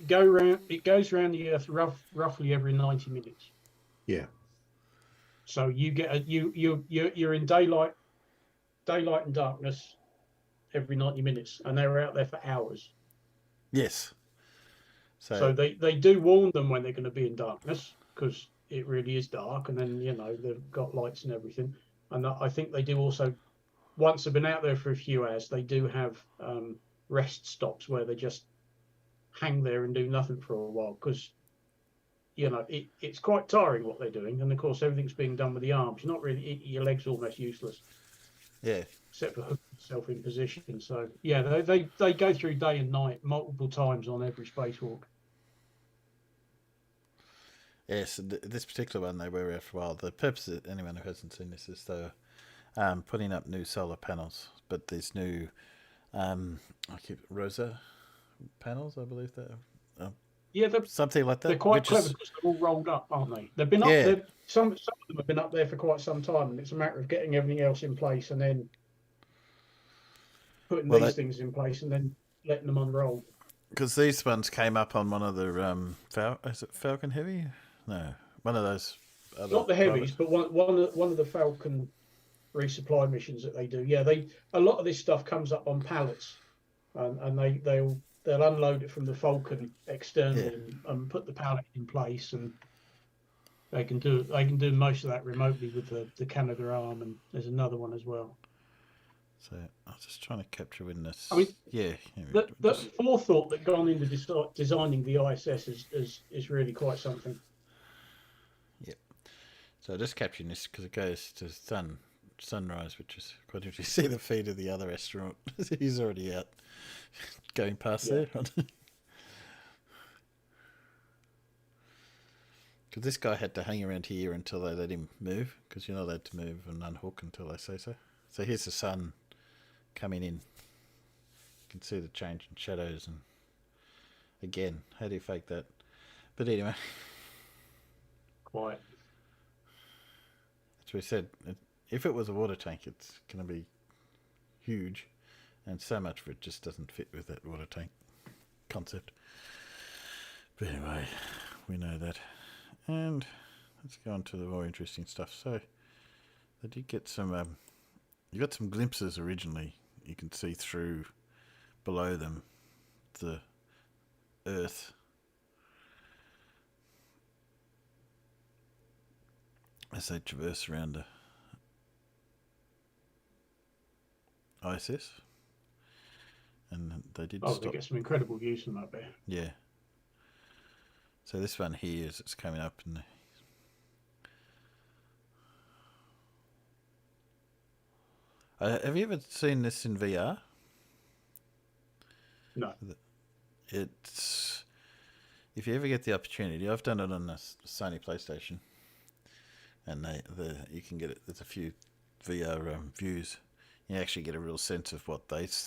S2: goes around the Earth roughly every 90 minutes.
S3: Yeah.
S2: So you get you're in daylight and darkness every 90 minutes, and they're out there for hours.
S1: Yes.
S2: So they do warn them when they're going to be in darkness, because it really is dark, and then they've got lights and everything. And I think they do also, once they've been out there for a few hours, they do have rest stops where they just hang there and do nothing for a while, because it's quite tiring what they're doing, and of course everything's being done with the arms. You're not really, your legs are almost useless.
S1: Yeah.
S2: Except for hooking yourself in position. So yeah, they go through day and night multiple times on every spacewalk.
S1: Yes, this particular one they were out for a while. The purpose of anyone who hasn't seen this is they're putting up new solar panels, but these new Rosa panels, I believe they're.
S2: Yeah,
S1: something like that.
S2: They're quite clever because they're all rolled up, aren't they? They've been up there. Some of them have been up there for quite some time, and it's a matter of getting everything else in place and then putting these things in place and then letting them unroll.
S1: Because these ones came up on one of the is it Falcon Heavy? No, one of those.
S2: Not the heavies, but one of the Falcon resupply missions that they do. Yeah, a lot of this stuff comes up on pallets, and they'll unload it from the Falcon externally and put the pallet in place, and they can do most of that remotely with the Canada arm, and there's another one as well.
S1: So I was just trying to capture when this.
S2: I mean,
S1: the
S2: forethought that gone into designing the ISS is really quite something.
S1: Yep. So just capturing this because it goes to sunrise, which is quite interesting. You see the feet of the other astronaut. He's already out. Going past there. Because this guy had to hang around here until they let him move, because you're not allowed to move and unhook until they say so. So here's the sun coming in. You can see the change in shadows, and again, how do you fake that? But anyway.
S2: Quiet.
S1: As we said, if it was a water tank, it's going to be huge. And so much of it just doesn't fit with that water tank concept. But anyway, we know that. And let's go on to the more interesting stuff. So, They did get some. You got some glimpses originally. You can see through below them the Earth. As they traverse around the ISS. And they did stop.
S2: They get some incredible views from up there.
S1: Yeah. So this one here is it's coming up and have you ever seen this in VR?
S2: No.
S1: It's if you ever get the opportunity, I've done it on the Sony PlayStation, and you can get it. There's a few VR views. You actually get a real sense of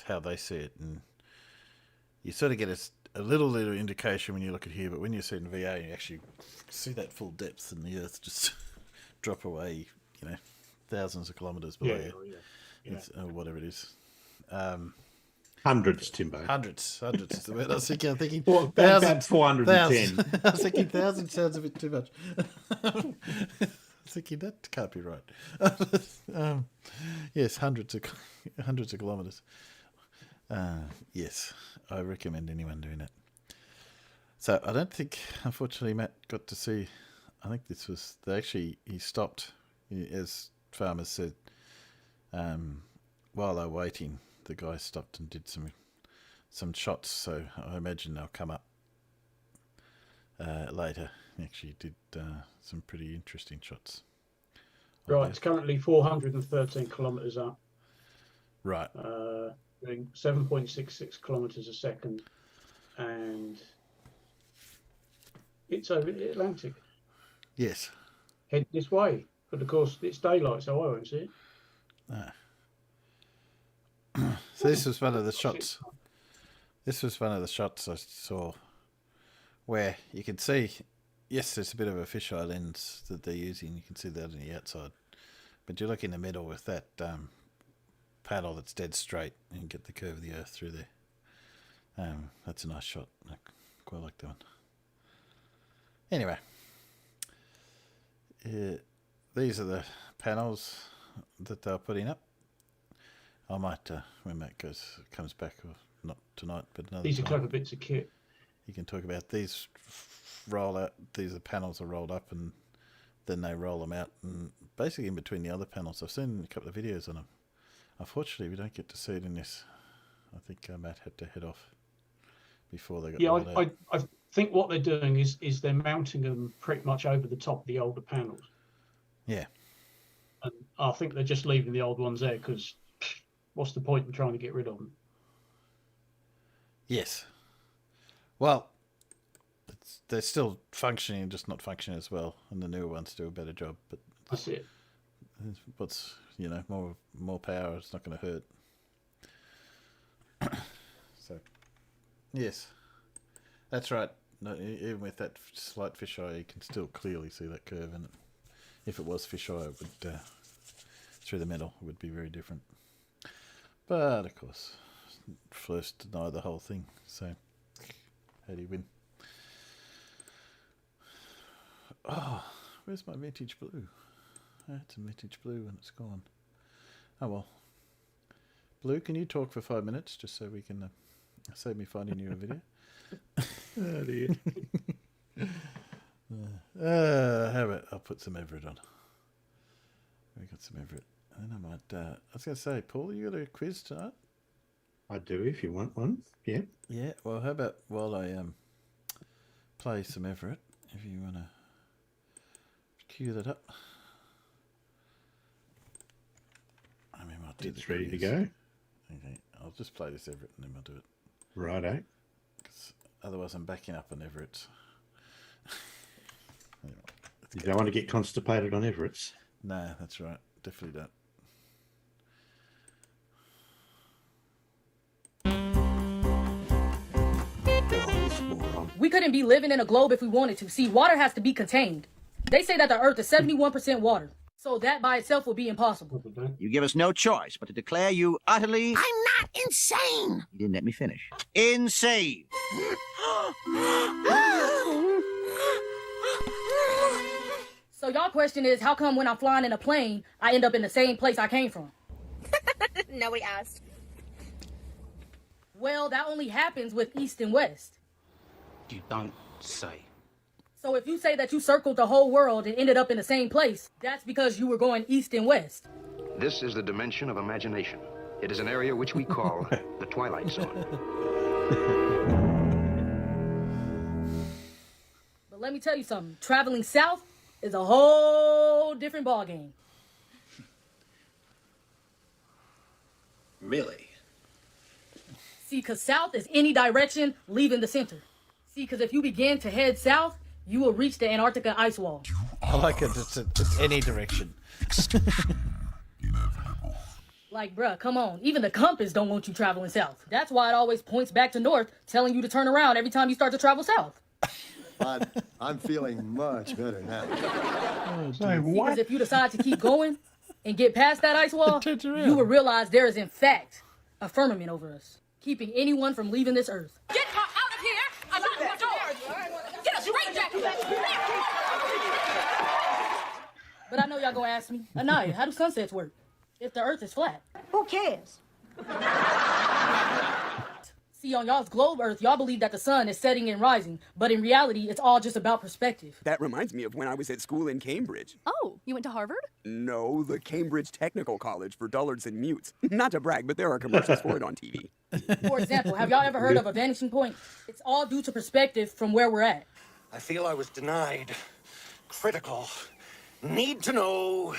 S1: how they see it, and you sort of get a little indication when you look at here, but when you see it in VR, you actually see that full depth, and the Earth just drop away, thousands of kilometres below you. Or whatever it is.
S3: Hundreds, Timbo.
S1: Hundreds is the word I was thinking. I'm thinking
S3: well, about 410.
S1: I was thinking 1,000 sounds a bit too much. I was thinking that can't be right. Yes, hundreds of kilometres. Yes, I recommend anyone doing that. So I don't think, unfortunately, Matt got to see. I think this was he stopped, as farmers said. While they're waiting, the guy stopped and did some shots. So I imagine they'll come up later. He actually did some pretty interesting shots.
S2: Right, it's currently 413 kilometres up.
S1: Right.
S2: Doing 7.66 kilometres a second, and it's over the Atlantic.
S1: Yes.
S2: Head this way, but of course it's daylight, so I won't see it.
S1: Ah. So this was one of the shots. This was one of the shots I saw where you can see, yes, there's a bit of a fisheye lens that they're using. You can see that on the outside. But you look in the middle with that panel that's dead straight and you get the curve of the Earth through there. That's a nice shot. I quite like that one. Anyway, these are the panels that they're putting up. I might, when Matt comes back, or not tonight, but another
S2: These are
S1: time,
S2: clever bits of kit.
S1: You can talk about these roll out. These are panels are rolled up, and then they roll them out, and basically in between the other panels. I've seen a couple of videos on them. Unfortunately, we don't get to see it in this. I think Matt had to head off before they got rolled out.
S2: I think what they're doing is they're mounting them pretty much over the top of the older panels.
S1: Yeah.
S2: And I think they're just leaving the old ones there because what's the point in trying to get rid of them?
S1: Yes. Well, they're still functioning, just not functioning as well, and the newer ones do a better job. But
S2: that's it.
S1: What's more power? It's not going to hurt. So, yes, that's right. No, even with that slight fisheye, you can still clearly see that curve in it. If it was fisheye, it would through the metal, it would be very different. But of course, first deny the whole thing. So, how do you win? Oh, where's my vintage blue? That's a vintage blue and it's gone. Oh well. Blue, can you talk for 5 minutes just so we can save me finding you a video?
S3: Oh dear.
S1: How about I'll put some Everett on. We got some Everett. And then I might, I was going to say, Paul, you got a quiz tonight?
S3: I do if you want one. Yeah.
S1: Yeah, well, how about while I play some Everett, if you want to cue that up. I mean, I'll do
S3: It's ready to go.
S1: Okay, I'll just play this Everett and then we'll do it.
S3: Righto.
S1: Because otherwise I'm backing up on Everett's. Anyway,
S3: You don't want to get constipated on Everett's.
S1: No, that's right. Definitely don't.
S10: We couldn't be living in a globe if we wanted to. See, water has to be contained. They say that the Earth is 71% water, so that by itself would be impossible.
S11: You give us no choice but to declare you utterly...
S12: I'm not insane!
S11: You didn't let me finish. Insane!
S10: So y'all question is, how come when I'm flying in a plane, I end up in the same place I came from?
S13: No, we asked.
S10: Well, that only happens with east and west.
S14: You don't say.
S10: So if you say that you circled the whole world and ended up in the same place, that's because you were going east and west.
S15: This is the dimension of imagination. It is an area which we call the Twilight Zone.
S10: But let me tell you something. Traveling south is a whole different ballgame.
S14: Really?
S10: See, because south is any direction leaving the center. See, because if you begin to head south, you will reach the Antarctica ice wall.
S1: I like it. It's any direction.
S10: Like, bruh, come on. Even the compass don't want you traveling south. That's why it always points back to north, telling you to turn around every time you start to travel south.
S16: I'm feeling much better now.
S10: Because if you decide to keep going and get past that ice wall, you will realize there is, in fact, a firmament over us, keeping anyone from leaving this earth.
S13: Get her out of here! I'm not the door! Get a straight jacket!
S10: But I know y'all gonna ask me, Anaya, how do sunsets work? If the earth is flat.
S12: Who cares?
S10: See, on y'all's globe earth, y'all believe that the sun is setting and rising, but in reality, it's all just about perspective.
S17: That reminds me of when I was at school in Cambridge.
S18: Oh, you went to Harvard?
S17: No, the Cambridge Technical College for dullards and mutes. Not to brag, but there are commercials for it on TV.
S10: For example, have y'all ever heard of a vanishing point? It's all due to perspective from where we're at.
S19: I feel I was denied critical, need to know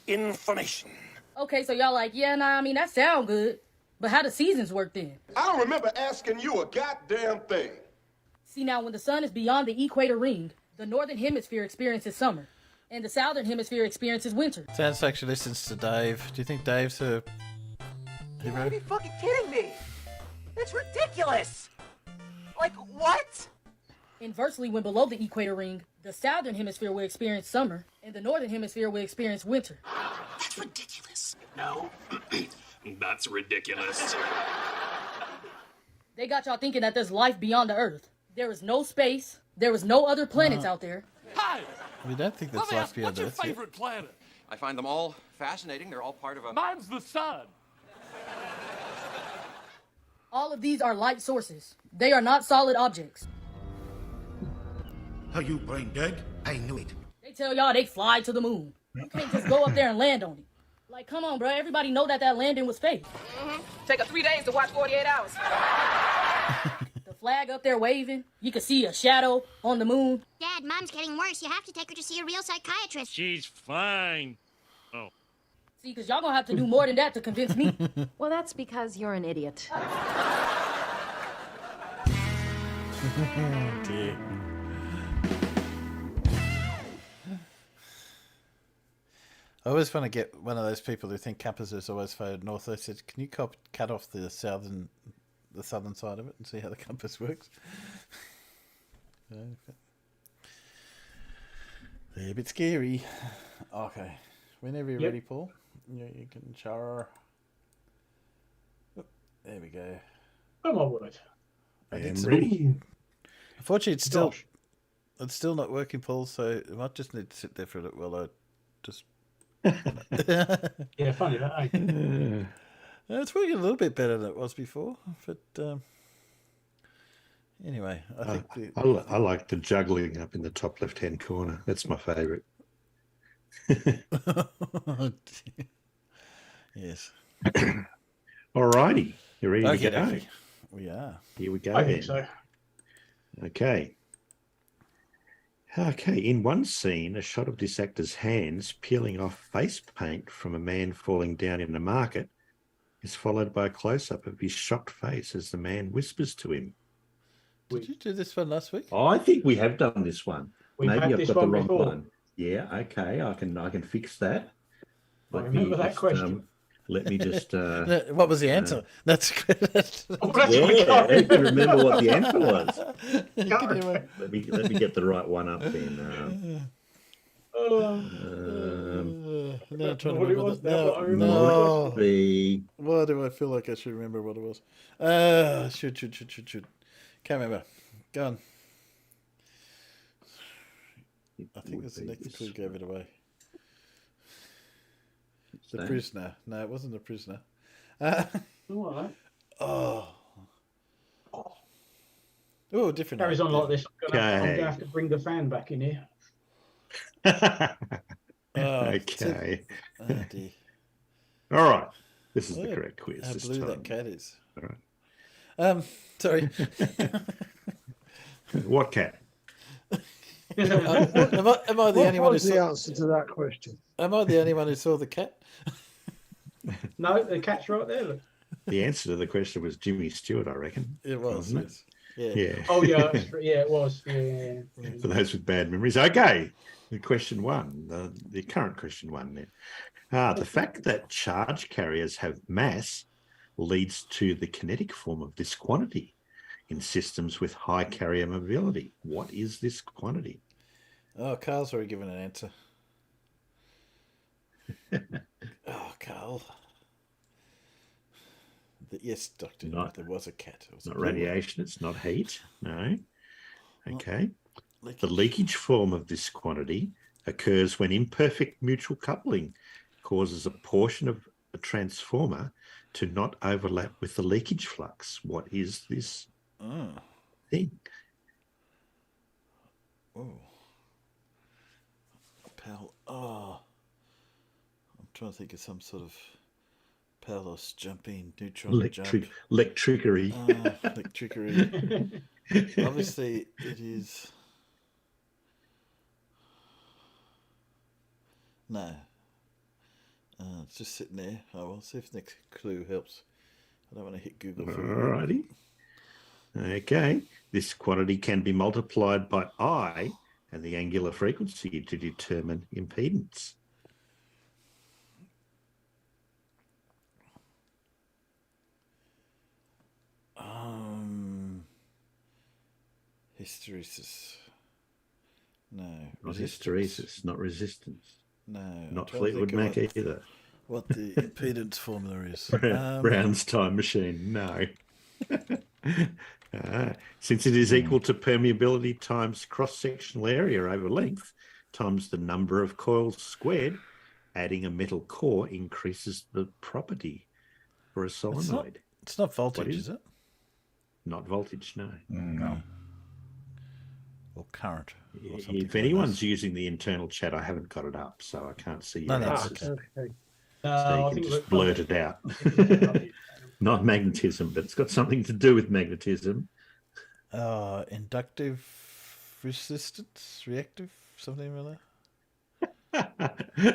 S19: information.
S10: Okay, so y'all like, yeah, nah, I mean, that sound good. But how do seasons work then?
S20: I don't remember asking you a goddamn thing.
S10: See, now, when the sun is beyond the equator ring, the northern hemisphere experiences summer, and the southern hemisphere experiences winter.
S1: Sounds like she listens to Dave. Do you think Dave's her
S12: You
S1: hero?
S12: gotta be fucking kidding me! It's ridiculous! Like, what?
S10: Inversely, when below the equator ring, the southern hemisphere will experience summer, and the northern hemisphere will experience winter.
S12: That's ridiculous.
S14: No. That's ridiculous.
S10: They got y'all thinking that there's life beyond the Earth. There is no space. There is no other planets out there.
S21: Hi!
S1: We don't think that's life beyond
S21: What's your
S1: Earth yet.
S21: favorite planet?
S22: I find them all fascinating. They're all part of a...
S21: Mine's the sun.
S10: All of these are light sources. They are not solid objects.
S23: Are you brain dead? I knew it.
S10: They tell y'all they fly to the moon. You can't just go up there and land on it. Like, come on, bro. Everybody know that landing was fake.
S13: Take us 3 days to watch 48 hours.
S10: The flag up there waving. You can see a shadow on the moon.
S12: Dad, Mom's getting worse. You have to take her to see a real psychiatrist.
S21: She's fine. Oh.
S10: See, because y'all gonna have to do more than that to convince me.
S18: Well, that's because you're an idiot.
S1: Dear. I always want to get one of those people who think campus is always faded north. They said, "Can you cut off the southern side of it and see how the compass works?" They're a bit scary. Okay, whenever you're ready, Paul, you can shower. Oh, there we go.
S2: Oh my word!
S1: I did
S3: I'm
S1: some-
S3: ready.
S1: Unfortunately, it's still not working, Paul. So I might just need to sit there for a little while. I just.
S2: Yeah, funny that. Eh?
S1: It's working a little bit better than it was before, but anyway, I think
S3: I like the juggling up in the top left-hand corner. That's my favourite.
S1: Yes.
S3: All righty, you ready
S1: Okay,
S3: to go?
S1: okay. We are.
S3: Here we go.
S2: I think so.
S3: Okay. Okay, in one scene, a shot of this actor's hands peeling off face paint from a man falling down in the market is followed by a close-up of his shocked face as the man whispers to him.
S1: Did you do this one last week?
S3: Oh, I think we have done this one.
S2: We've
S3: Maybe
S2: had
S3: I've
S2: this
S3: got the
S2: one
S3: wrong
S2: before.
S3: one. Yeah, okay, I can fix that.
S2: I remember that question.
S3: Let me just.
S1: What was the answer? That's good.
S3: Yeah, I can remember what the answer was.
S1: Anyway.
S3: Let me get the right one up then.
S1: Now I'm trying to
S2: What it
S1: remember
S2: was
S1: that.
S2: now, but I remember
S1: No.
S3: Must be.
S1: Why do I feel like I should remember what it was? Should. Can't remember. Go on. I think that's the next clue gave it away. The
S3: that?
S1: prisoner. No, it wasn't the prisoner.
S2: All
S1: Oh, different.
S2: Carries on like this. I'm
S3: Okay.
S2: gonna have to bring the fan back in here.
S3: Okay.
S1: Oh dear.
S3: All right. This is
S1: Look
S3: the
S1: at
S3: correct quiz.
S1: how
S3: this
S1: blue
S3: time.
S1: that cat is.
S3: All right.
S1: Sorry.
S3: What cat?
S1: Am I the only one who
S4: was the
S1: saw?
S4: answer to that question?
S1: Am I the only one who saw the cat?
S2: No, the cat's right there. Look.
S3: The answer to the question was Jimmy Stewart, I reckon.
S1: It was.
S3: Wasn't it?
S1: Yes.
S3: Yeah.
S2: Oh yeah, yeah, it was. Yeah.
S3: For those with bad memories. Okay. The question one, the current question one then. The fact that charge carriers have mass leads to the kinetic form of this quantity in systems with high carrier mobility. What is this quantity?
S1: Oh, Carl's already given an answer. Oh, Carl. Yes, Doctor. There was a cat. It was
S3: Not
S1: a blue one.
S3: radiation. It's not heat. No. Okay.
S1: Leakage.
S3: The leakage form of this quantity occurs when imperfect mutual coupling causes a portion of a transformer to not overlap with the leakage flux. What is this thing?
S1: Oh. I'm trying to think of some sort of Palos jumping, neutron jump.
S3: Electricity.
S1: Electricity. Obviously, it is. No. It's just sitting there. Oh, we'll see if the next clue helps. I don't want to hit Google for you.
S3: Alrighty. Okay. This quantity can be multiplied by I and the angular frequency to determine impedance.
S1: Hysteresis. No.
S3: Not hysteresis, not resistance.
S1: No.
S3: Not Fleetwood Mac either.
S1: What the impedance formula is.
S3: Brown's time machine. No. Since it is equal to permeability times cross-sectional area over length times the number of coils squared, adding a metal core increases the property for a solenoid.
S1: It's not voltage, is it?
S3: Not voltage, no.
S1: No. Or current. Or
S3: If anyone's using the internal chat, I haven't got it up, so I can't see your answers.
S4: Okay.
S3: So you can just blurt it out. Not magnetism, but it's got something to do with magnetism.
S1: Inductive resistance, reactive, something or other.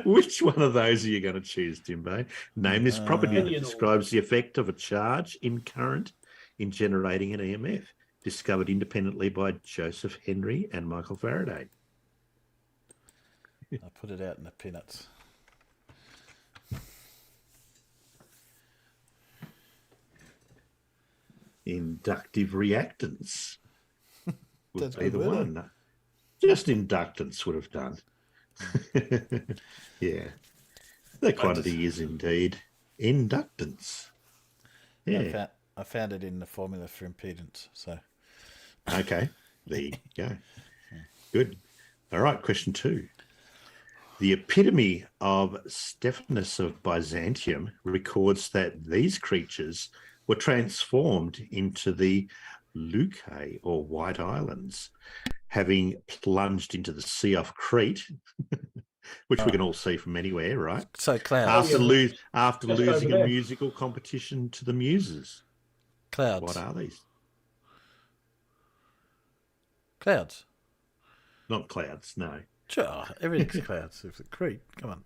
S3: Which one of those are you going to choose, Timbo? Name this property that describes the effect of a charge in current in generating an EMF, discovered independently by Joseph Henry and Michael Faraday.
S1: I put it out in the peanuts.
S3: Inductive reactance would
S1: That's
S3: be the
S1: good,
S3: one. Just inductance would have done. Yeah. The quantity is indeed inductance. Yeah.
S1: I found it in the formula for impedance. So.
S3: Okay. There you go. Good. All right. Question 2. The epitome of Stephanus of Byzantium records that these creatures were transformed into the Leucae, or White Islands, having plunged into the sea off Crete, which we can all see from anywhere, right?
S1: So clouds.
S3: After losing a musical competition to the Muses.
S1: Clouds.
S3: What are these?
S1: Clouds.
S3: Not clouds, no.
S1: Sure, everything's clouds. If it's Crete, come on.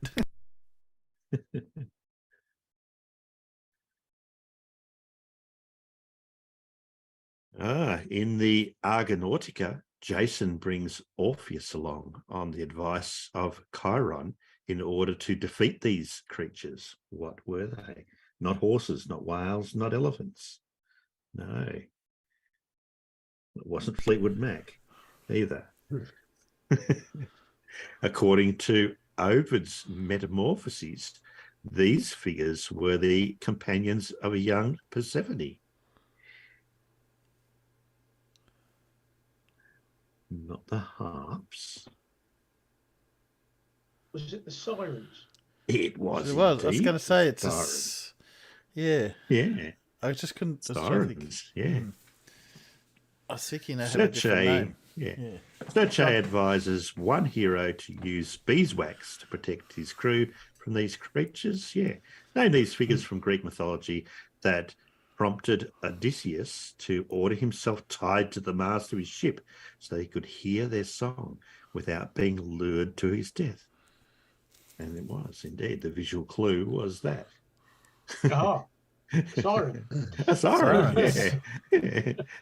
S3: In the Argonautica, Jason brings Orpheus along on the advice of Chiron in order to defeat these creatures. What were they? Not horses, not whales, not elephants. No. It wasn't Fleetwood Mac either. According to Ovid's Metamorphoses, these figures were the companions of a young Persephone. Not the harps.
S2: Was it the Sirens?
S3: It was.
S1: It was. I was
S3: indeed
S1: going to say
S3: the
S1: it's a.
S3: Sirens.
S1: Yeah.
S3: Yeah.
S1: I just couldn't.
S3: Sirens. Yeah.
S1: I was thinking they had a different name.
S3: Yeah. Search advises one hero to use beeswax to protect his crew from these creatures. Yeah. Name these figures from Greek mythology that prompted Odysseus to order himself tied to the mast of his ship so he could hear their song without being lured to his death. And it was indeed. The visual clue was that.
S2: Ah, Siren.
S3: A siren.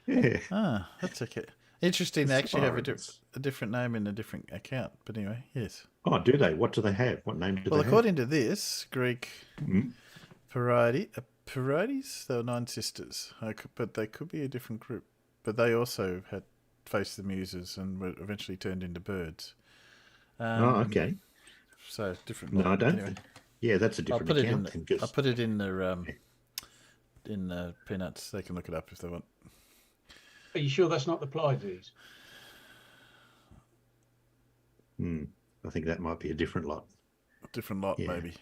S3: Yeah.
S1: Ah, that's okay. Interesting. They actually have a different name in a different account. But anyway, yes.
S3: Oh, do they? What do they have? What name do they
S1: Well,
S3: have?
S1: according to this Greek Parades, they were 9 sisters. But they could be a different group. But they also had faced the muses and were eventually turned into birds.
S3: Okay.
S1: So different.
S3: No, I don't.
S1: Anyway.
S3: Yeah, that's a different account.
S1: I'll put it in the Peanuts. They can look it up if they want.
S2: Are you sure that's not the Pleiades?
S3: I think that might be a different lot.
S1: Different lot, maybe.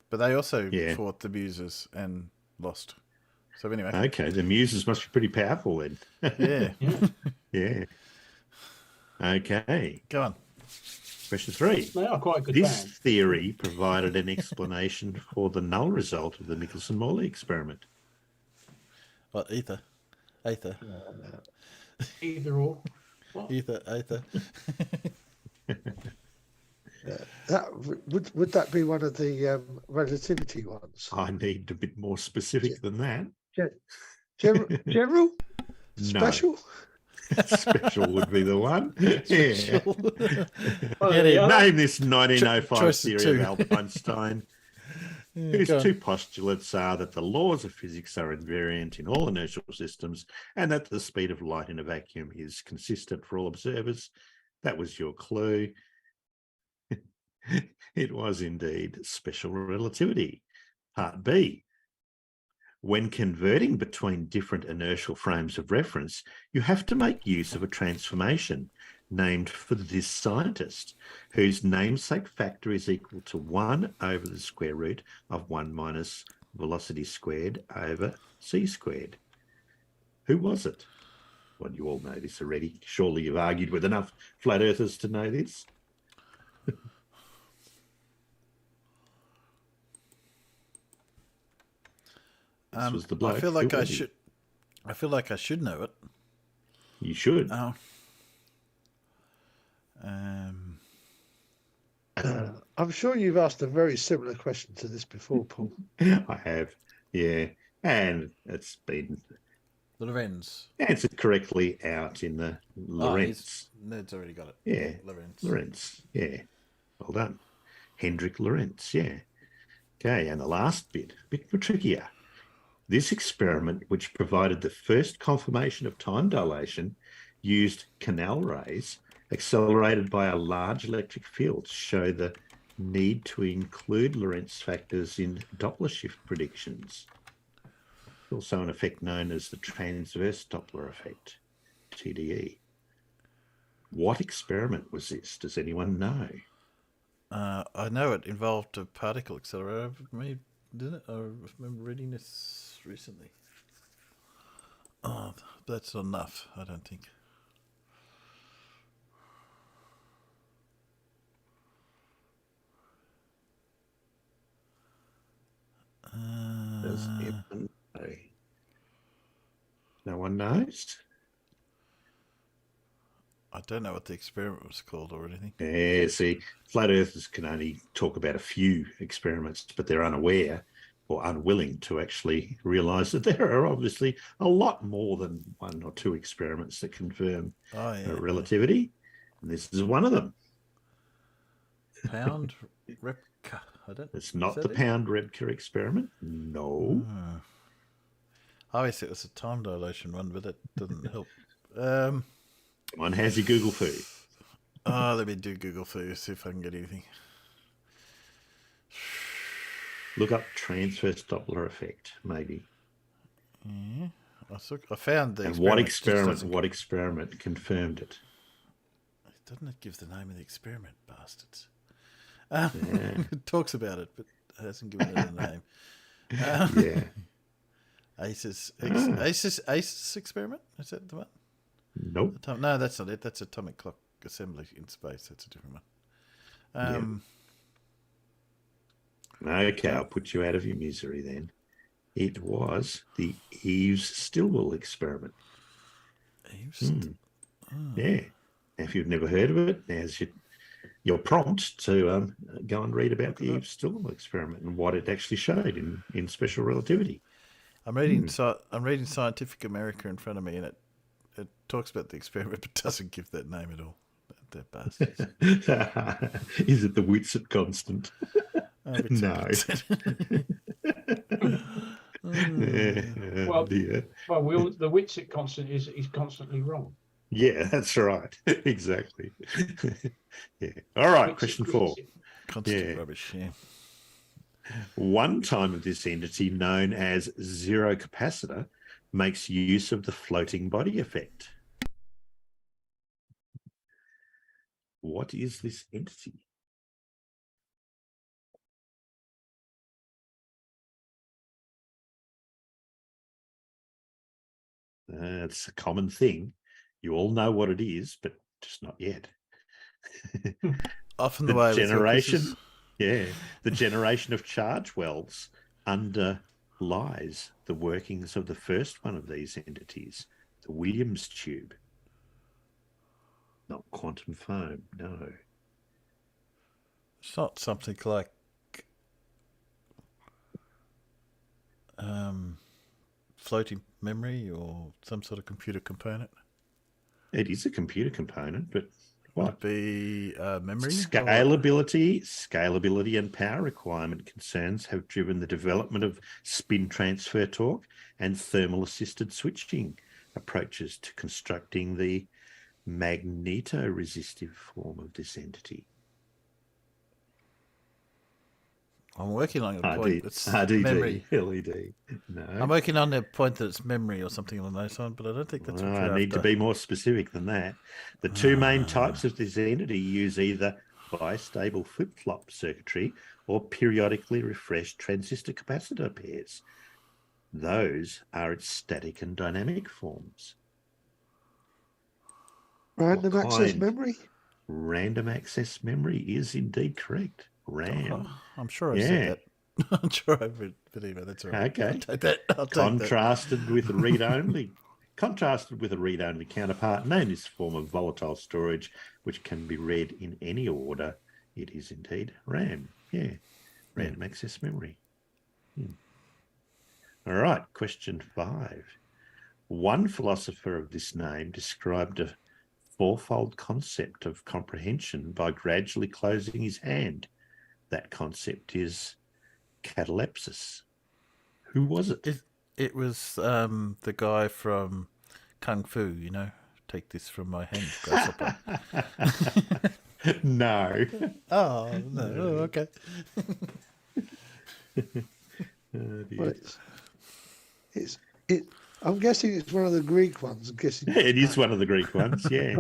S1: But they also fought the muses and lost. So anyway.
S3: Okay, the muses must be pretty powerful then.
S1: Yeah.
S3: Yeah. Okay.
S1: Go on.
S3: Question 3.
S2: They are quite a good
S3: This
S2: band.
S3: theory provided an explanation for the null result of the Michelson-Morley experiment.
S1: What, ether? Aether.
S2: Either or. What?
S1: Aether.
S4: Would that be one of the relativity ones?
S3: I need a bit more specific than that.
S4: General? Special?
S3: Special would be the one.
S1: Special.
S3: Name this 1905
S1: Choice of
S3: theory of
S1: two.
S3: Albert Einstein, whose two postulates are that the laws of physics are invariant in all inertial systems and that the speed of light in a vacuum is consistent for all observers. That was your clue. It was indeed special relativity. Part B. When converting between different inertial frames of reference, you have to make use of a transformation named for this scientist, whose namesake factor is equal to 1 over the square root of 1 minus velocity squared over c squared. Who was it? Well, you all know this already. Surely you've argued with enough flat earthers to know this. This was the bloke.
S1: I feel like
S3: Who
S1: I
S3: was he?
S1: should. I feel like I should know it.
S3: You should.
S1: Oh.
S4: I'm sure you've asked a very similar question to this before, Paul.
S3: I have, yeah. And it's been
S1: The Lorenz.
S3: answered correctly out in the Lorentz.
S1: Ned's already got it.
S3: Yeah.
S1: Lorenz.
S3: Lorentz, yeah. Well done. Hendrik Lorentz, yeah. Okay, and the last bit, a bit more trickier. This experiment, which provided the first confirmation of time dilation, used canal rays accelerated by a large electric field to show the need to include Lorentz factors in Doppler shift predictions. Also an effect known as the transverse Doppler effect, TDE. What experiment was this? Does anyone know?
S1: I know it involved a particle accelerator. Maybe, didn't it? I remember reading this recently. Oh, that's not enough, I don't think.
S3: Does anyone know? No one knows?
S1: I don't know what the experiment was called or anything.
S3: Yeah, see, flat earthers can only talk about a few experiments, but they're unaware or unwilling to actually realise that there are obviously a lot more than 1 or 2 experiments that confirm relativity. And this is one of them.
S1: Pound Repka. I don't.
S3: It's not
S1: is
S3: the
S1: that it?
S3: Pound Rebka experiment. No.
S1: Obviously, it was a time dilation one, but that doesn't help.
S3: One has your Google foo.
S1: Oh, let me do Google foo, see if I can get anything.
S3: Look up transverse Doppler effect, maybe.
S1: Yeah, I found the
S3: And
S1: experiment.
S3: what experiment confirmed it?
S1: Doesn't it give the name of the experiment, bastards? It talks about it, but hasn't given it a name.
S6: Yeah.
S1: Aces experiment? Is that the one?
S6: Nope.
S1: No, that's not it. That's atomic clock assembly in space. That's a different one.
S6: Okay, I'll put you out of your misery then. It was the Eves Stilwell experiment. Yeah. Now, if you've never heard of it, now's your prompt to go and read about the Eves Stilwell experiment and what it actually showed in special relativity.
S1: I'm reading Scientific America in front of me, and it talks about the experiment, but doesn't give that name at all. They're bastards.
S6: Is it the Whitsitt constant? No.
S2: Well, the Whitsitt constant is constantly wrong.
S6: Yeah, that's right. Exactly. Yeah. All right, question 4.
S1: Constant rubbish, yeah.
S6: One time of this entity, known as zero capacitor, makes use of the floating body effect. What is this entity? It's a common thing. You all know what it is, but just not yet.
S1: Often the way
S6: generation, the generation of charge wells underlies the workings of the first one of these entities, the Williams tube. Not quantum foam, no.
S1: It's not something like floating memory or some sort of computer component.
S6: It is a computer component, but what?
S1: Would it be memory?
S6: Scalability and power requirement concerns have driven the development of spin transfer torque and thermal assisted switching approaches to constructing the magnetoresistive form of this entity.
S1: I'm working on a point that's
S6: RDD,
S1: memory.
S6: LED. No.
S1: I'm working on the point that it's memory or something along those lines, but I don't think that's what you're
S6: I need to be more specific than that. The two main types of this entity use either bistable flip-flop circuitry or periodically refreshed transistor capacitor pairs. Those are its static and dynamic forms.
S4: Random access memory?
S6: Random access memory is indeed correct. RAM.
S1: Oh, I'm sure I said that. I'm sure I believe it. That's all right.
S6: Okay.
S1: I'll take that.
S6: Contrasted with a read-only counterpart known as form of volatile storage, which can be read in any order. It is indeed RAM. Yeah. Random access memory. All right. Question 5. One philosopher of this name described a fourfold concept of comprehension by gradually closing his hand. That concept is catalepsis. Who was it?
S1: It was the guy from Kung Fu, take this from my hand, grasshopper.
S6: No.
S1: Oh, no. Oh, okay.
S4: Well, I'm guessing it's one of the Greek ones. I'm guessing
S6: it is one of the Greek ones, yeah.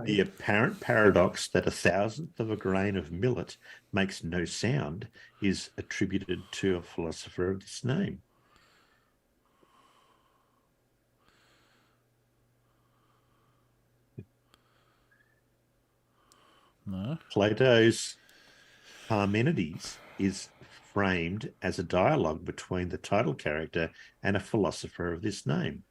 S6: The apparent paradox that 1/1000th of a grain of millet makes no sound is attributed to a philosopher of this name.
S1: No.
S6: Plato's Parmenides is framed as a dialogue between the title character and a philosopher of this name.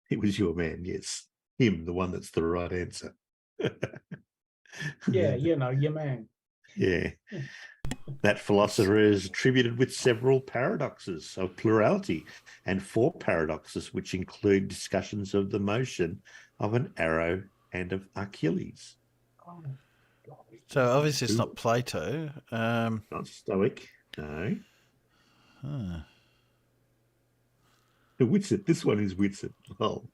S6: It was your man, yes. Him, the one that's the right answer.
S2: Yeah, your man.
S6: Yeah. That philosopher is attributed with several paradoxes of plurality and 4 paradoxes, which include discussions of the motion of an arrow and of Achilles.
S1: So obviously it's not Plato.
S6: Not Stoic, no.
S1: Huh.
S6: Whitsitt. This one is Whitsitt. Oh.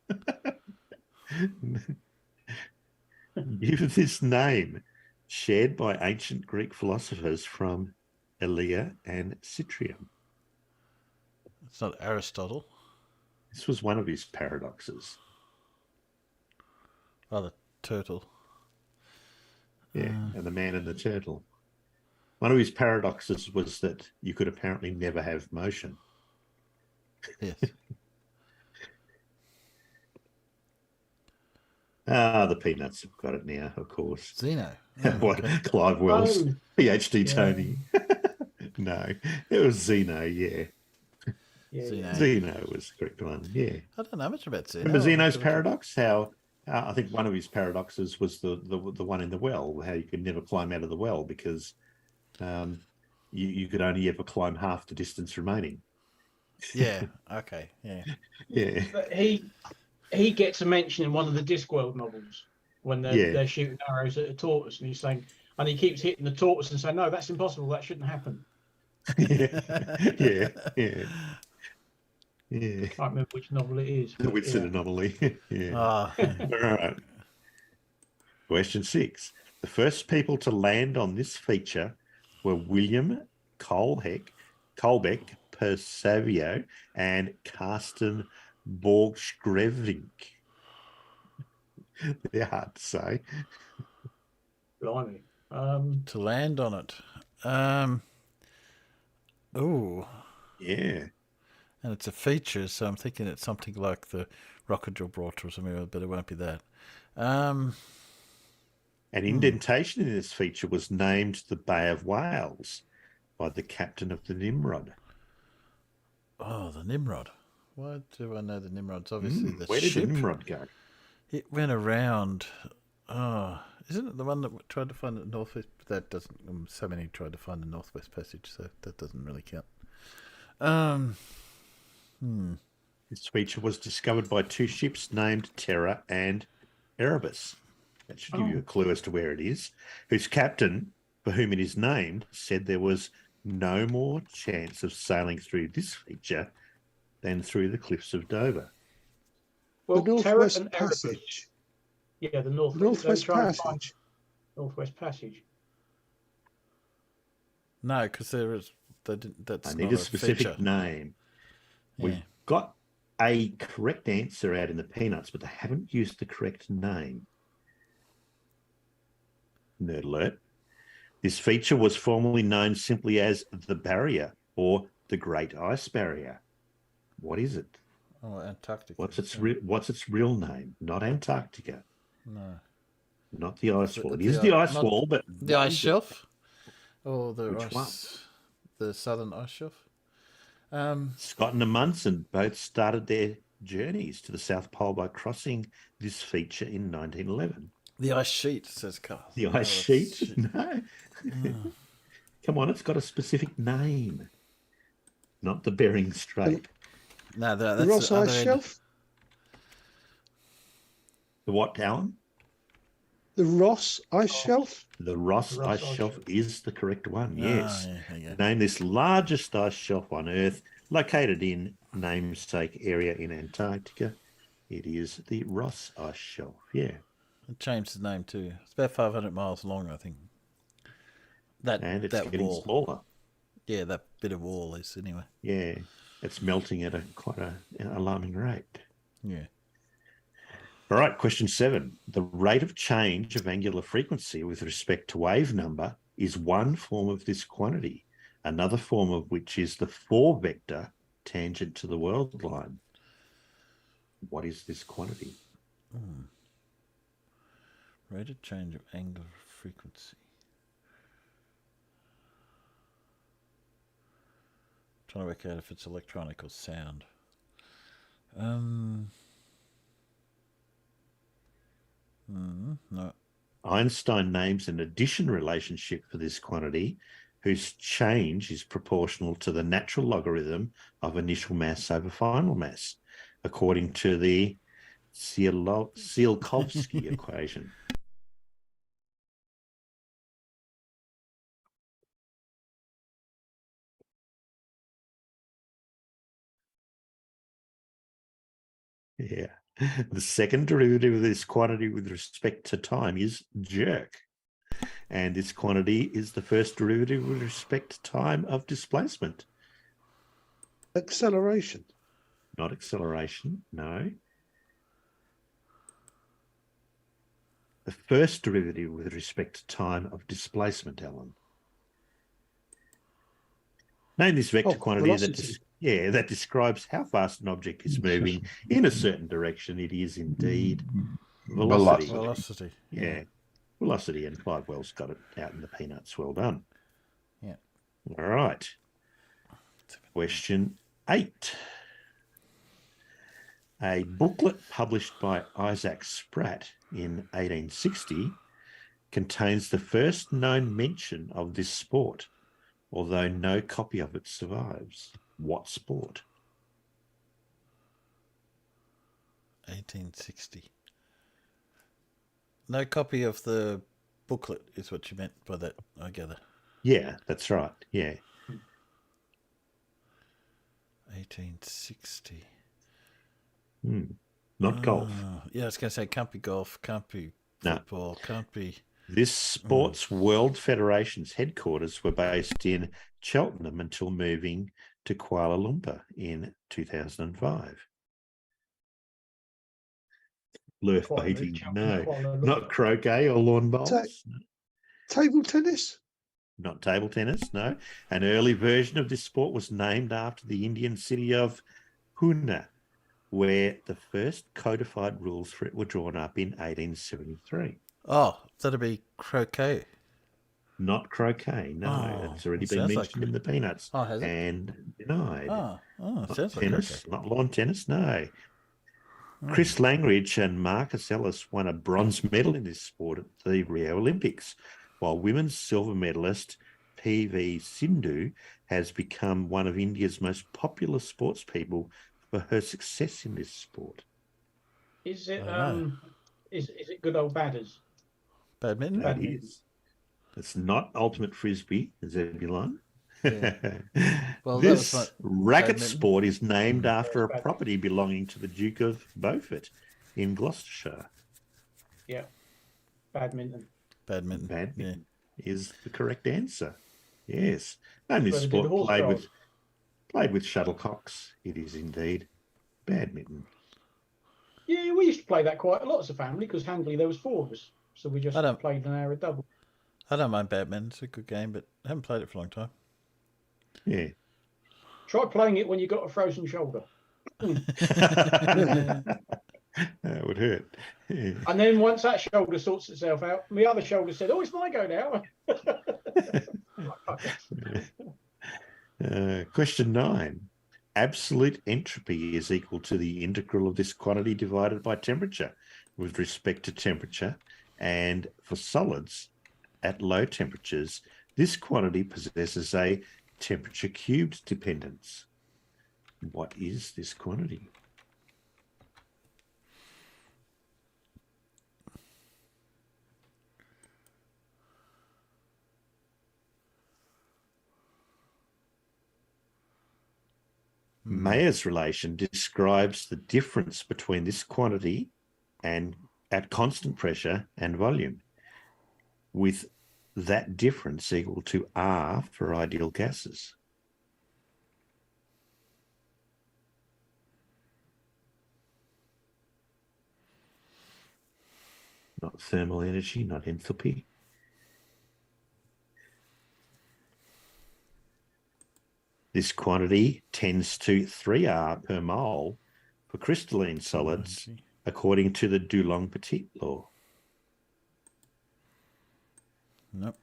S6: Give this name, shared by ancient Greek philosophers from Elea and Cittium.
S1: It's not Aristotle.
S6: This was one of his paradoxes.
S1: Oh, the turtle.
S6: Yeah, and the man and the turtle. One of his paradoxes was that you could apparently never have motion.
S1: Yes.
S6: The Peanuts have got it now, of course.
S1: Zeno.
S6: What?
S1: Okay.
S6: Clive Wells,
S2: Oh,
S6: PhD
S2: yeah.
S6: Tony. No, it was Zeno, yeah.
S1: Zeno.
S6: Zeno was the correct one, yeah.
S1: I don't know much about Zeno.
S6: Remember Zeno's
S1: I'll have to look
S6: paradox? How I think one of his paradoxes was the one in the well, how you could never climb out of the well because you could only ever climb half the distance remaining.
S1: Yeah. Okay. Yeah.
S6: Yeah.
S2: But he gets a mention in one of the Discworld novels when they're shooting arrows at a tortoise, and he's saying, and he keeps hitting the tortoise and saying, "No, that's impossible. That shouldn't happen."
S6: Yeah.
S2: Can't remember which novel it is.
S6: The
S2: but
S6: Whitson
S2: yeah.
S6: anomaly. Yeah.
S1: Ah.
S6: All right. Question 6. The first people to land on this feature were William Colbeck Persavio and Carsten Borgskrevink. They're hard to say.
S2: Blimey.
S1: To land on it. Oh.
S6: Yeah.
S1: And it's a feature, so I'm thinking it's something like the Rock of Gibraltar or something, but it won't be that.
S6: An indentation in this feature was named the Bay of Whales by the captain of the Nimrod.
S1: Oh, the Nimrod. Why do I know the Nimrod's obviously the
S6: Where did
S1: ship?
S6: the Nimrod go?
S1: It went around. Oh, isn't it the one that tried to find the Northwest? That doesn't. So many tried to find the Northwest Passage, so that doesn't really count.
S6: This feature was discovered by two ships named Terror and Erebus. That should give you a clue as to where it is. Whose captain, for whom it is named, said there was no more chance of sailing through this feature than through the cliffs of Dover.
S2: Well,
S4: The
S2: Terror
S4: Northwest
S2: and Erebus.
S4: Passage.
S2: Yeah, the Northwest
S4: Northwest
S2: they try and find
S4: Passage.
S2: Northwest Passage.
S1: No, because there is. That's
S6: I
S1: not
S6: need a specific
S1: feature.
S6: name. We've got a correct answer out in the Peanuts, but they haven't used the correct name. Nerd alert. This feature was formerly known simply as the Barrier or the Great Ice Barrier. What is it?
S1: Oh, Antarctica.
S6: What's its real name? Not Antarctica.
S1: No.
S6: Not the ice wall. It
S1: The
S6: is the ice
S1: not
S6: wall, but
S1: the ice shelf, or the
S6: Which
S1: ice,
S6: one?
S1: the southern ice shelf.
S6: Scott and Amundsen both started their journeys to the South Pole by crossing this feature in 1911.
S1: The ice sheet, says Carl.
S6: The ice sheet? No. Come on, it's got a specific name. Not the Bering Strait.
S1: No, that's
S4: The Ross
S1: the other
S4: Ice
S1: end.
S4: Shelf?
S6: The what, Alan?
S4: The Ross Ice Shelf?
S6: The Ross
S2: Ross
S6: Ice
S2: Ice
S6: Shelf is the correct one, yes.
S1: Yeah, there you go.
S6: Name this largest ice shelf on Earth, located in namesake area in Antarctica. It is the Ross Ice Shelf, yeah.
S1: It changed the name too. It's about 500 miles long, I think.
S6: And it's getting
S1: wall.
S6: smaller.
S1: Yeah, that bit of wall is anyway.
S6: Yeah, it's melting at quite an alarming rate.
S1: Yeah.
S6: All right, question 7. The rate of change of angular frequency with respect to wave number is one form of this quantity, another form of which is the 4-vector tangent to the world line. What is this quantity?
S1: Rate of change of angular frequency. Trying to work out if it's electronic or sound. No.
S6: Einstein names an addition relationship for this quantity whose change is proportional to the natural logarithm of initial mass over final mass, according to the Tsiolkovsky equation. Yeah. The second derivative of this quantity with respect to time is jerk. And this quantity is the first derivative with respect to time of displacement.
S4: Acceleration.
S6: Not acceleration, no. The first derivative with respect to time of displacement, Alan. Name this vector quantity that describes how fast an object is moving in a certain direction. It is indeed velocity.
S1: Velocity.
S6: Yeah. Velocity, and Clive Wells got it out in the peanuts. Well done.
S1: Yeah.
S6: All right. Question 8. A booklet published by Isaac Spratt in 1860 contains the first known mention of this sport, although no copy of it survives. What sport?
S1: 1860. No copy of the booklet is what you meant by that, I gather.
S6: Yeah, that's right. Yeah.
S1: 1860.
S6: Not golf.
S1: Yeah, I was going to say can't be golf, can't be football, can't be...
S6: This Sports World Federation's headquarters were based in Cheltenham until moving to Kuala Lumpur in 2005. Lurf baiting, no. Not croquet or lawn bowls.
S4: Table tennis?
S6: Not table tennis, no. An early version of this sport was named after the Indian city of Pune, where the first codified rules for it were drawn up in 1873.
S1: Oh, that'd be croquet.
S6: Not croquet, no. It's already been mentioned in the peanuts.
S1: Oh, has it?
S6: And denied.
S1: Not
S6: sounds tennis,
S1: like croquet.
S6: not lawn tennis, no. Chris Langridge and Marcus Ellis won a bronze medal in this sport at the Rio Olympics, while women's silver medalist PV Sindhu has become one of India's most popular sports people for her success in this sport.
S2: Is it is it good old badders?
S1: Badminton?
S6: That is. It's not ultimate frisbee, Zebulon.
S1: Yeah. Well,
S6: this
S1: that was
S6: racket
S1: badminton.
S6: sport is named after a property belonging to the Duke of Beaufort in Gloucestershire.
S2: Yeah. Badminton.
S6: Badminton is the correct answer. Yes. And this
S2: So they did
S6: sport
S2: horse trials.
S6: played with shuttlecocks. It is indeed badminton.
S2: Yeah, we used to play that quite a lot as a family because handily there was 4 of us, so we just played an hour of double.
S1: I don't mind badminton. It's a good game, but I haven't played it for a long time.
S6: Yeah.
S2: Try playing it when you got a frozen shoulder.
S6: That would hurt. Yeah.
S2: And then once that shoulder sorts itself out, my other shoulder said, "Oh, it's my go now."
S6: Question 9. Absolute entropy is equal to the integral of this quantity divided by temperature with respect to temperature. And for solids at low temperatures, this quantity possesses a temperature cubed dependence. What is this quantity? Mayer's relation describes the difference between this quantity and at constant pressure and volume, with that difference equal to R for ideal gases. Not thermal energy, not enthalpy. This quantity tends to 3R per mole for crystalline solids, according to the Dulong-Petit law.
S1: Nope.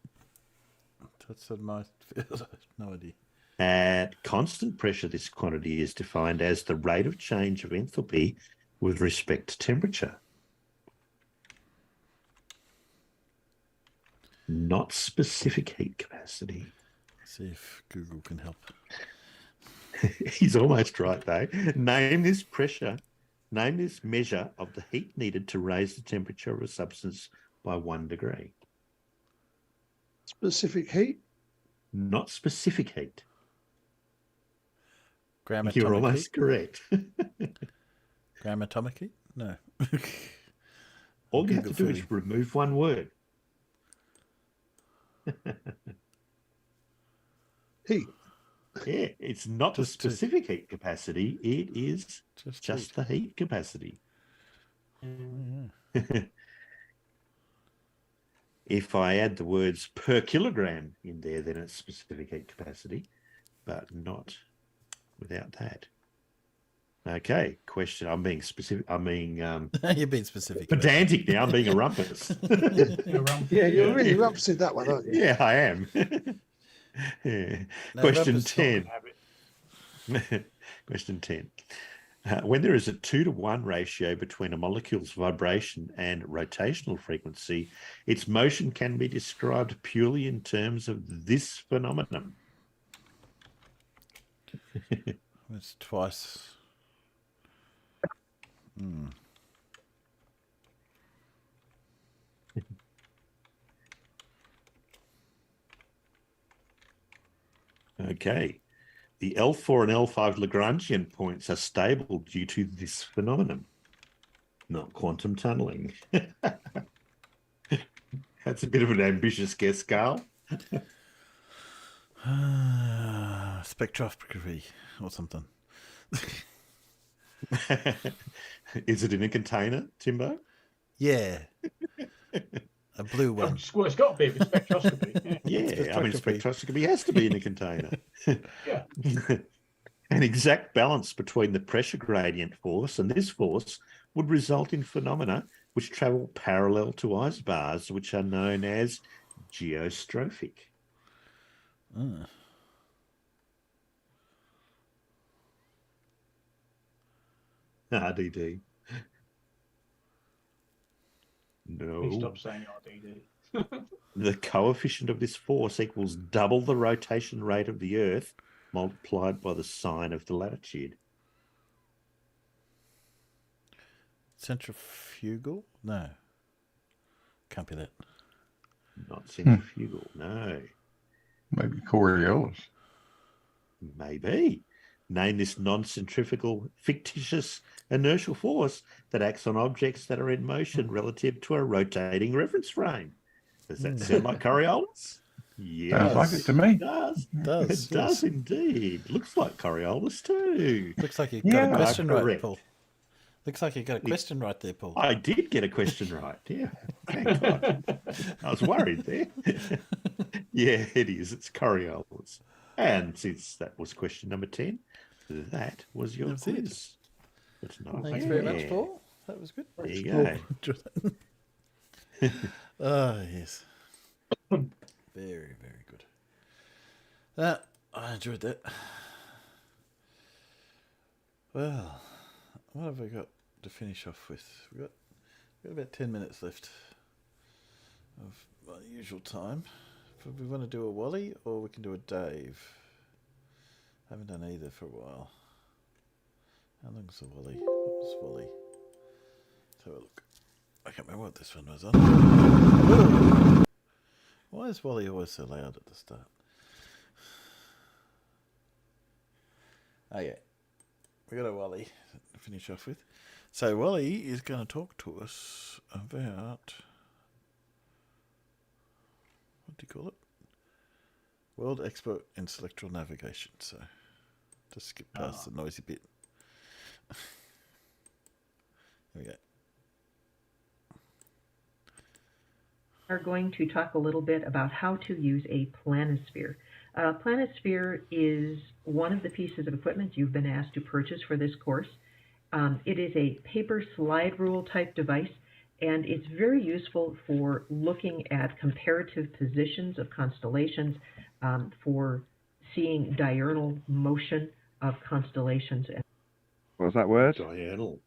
S1: That's what my field. I have no idea.
S6: At constant pressure, this quantity is defined as the rate of change of enthalpy with respect to temperature. Not specific heat capacity.
S1: See if Google can help.
S6: He's almost right, though. Name this measure of the heat needed to raise the temperature of a substance by 1 degree.
S4: Specific heat?
S6: Not specific heat.
S1: Gram
S6: You're
S1: atomic
S6: almost
S1: heat?
S6: correct.
S1: Gram atomic heat? No.
S6: All you have to do is remove one word.
S4: Heat.
S6: Yeah, it's not the specific heat capacity. It is just the heat capacity. If I add the words per kilogram in there, then it's specific heat capacity, but not without that. Okay, question. I'm being specific. I'm being
S1: You're being specific.
S6: Pedantic now. I'm being a rumpus.
S4: Yeah, you're really rumpusing that one, aren't you?
S6: Yeah, I am. Yeah.
S1: No,
S6: Question
S1: rumpus
S6: 10. Question 10. When there is a 2-to-1 ratio between a molecule's vibration and rotational frequency, its motion can be described purely in terms of this phenomenon.
S1: It's twice.
S6: Okay. The L4 and L5 Lagrangian points are stable due to this phenomenon, not quantum tunneling. That's a bit of an ambitious guess, Carl.
S1: Spectroscopy or something.
S6: Is it in a container, Timbo?
S1: Yeah. A blue one.
S2: Well, it's got to be if it's spectroscopy.
S6: Yeah, I mean, spectroscopy has to be in a container.
S2: Yeah.
S6: An exact balance between the pressure gradient force and this force would result in phenomena which travel parallel to isobars, which are known as geostrophic. RDD. No.
S2: Please stop saying RDD.
S6: The coefficient of this force equals double the rotation rate of the Earth multiplied by the sine of the latitude.
S1: Centrifugal? No. Can't be that.
S6: Not centrifugal, no.
S5: Maybe Coriolis.
S6: Maybe. Name this non-centrifugal, fictitious inertial force that acts on objects that are in motion relative to a rotating reference frame. Does that sound like Coriolis? Yes.
S5: Sounds like it to me.
S6: It does. It does indeed. Looks like Coriolis too.
S1: Looks like you got a question right,
S6: correct.
S1: Paul. Looks like you got a question right there, Paul.
S6: I did get a question right. Yeah. Thank God. I was worried there. Yeah, it is. It's Coriolis. And since that was question number 10, that was your quiz. That's nice.
S1: Thanks very much, Paul. That was good.
S6: There you go.
S1: Oh, yes. Very, very good. I enjoyed that. Well, what have we got to finish off with? We've got about 10 minutes left of my usual time. If we want to do a Wally or we can do a Dave. Haven't done either for a while. How long's the Wally? What was Wally? Let's have a look. I can't remember what this one was on. Ooh. Why is Wally always so loud at the start? Okay. We got a Wally to finish off with. So Wally is going to talk to us about, what do you call it? World expert in selectoral navigation. So just skip past the noisy bit. Here we go.
S7: Are going to talk a little bit about how to use a planisphere. A planisphere is one of the pieces of equipment you've been asked to purchase for this course. It is a paper slide rule type device, and it's very useful for looking at comparative positions of constellations, for seeing diurnal motion of constellations.
S8: What's that word?
S6: Diurnal.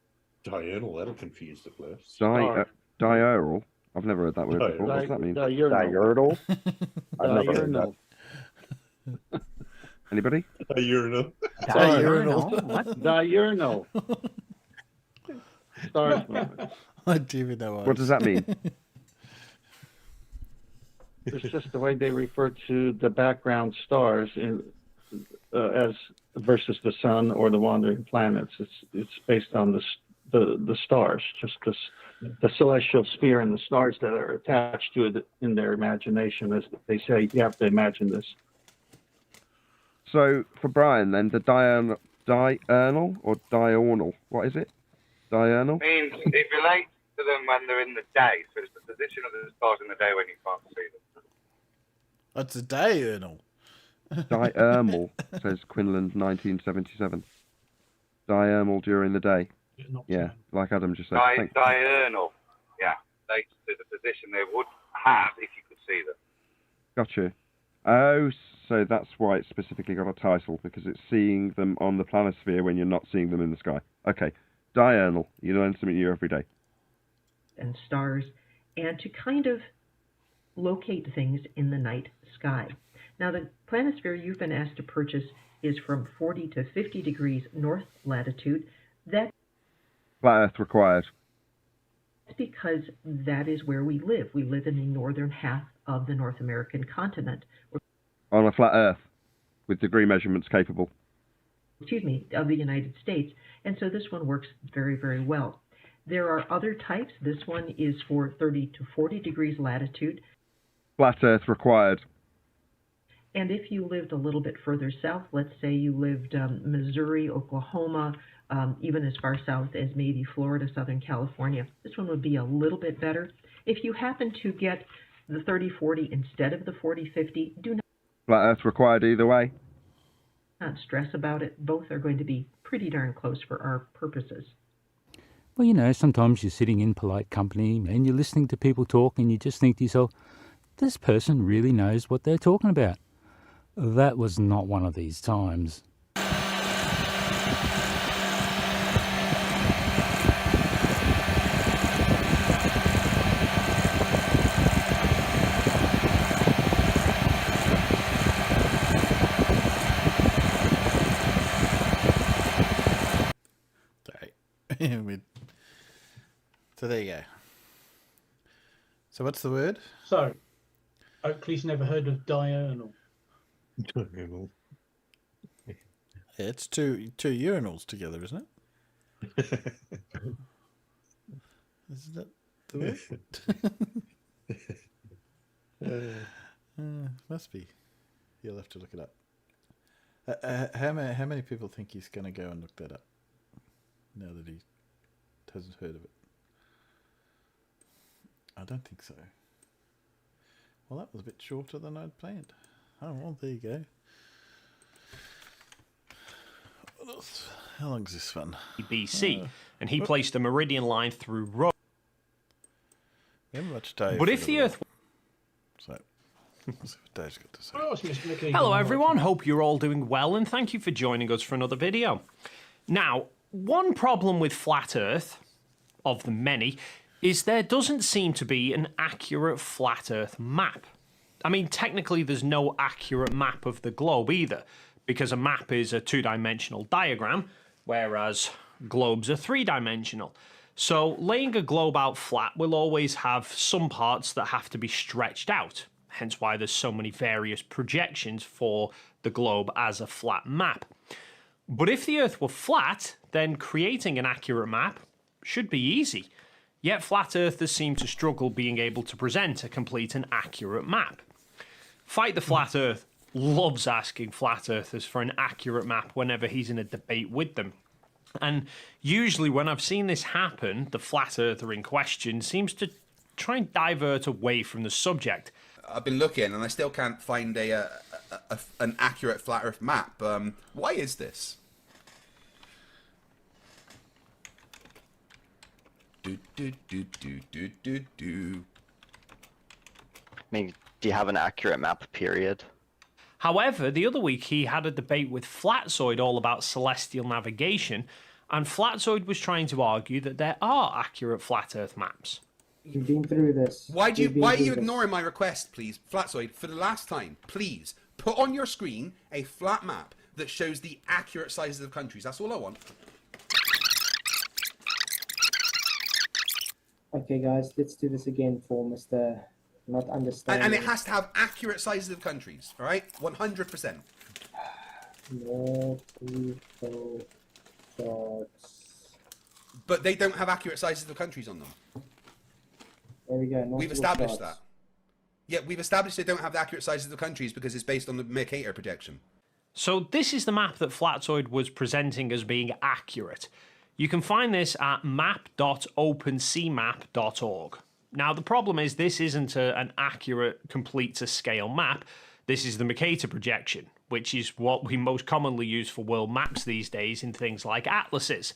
S6: Diurnal, that'll confuse the first.
S8: Diurnal. I've never heard that word before. What does that mean?
S24: Diurnal.
S8: I've never heard that. Anybody?
S6: Diurnal.
S1: Diurnal.
S24: What? Diurnal. Stars movement.
S1: I do even know
S8: What does that mean?
S24: It's just the way they refer to the background stars in, as versus the sun or the wandering planets. It's based on the stars, just the celestial sphere and the stars that are attached to it in their imagination. As they say, you have to imagine this.
S8: So for Brian, then the diurnal or diurnal? What is it? Diurnal.
S9: Means it relates to them when they're in the day. So it's the position of the stars in the day when you can't see them.
S1: That's a diurnal.
S8: Diurnal, says Quinlan, 1977. Diurnal during the day. Yeah, like Adam just said.
S9: Diurnal. Yeah, relates to the position they would have if you could see them.
S8: Gotcha. Oh, so that's why it's specifically got a title, because it's seeing them on the planisphere when you're not seeing them in the sky. Okay. Diurnal. You learn something new every day.
S7: And stars, and to kind of locate things in the night sky. Now, the planisphere you've been asked to purchase is from 40 to 50 degrees north latitude. That's
S8: Flat Earth required.
S7: because that is where we live. We live in the northern half of the North American continent.
S8: On a flat Earth, with degree measurements capable.
S7: Of the United States. And so this one works very, very well. There are other types. This one is for 30 to 40 degrees latitude.
S8: Flat Earth required.
S7: And if you lived a little bit further south, let's say you lived Missouri, Oklahoma, even as far south as maybe Florida, Southern California, this one would be a little bit better. If you happen to get the 30-40 instead of the 40-50, do
S8: Flat Earth required either way.
S7: not stress about it. Both are going to be pretty darn close for our purposes.
S11: Well, you know, sometimes you're sitting in polite company and you're listening to people talk and you just think to yourself, this person really knows what they're talking about. That was not one of these times.
S1: So there you go. So what's the word?
S2: So, Oakley's never heard of diurnal.
S6: Diurnal.
S1: Yeah, it's two urinals together, isn't it? Isn't that the word? Must be. You'll have to look it up. How many people think he's going to go and look that up now that he hasn't heard of it? I don't think so. Well, that was a bit shorter than I'd planned. Oh, well, there you go. What else? How long is this one?
S15: BC, and he placed a meridian line through Rome.
S1: We haven't much Dave.
S15: But if the Earth...
S1: So, let's see what Dave's got to say.
S15: Hello everyone, hope you're all doing well, and thank you for joining us for another video. Now, one problem with Flat Earth, of the many, is there doesn't seem to be an accurate Flat Earth map. I mean, technically there's no accurate map of the globe either, because a map is a two-dimensional diagram, whereas globes are three-dimensional. So laying a globe out flat will always have some parts that have to be stretched out, hence why there's so many various projections for the globe as a flat map. But if the Earth were flat, then creating an accurate map should be easy. Yet flat earthers seem to struggle being able to present a complete and accurate map. Fight the Flat Earth loves asking flat earthers for an accurate map whenever he's in a debate with them. And usually when I've seen this happen, the flat earther in question seems to try and divert away from the subject.
S16: I've been looking and I still can't find an accurate flat earth map. Why is this?
S25: I mean, do you have an accurate map, period?
S15: However, the other week he had a debate with Flatzoid all about celestial navigation, and Flatzoid was trying to argue that there are accurate flat Earth maps.
S16: You've been through this. Why are you ignoring my request, please? Flatzoid, for the last time, please, put on your screen a flat map that shows the accurate sizes of countries. That's all I want.
S26: Okay, guys, let's do this again for Mr. Not Understanding.
S16: And it has to have accurate sizes of countries, all right? 100%.
S26: No people charts.
S16: But they don't have accurate sizes of countries on them.
S26: There we go.
S16: We've established that. Yeah, we've established they don't have the accurate sizes of countries because it's based on the Mercator projection.
S15: So this is the map that Flatzoid was presenting as being accurate. You can find this at map.openseamap.org. Now the problem is this isn't an accurate, complete to scale map. This is the Mercator projection, which is what we most commonly use for world maps these days in things like atlases.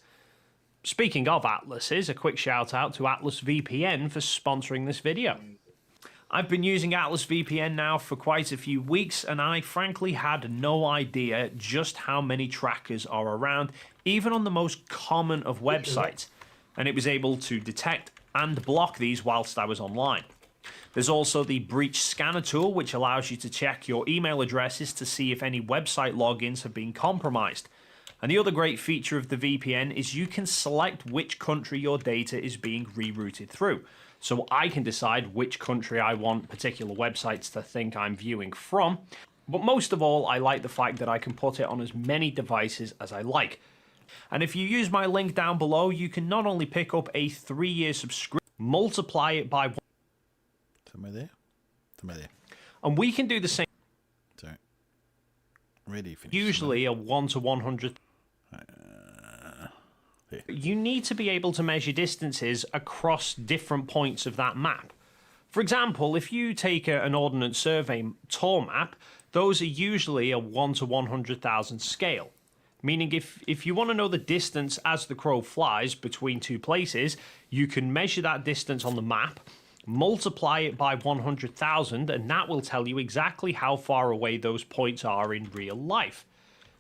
S15: Speaking of atlases, a quick shout out to Atlas VPN for sponsoring this video. I've been using Atlas VPN now for quite a few weeks, and I frankly had no idea just how many trackers are around, even on the most common of websites, and it was able to detect and block these whilst I was online. There's also the breach scanner tool, which allows you to check your email addresses to see if any website logins have been compromised. And the other great feature of the VPN is you can select which country your data is being rerouted through. So I can decide which country I want particular websites to think I'm viewing from. But most of all, I like the fact that I can put it on as many devices as I like. And if you use my link down below, you can not only pick up a 3-year subscription, multiply it by...
S1: Somewhere there? Somewhere there.
S15: And we can do the same.
S1: Sorry. Ready, finish.
S15: Usually a 1 to 100... You need to be able to measure distances across different points of that map. For example, if you take an Ordnance Survey tour map, those are usually a 1 to 100,000 scale. Meaning if you want to know the distance as the crow flies between two places, you can measure that distance on the map, multiply it by 100,000, and that will tell you exactly how far away those points are in real life.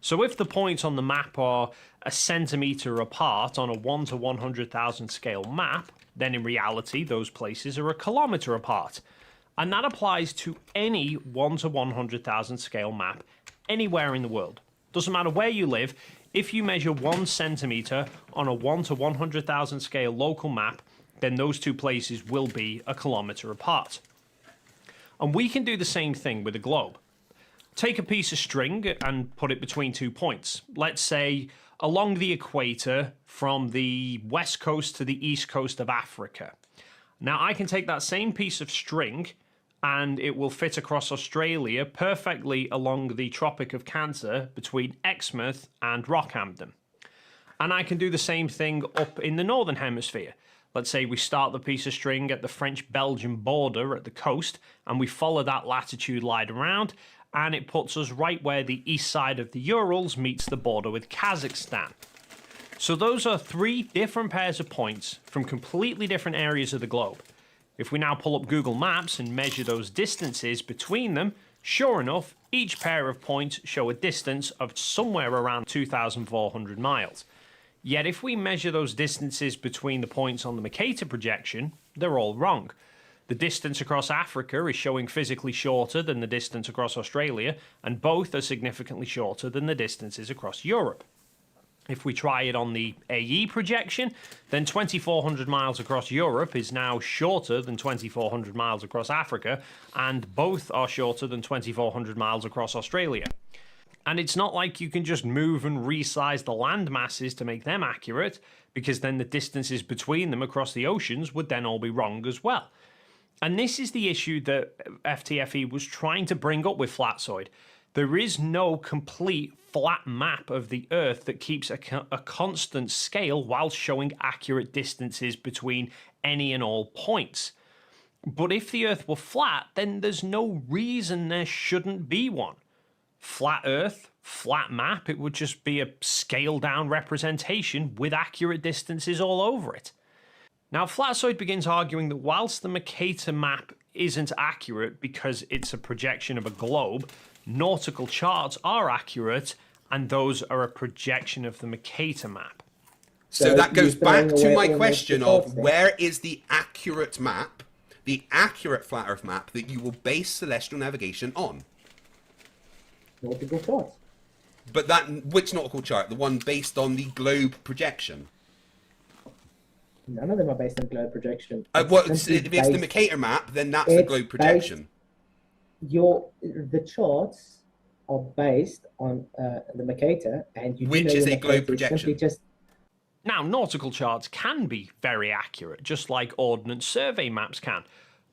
S15: So if the points on the map are a centimetre apart on a 1 to 100,000 scale map, then in reality those places are a kilometre apart. And that applies to any 1 to 100,000 scale map anywhere in the world. Doesn't matter where you live, if you measure 1 centimetre on a 1 to 100,000 scale local map, then those two places will be a kilometre apart. And we can do the same thing with a globe. Take a piece of string and put it between 2 points. Let's say along the equator from the west coast to the east coast of Africa. Now I can take that same piece of string and it will fit across Australia perfectly along the Tropic of Cancer between Exmouth and Rockhampton. And I can do the same thing up in the northern hemisphere. Let's say we start the piece of string at the French-Belgian border at the coast and we follow that latitude line around, and it puts us right where the east side of the Urals meets the border with Kazakhstan. So those are 3 different pairs of points from completely different areas of the globe. If we now pull up Google Maps and measure those distances between them, sure enough, each pair of points show a distance of somewhere around 2,400 miles. Yet if we measure those distances between the points on the Mercator projection, they're all wrong. The distance across Africa is showing physically shorter than the distance across Australia, and both are significantly shorter than the distances across Europe. If we try it on the AE projection, then 2,400 miles across Europe is now shorter than 2,400 miles across Africa, and both are shorter than 2,400 miles across Australia. And it's not like you can just move and resize the land masses to make them accurate, because then the distances between them across the oceans would then all be wrong as well. And this is the issue that FTFE was trying to bring up with Flatzoid. There is no complete flat map of the Earth that keeps a constant scale while showing accurate distances between any and all points. But if the Earth were flat, then there's no reason there shouldn't be one. Flat Earth, flat map, it would just be a scaled down representation with accurate distances all over it. Now, Flatzoid begins arguing that whilst the Mercator map isn't accurate because it's a projection of a globe, nautical charts are accurate, and those are a projection of the Mercator map.
S16: So that goes back to my question of where is the accurate map, the accurate flat Earth map that you will base celestial navigation on?
S26: Nautical charts.
S16: But which nautical chart? The one based on the globe projection?
S26: None of them are based on globe projection.
S16: If it's the Mercator map, then that's the globe projection.
S26: The charts are based on the Mercator, and
S16: which is a globe projection.
S15: Now, nautical charts can be very accurate, just like Ordnance Survey maps can.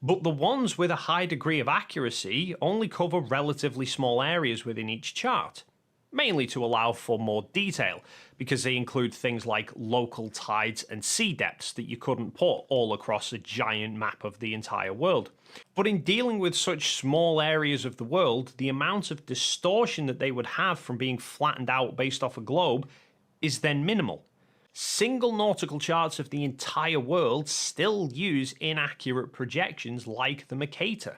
S15: But the ones with a high degree of accuracy only cover relatively small areas within each chart. mainly to allow for more detail, because they include things like local tides and sea depths that you couldn't put all across a giant map of the entire world. But in dealing with such small areas of the world, the amount of distortion that they would have from being flattened out based off a globe is then minimal. Single nautical charts of the entire world still use inaccurate projections like the Mercator.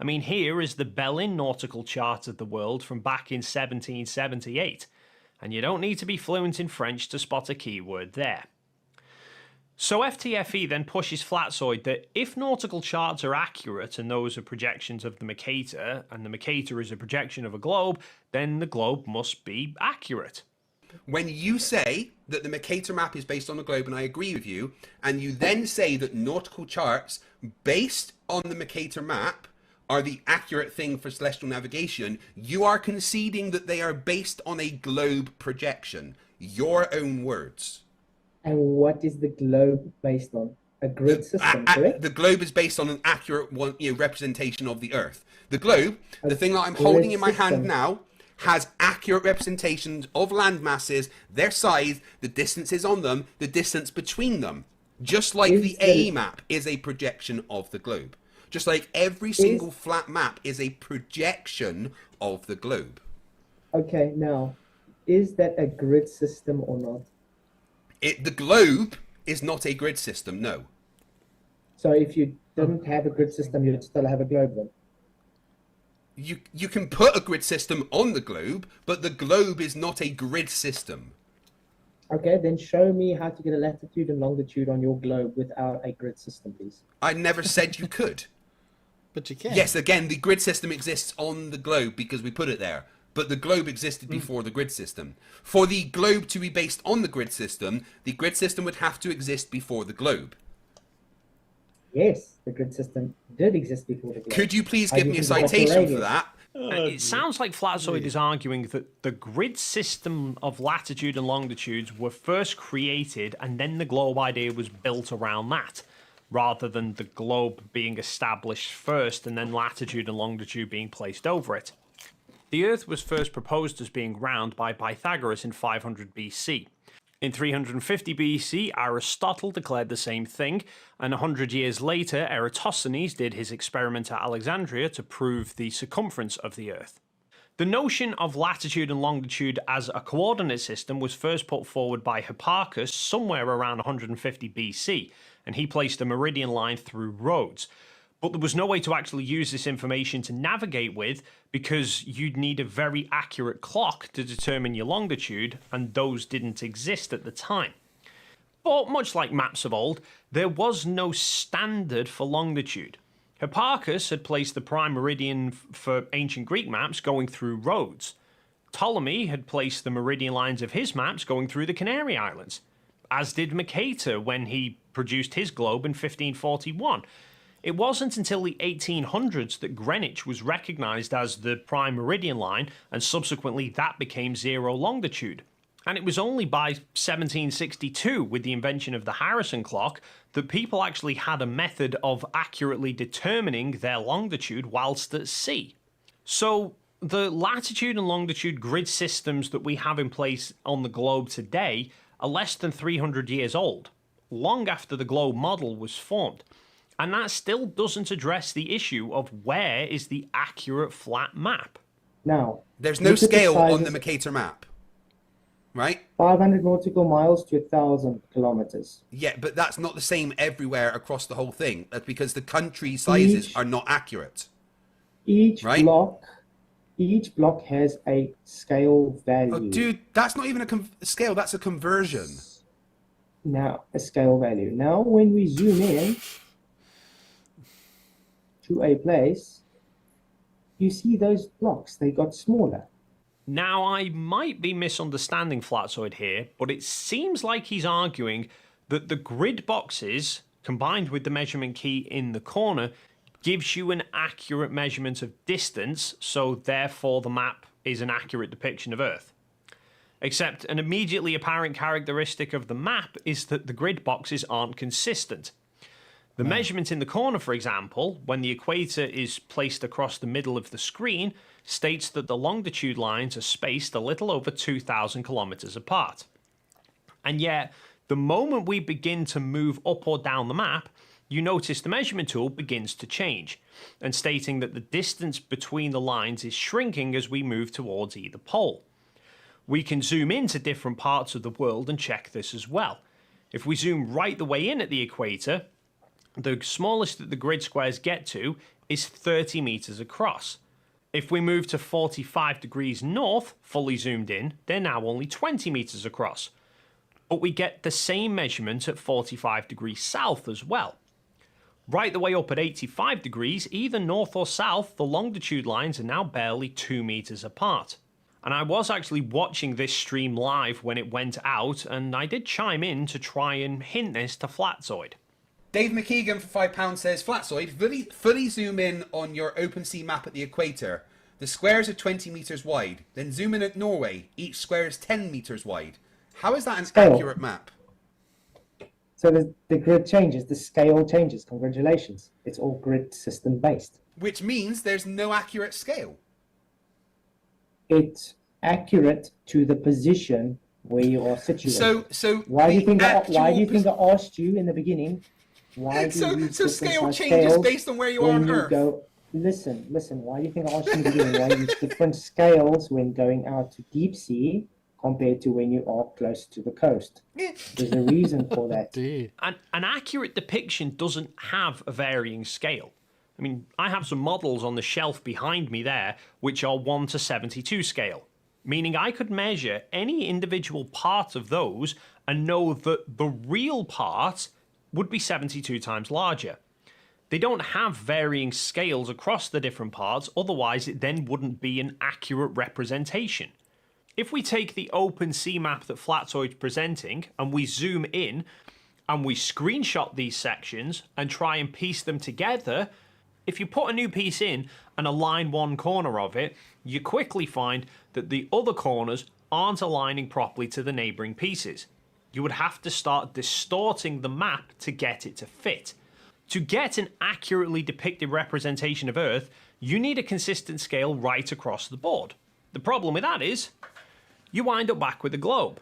S15: I mean, here is the Berlin nautical chart of the world from back in 1778, and you don't need to be fluent in French to spot a keyword there. So FTFE then pushes Flatsoid that if nautical charts are accurate and those are projections of the Mercator, and the Mercator is a projection of a globe, then the globe must be accurate.
S16: When you say that the Mercator map is based on the globe, and I agree with you, and you then say that nautical charts based on the Mercator map are the accurate thing for celestial navigation, you are conceding that they are based on a globe projection. Your own words.
S26: And what is the globe based on? A grid system, correct?
S16: The globe is based on an accurate one, representation of the Earth. The globe, the thing that I'm holding in my hand now, has accurate representations of land masses, their size, the distances on them, the distance between them. Just like the A map is a projection of the globe. Just like every single flat map is a projection of the globe.
S26: Okay, now, is that a grid system or not?
S16: The globe is not a grid system, no.
S26: So if you didn't have a grid system, you'd still have a globe then?
S16: You can put a grid system on the globe, but the globe is not a grid system.
S26: Okay, then show me how to get a latitude and longitude on your globe without a grid system, please.
S16: I never said you could.
S1: But you can.
S16: Yes, again, the grid system exists on the globe because we put it there. But the globe existed before the grid system. For the globe to be based on the grid system would have to exist before the globe.
S26: Yes, the grid system did exist before the globe.
S16: Could you please give me a citation for that?
S15: It sounds like Flatsoid is arguing that the grid system of latitude and longitudes were first created and then the globe idea was built around that, rather than the globe being established first and then latitude and longitude being placed over it. The Earth was first proposed as being round by Pythagoras in 500 BC. In 350 BC, Aristotle declared the same thing, and 100 years later, Eratosthenes did his experiment at Alexandria to prove the circumference of the Earth. The notion of latitude and longitude as a coordinate system was first put forward by Hipparchus somewhere around 150 BC, and he placed a meridian line through Rhodes. But there was no way to actually use this information to navigate with because you'd need a very accurate clock to determine your longitude, and those didn't exist at the time. But much like maps of old, there was no standard for longitude. Hipparchus had placed the prime meridian for ancient Greek maps going through Rhodes. Ptolemy had placed the meridian lines of his maps going through the Canary Islands, as did Mercator when he produced his globe in 1541. It wasn't until the 1800s that Greenwich was recognised as the prime meridian line, and subsequently that became zero longitude. And it was only by 1762, with the invention of the Harrison clock, that people actually had a method of accurately determining their longitude whilst at sea. So the latitude and longitude grid systems that we have in place on the globe today are less than 300 years old, long after the globe model was formed. And that still doesn't address the issue of where is the accurate flat map.
S26: Now,
S16: there's no scale on the Mercator map, right?
S26: 500 nautical miles to 1,000 kilometers.
S16: Yeah, but that's not the same everywhere across the whole thing. That's because the country sizes are not accurate.
S26: Each block has a scale value.
S16: Oh, dude, that's not even a scale. That's a conversion.
S26: Now, a scale value. Now, when we zoom in to a place, you see those blocks, they got smaller.
S15: Now, I might be misunderstanding Flatsoid here, but it seems like he's arguing that the grid boxes, combined with the measurement key in the corner, gives you an accurate measurement of distance, so therefore the map is an accurate depiction of Earth. Except an immediately apparent characteristic of the map is that the grid boxes aren't consistent. The measurement in the corner, for example, when the equator is placed across the middle of the screen, states that the longitude lines are spaced a little over 2,000 kilometers apart. And yet, the moment we begin to move up or down the map, you notice the measurement tool begins to change, and stating that the distance between the lines is shrinking as we move towards either pole. We can zoom into different parts of the world and check this as well. If we zoom right the way in at the equator, the smallest that the grid squares get to is 30 meters across. If we move to 45 degrees north, fully zoomed in, they're now only 20 meters across. But we get the same measurement at 45 degrees south as well. Right the way up at 85 degrees, either north or south, the longitude lines are now barely 2 meters apart. And I was actually watching this stream live when it went out, and I did chime in to try and hint this to Flatzoid.
S16: Dave McKeegan for £5 says, Flatzoid, fully zoom in on your OpenSea map at the equator. The squares are 20 metres wide. Then zoom in at Norway. Each square is 10 metres wide. How is that an accurate map?
S26: So the grid changes, the scale changes. Congratulations. It's all grid system based.
S16: Which means there's no accurate scale.
S26: It's accurate to the position where you are situated.
S16: So
S26: why do you think I asked you in the beginning? Why do you use different
S16: scale
S26: size
S16: changes
S26: scales
S16: based on where you are
S26: when
S16: on
S26: you
S16: Earth?
S26: go? Listen. Why do you think I asked you in the beginning? Why you use different scales when going out to deep sea compared to when you are close to the coast? There's a reason for that.
S15: An accurate depiction doesn't have a varying scale. I mean, I have some models on the shelf behind me there, which are 1:72 scale, meaning I could measure any individual part of those and know that the real part would be 72 times larger. They don't have varying scales across the different parts, otherwise it then wouldn't be an accurate representation. If we take the OpenSea map that Flatzoid's presenting and we zoom in and we screenshot these sections and try and piece them together, if you put a new piece in and align one corner of it, you quickly find that the other corners aren't aligning properly to the neighbouring pieces. You would have to start distorting the map to get it to fit. To get an accurately depicted representation of Earth, you need a consistent scale right across the board. The problem with that is, you wind up back with a globe.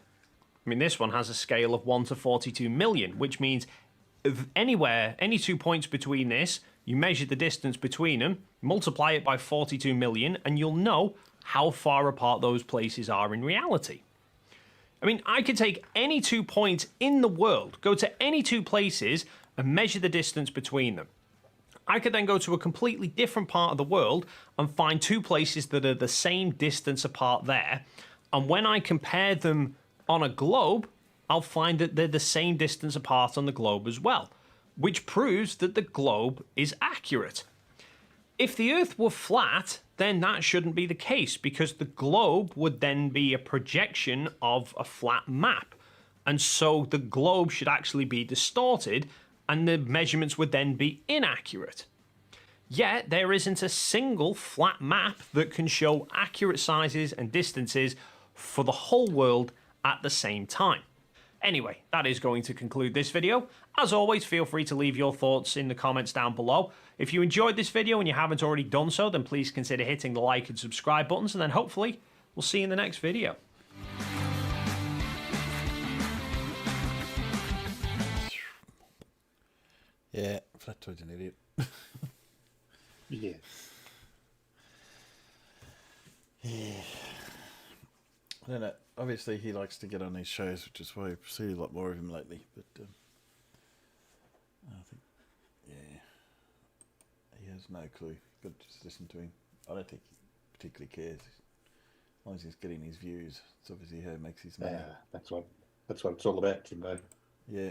S15: I mean, this one has a scale of 1:42 million, which means anywhere, any 2 points between this, you measure the distance between them, multiply it by 42 million, and you'll know how far apart those places are in reality. I mean, I could take any 2 points in the world, go to any two places, and measure the distance between them. I could then go to a completely different part of the world and find two places that are the same distance apart there. And when I compare them on a globe, I'll find that they're the same distance apart on the globe as well, which proves that the globe is accurate. If the Earth were flat, then that shouldn't be the case, because the globe would then be a projection of a flat map. And so the globe should actually be distorted, and the measurements would then be inaccurate. Yet there isn't a single flat map that can show accurate sizes and distances for the whole world at the same time. Anyway, that is going to conclude this video. As always, feel free to leave your thoughts in the comments down below. If you enjoyed this video and you haven't already done so, then please consider hitting the like and subscribe buttons, and then hopefully we'll see you in the next video.
S1: Yeah, Flattoid's an idiot.
S3: Yeah.
S1: Yeah. I don't know. Obviously, he likes to get on these shows, which is why I see a lot more of him lately. But I think, yeah, he has no clue. You've got to just listen to him. I don't think he particularly cares. As long as he's getting his views, it's obviously how he makes his money.
S3: That's what it's all about, Timbo.
S1: Yeah.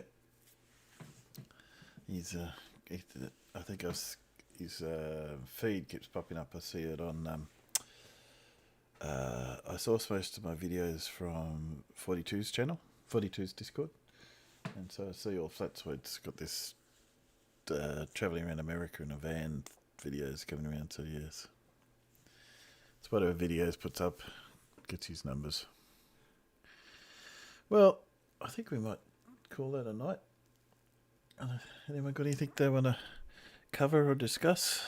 S1: I think his feed keeps popping up. I see it on. I source most of my videos from 42's channel, 42's Discord, and so I see all Flatzoid's got this travelling around America in a van videos coming around. So yes, it's whatever videos puts up gets his numbers. Well, I think we might call that a night. Anyone got anything they want to cover or discuss?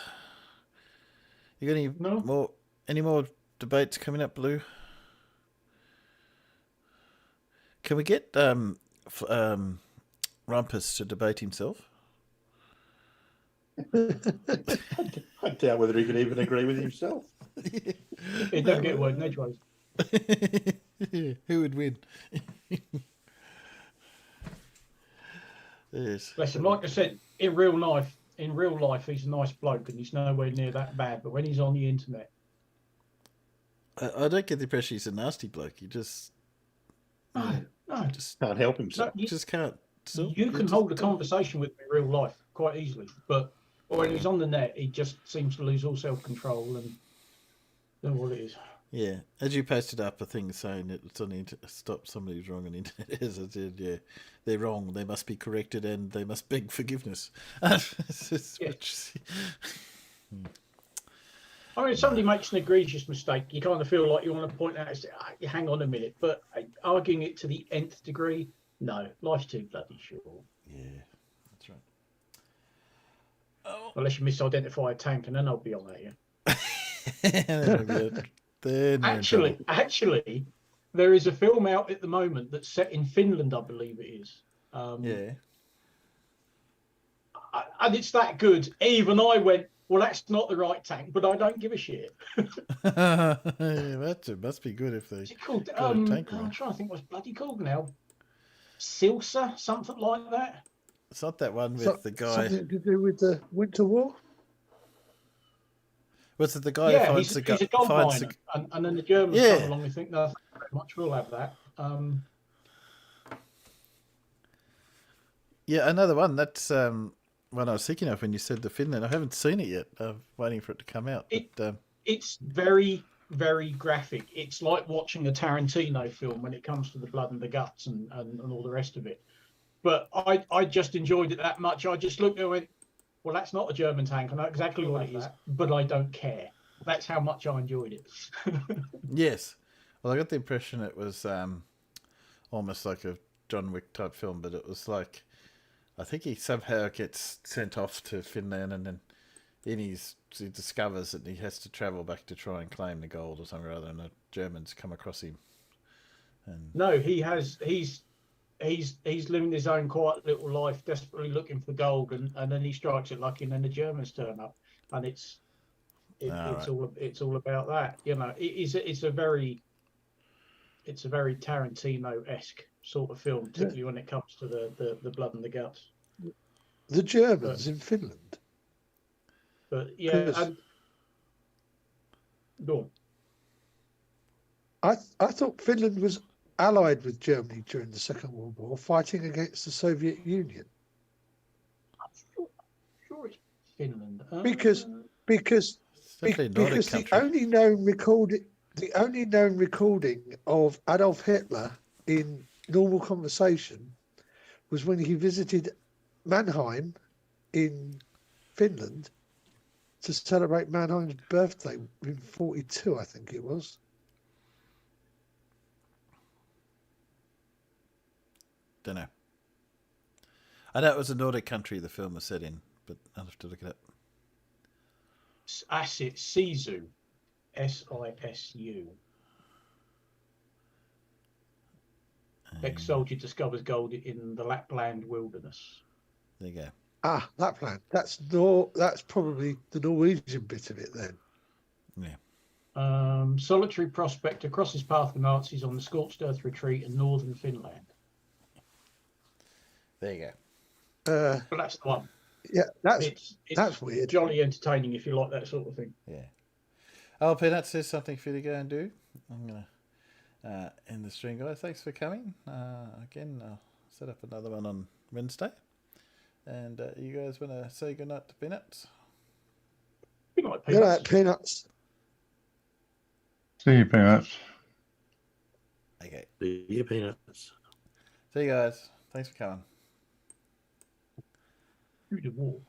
S1: You got any more debates coming up, Blue? Can we get Rumpus to debate himself?
S6: I doubt whether he can even agree with himself.
S2: He don't get a word in edgeways.
S1: Who would win? Yes.
S2: Listen, like I said, in real life, he's a nice bloke and he's nowhere near that bad. But when he's on the internet,
S1: I don't get the impression he's a nasty bloke. He just
S6: just can't help himself.
S1: Just can't.
S2: You can hold a conversation with him in real life quite easily, but when he's on the net, he just seems to lose all self-control and know what it is.
S1: Yeah, as you posted up a thing saying that it's on the internet, stop somebody's wrong on the internet. As I said, yeah, they're wrong. They must be corrected and they must beg forgiveness.
S2: I mean, if somebody makes an egregious mistake, you kind of feel like you want to point out and say, hang on a minute, but arguing it to the nth degree, no, life's too bloody short.
S1: Yeah, that's right.
S2: Unless you misidentify a tank, and then I'll be on at you. Actually, there is a film out at the moment that's set in Finland, I believe it is.
S1: Yeah.
S2: And it's that good. Even I went, well, that's not the right tank, but I don't give a shit.
S1: That must be good if they.
S2: What's it called?
S1: got a tank
S2: I'm
S1: around.
S2: trying to think what's bloody called now. Silsa, something like that.
S1: It's not that one with the guy.
S4: Something to do with the Winter War?
S1: Was it the guy
S2: Yeah,
S1: who finds
S2: he's a gold miner, and then the Germans come along and think, no, thank you very much, we'll have that.
S1: Yeah, another one. That's one I was thinking of when you said the Finland. I haven't seen it yet. I'm waiting for it to come out.
S2: It's very, very graphic. It's like watching a Tarantino film when it comes to the blood and the guts and all the rest of it. But I just enjoyed it that much. I just looked and went, well, that's not a German tank. I know exactly what it is, but I don't care. That's how much I enjoyed it.
S1: Yes. Well, I got the impression it was almost like a John Wick type film, but it was like, I think he somehow gets sent off to Finland, and then he discovers that he has to travel back to try and claim the gold or something or other, and the Germans come across him. And
S2: No, he's living his own quiet little life, desperately looking for gold, and then he strikes it lucky, and then the Germans turn up, and it's all about that. You know, it's a very Tarantino-esque sort of film, particularly when it comes to the blood and the guts.
S4: The Germans in Finland.
S2: But yeah, go
S4: on. I thought Finland was allied with Germany during the Second World War, fighting against the Soviet Union.
S2: I'm sure it's Finland.
S4: Because the only known recording of Adolf Hitler in normal conversation was when he visited Mannheim in Finland to celebrate Mannheim's birthday in 1942, I think it was.
S1: don't know. I know it was a Nordic country the film was set in, but I'll have to look it up.
S2: Sisu, SISU. Ex-soldier discovers gold in the Lapland wilderness.
S1: There you go.
S4: Ah, Lapland. That's probably the Norwegian bit of it then.
S1: Yeah.
S2: Solitary prospector crosses path with Nazis on the scorched earth retreat in northern Finland.
S1: There you go.
S2: But that's the one.
S4: Yeah,
S2: it's
S4: that's weird.
S2: Jolly entertaining if you like that sort of thing.
S1: Yeah. Oh, Peanuts, there's something for you to go and do. I'm gonna end the stream, guys. Thanks for coming. Again, I'll set up another one on Wednesday. And you guys want to say goodnight to Peanuts?
S2: Good night,
S4: Peanuts. Good night, Peanuts.
S5: See you, Peanuts.
S1: Okay.
S6: See you, Peanuts.
S1: See you guys. Thanks for coming.
S2: Through the wall.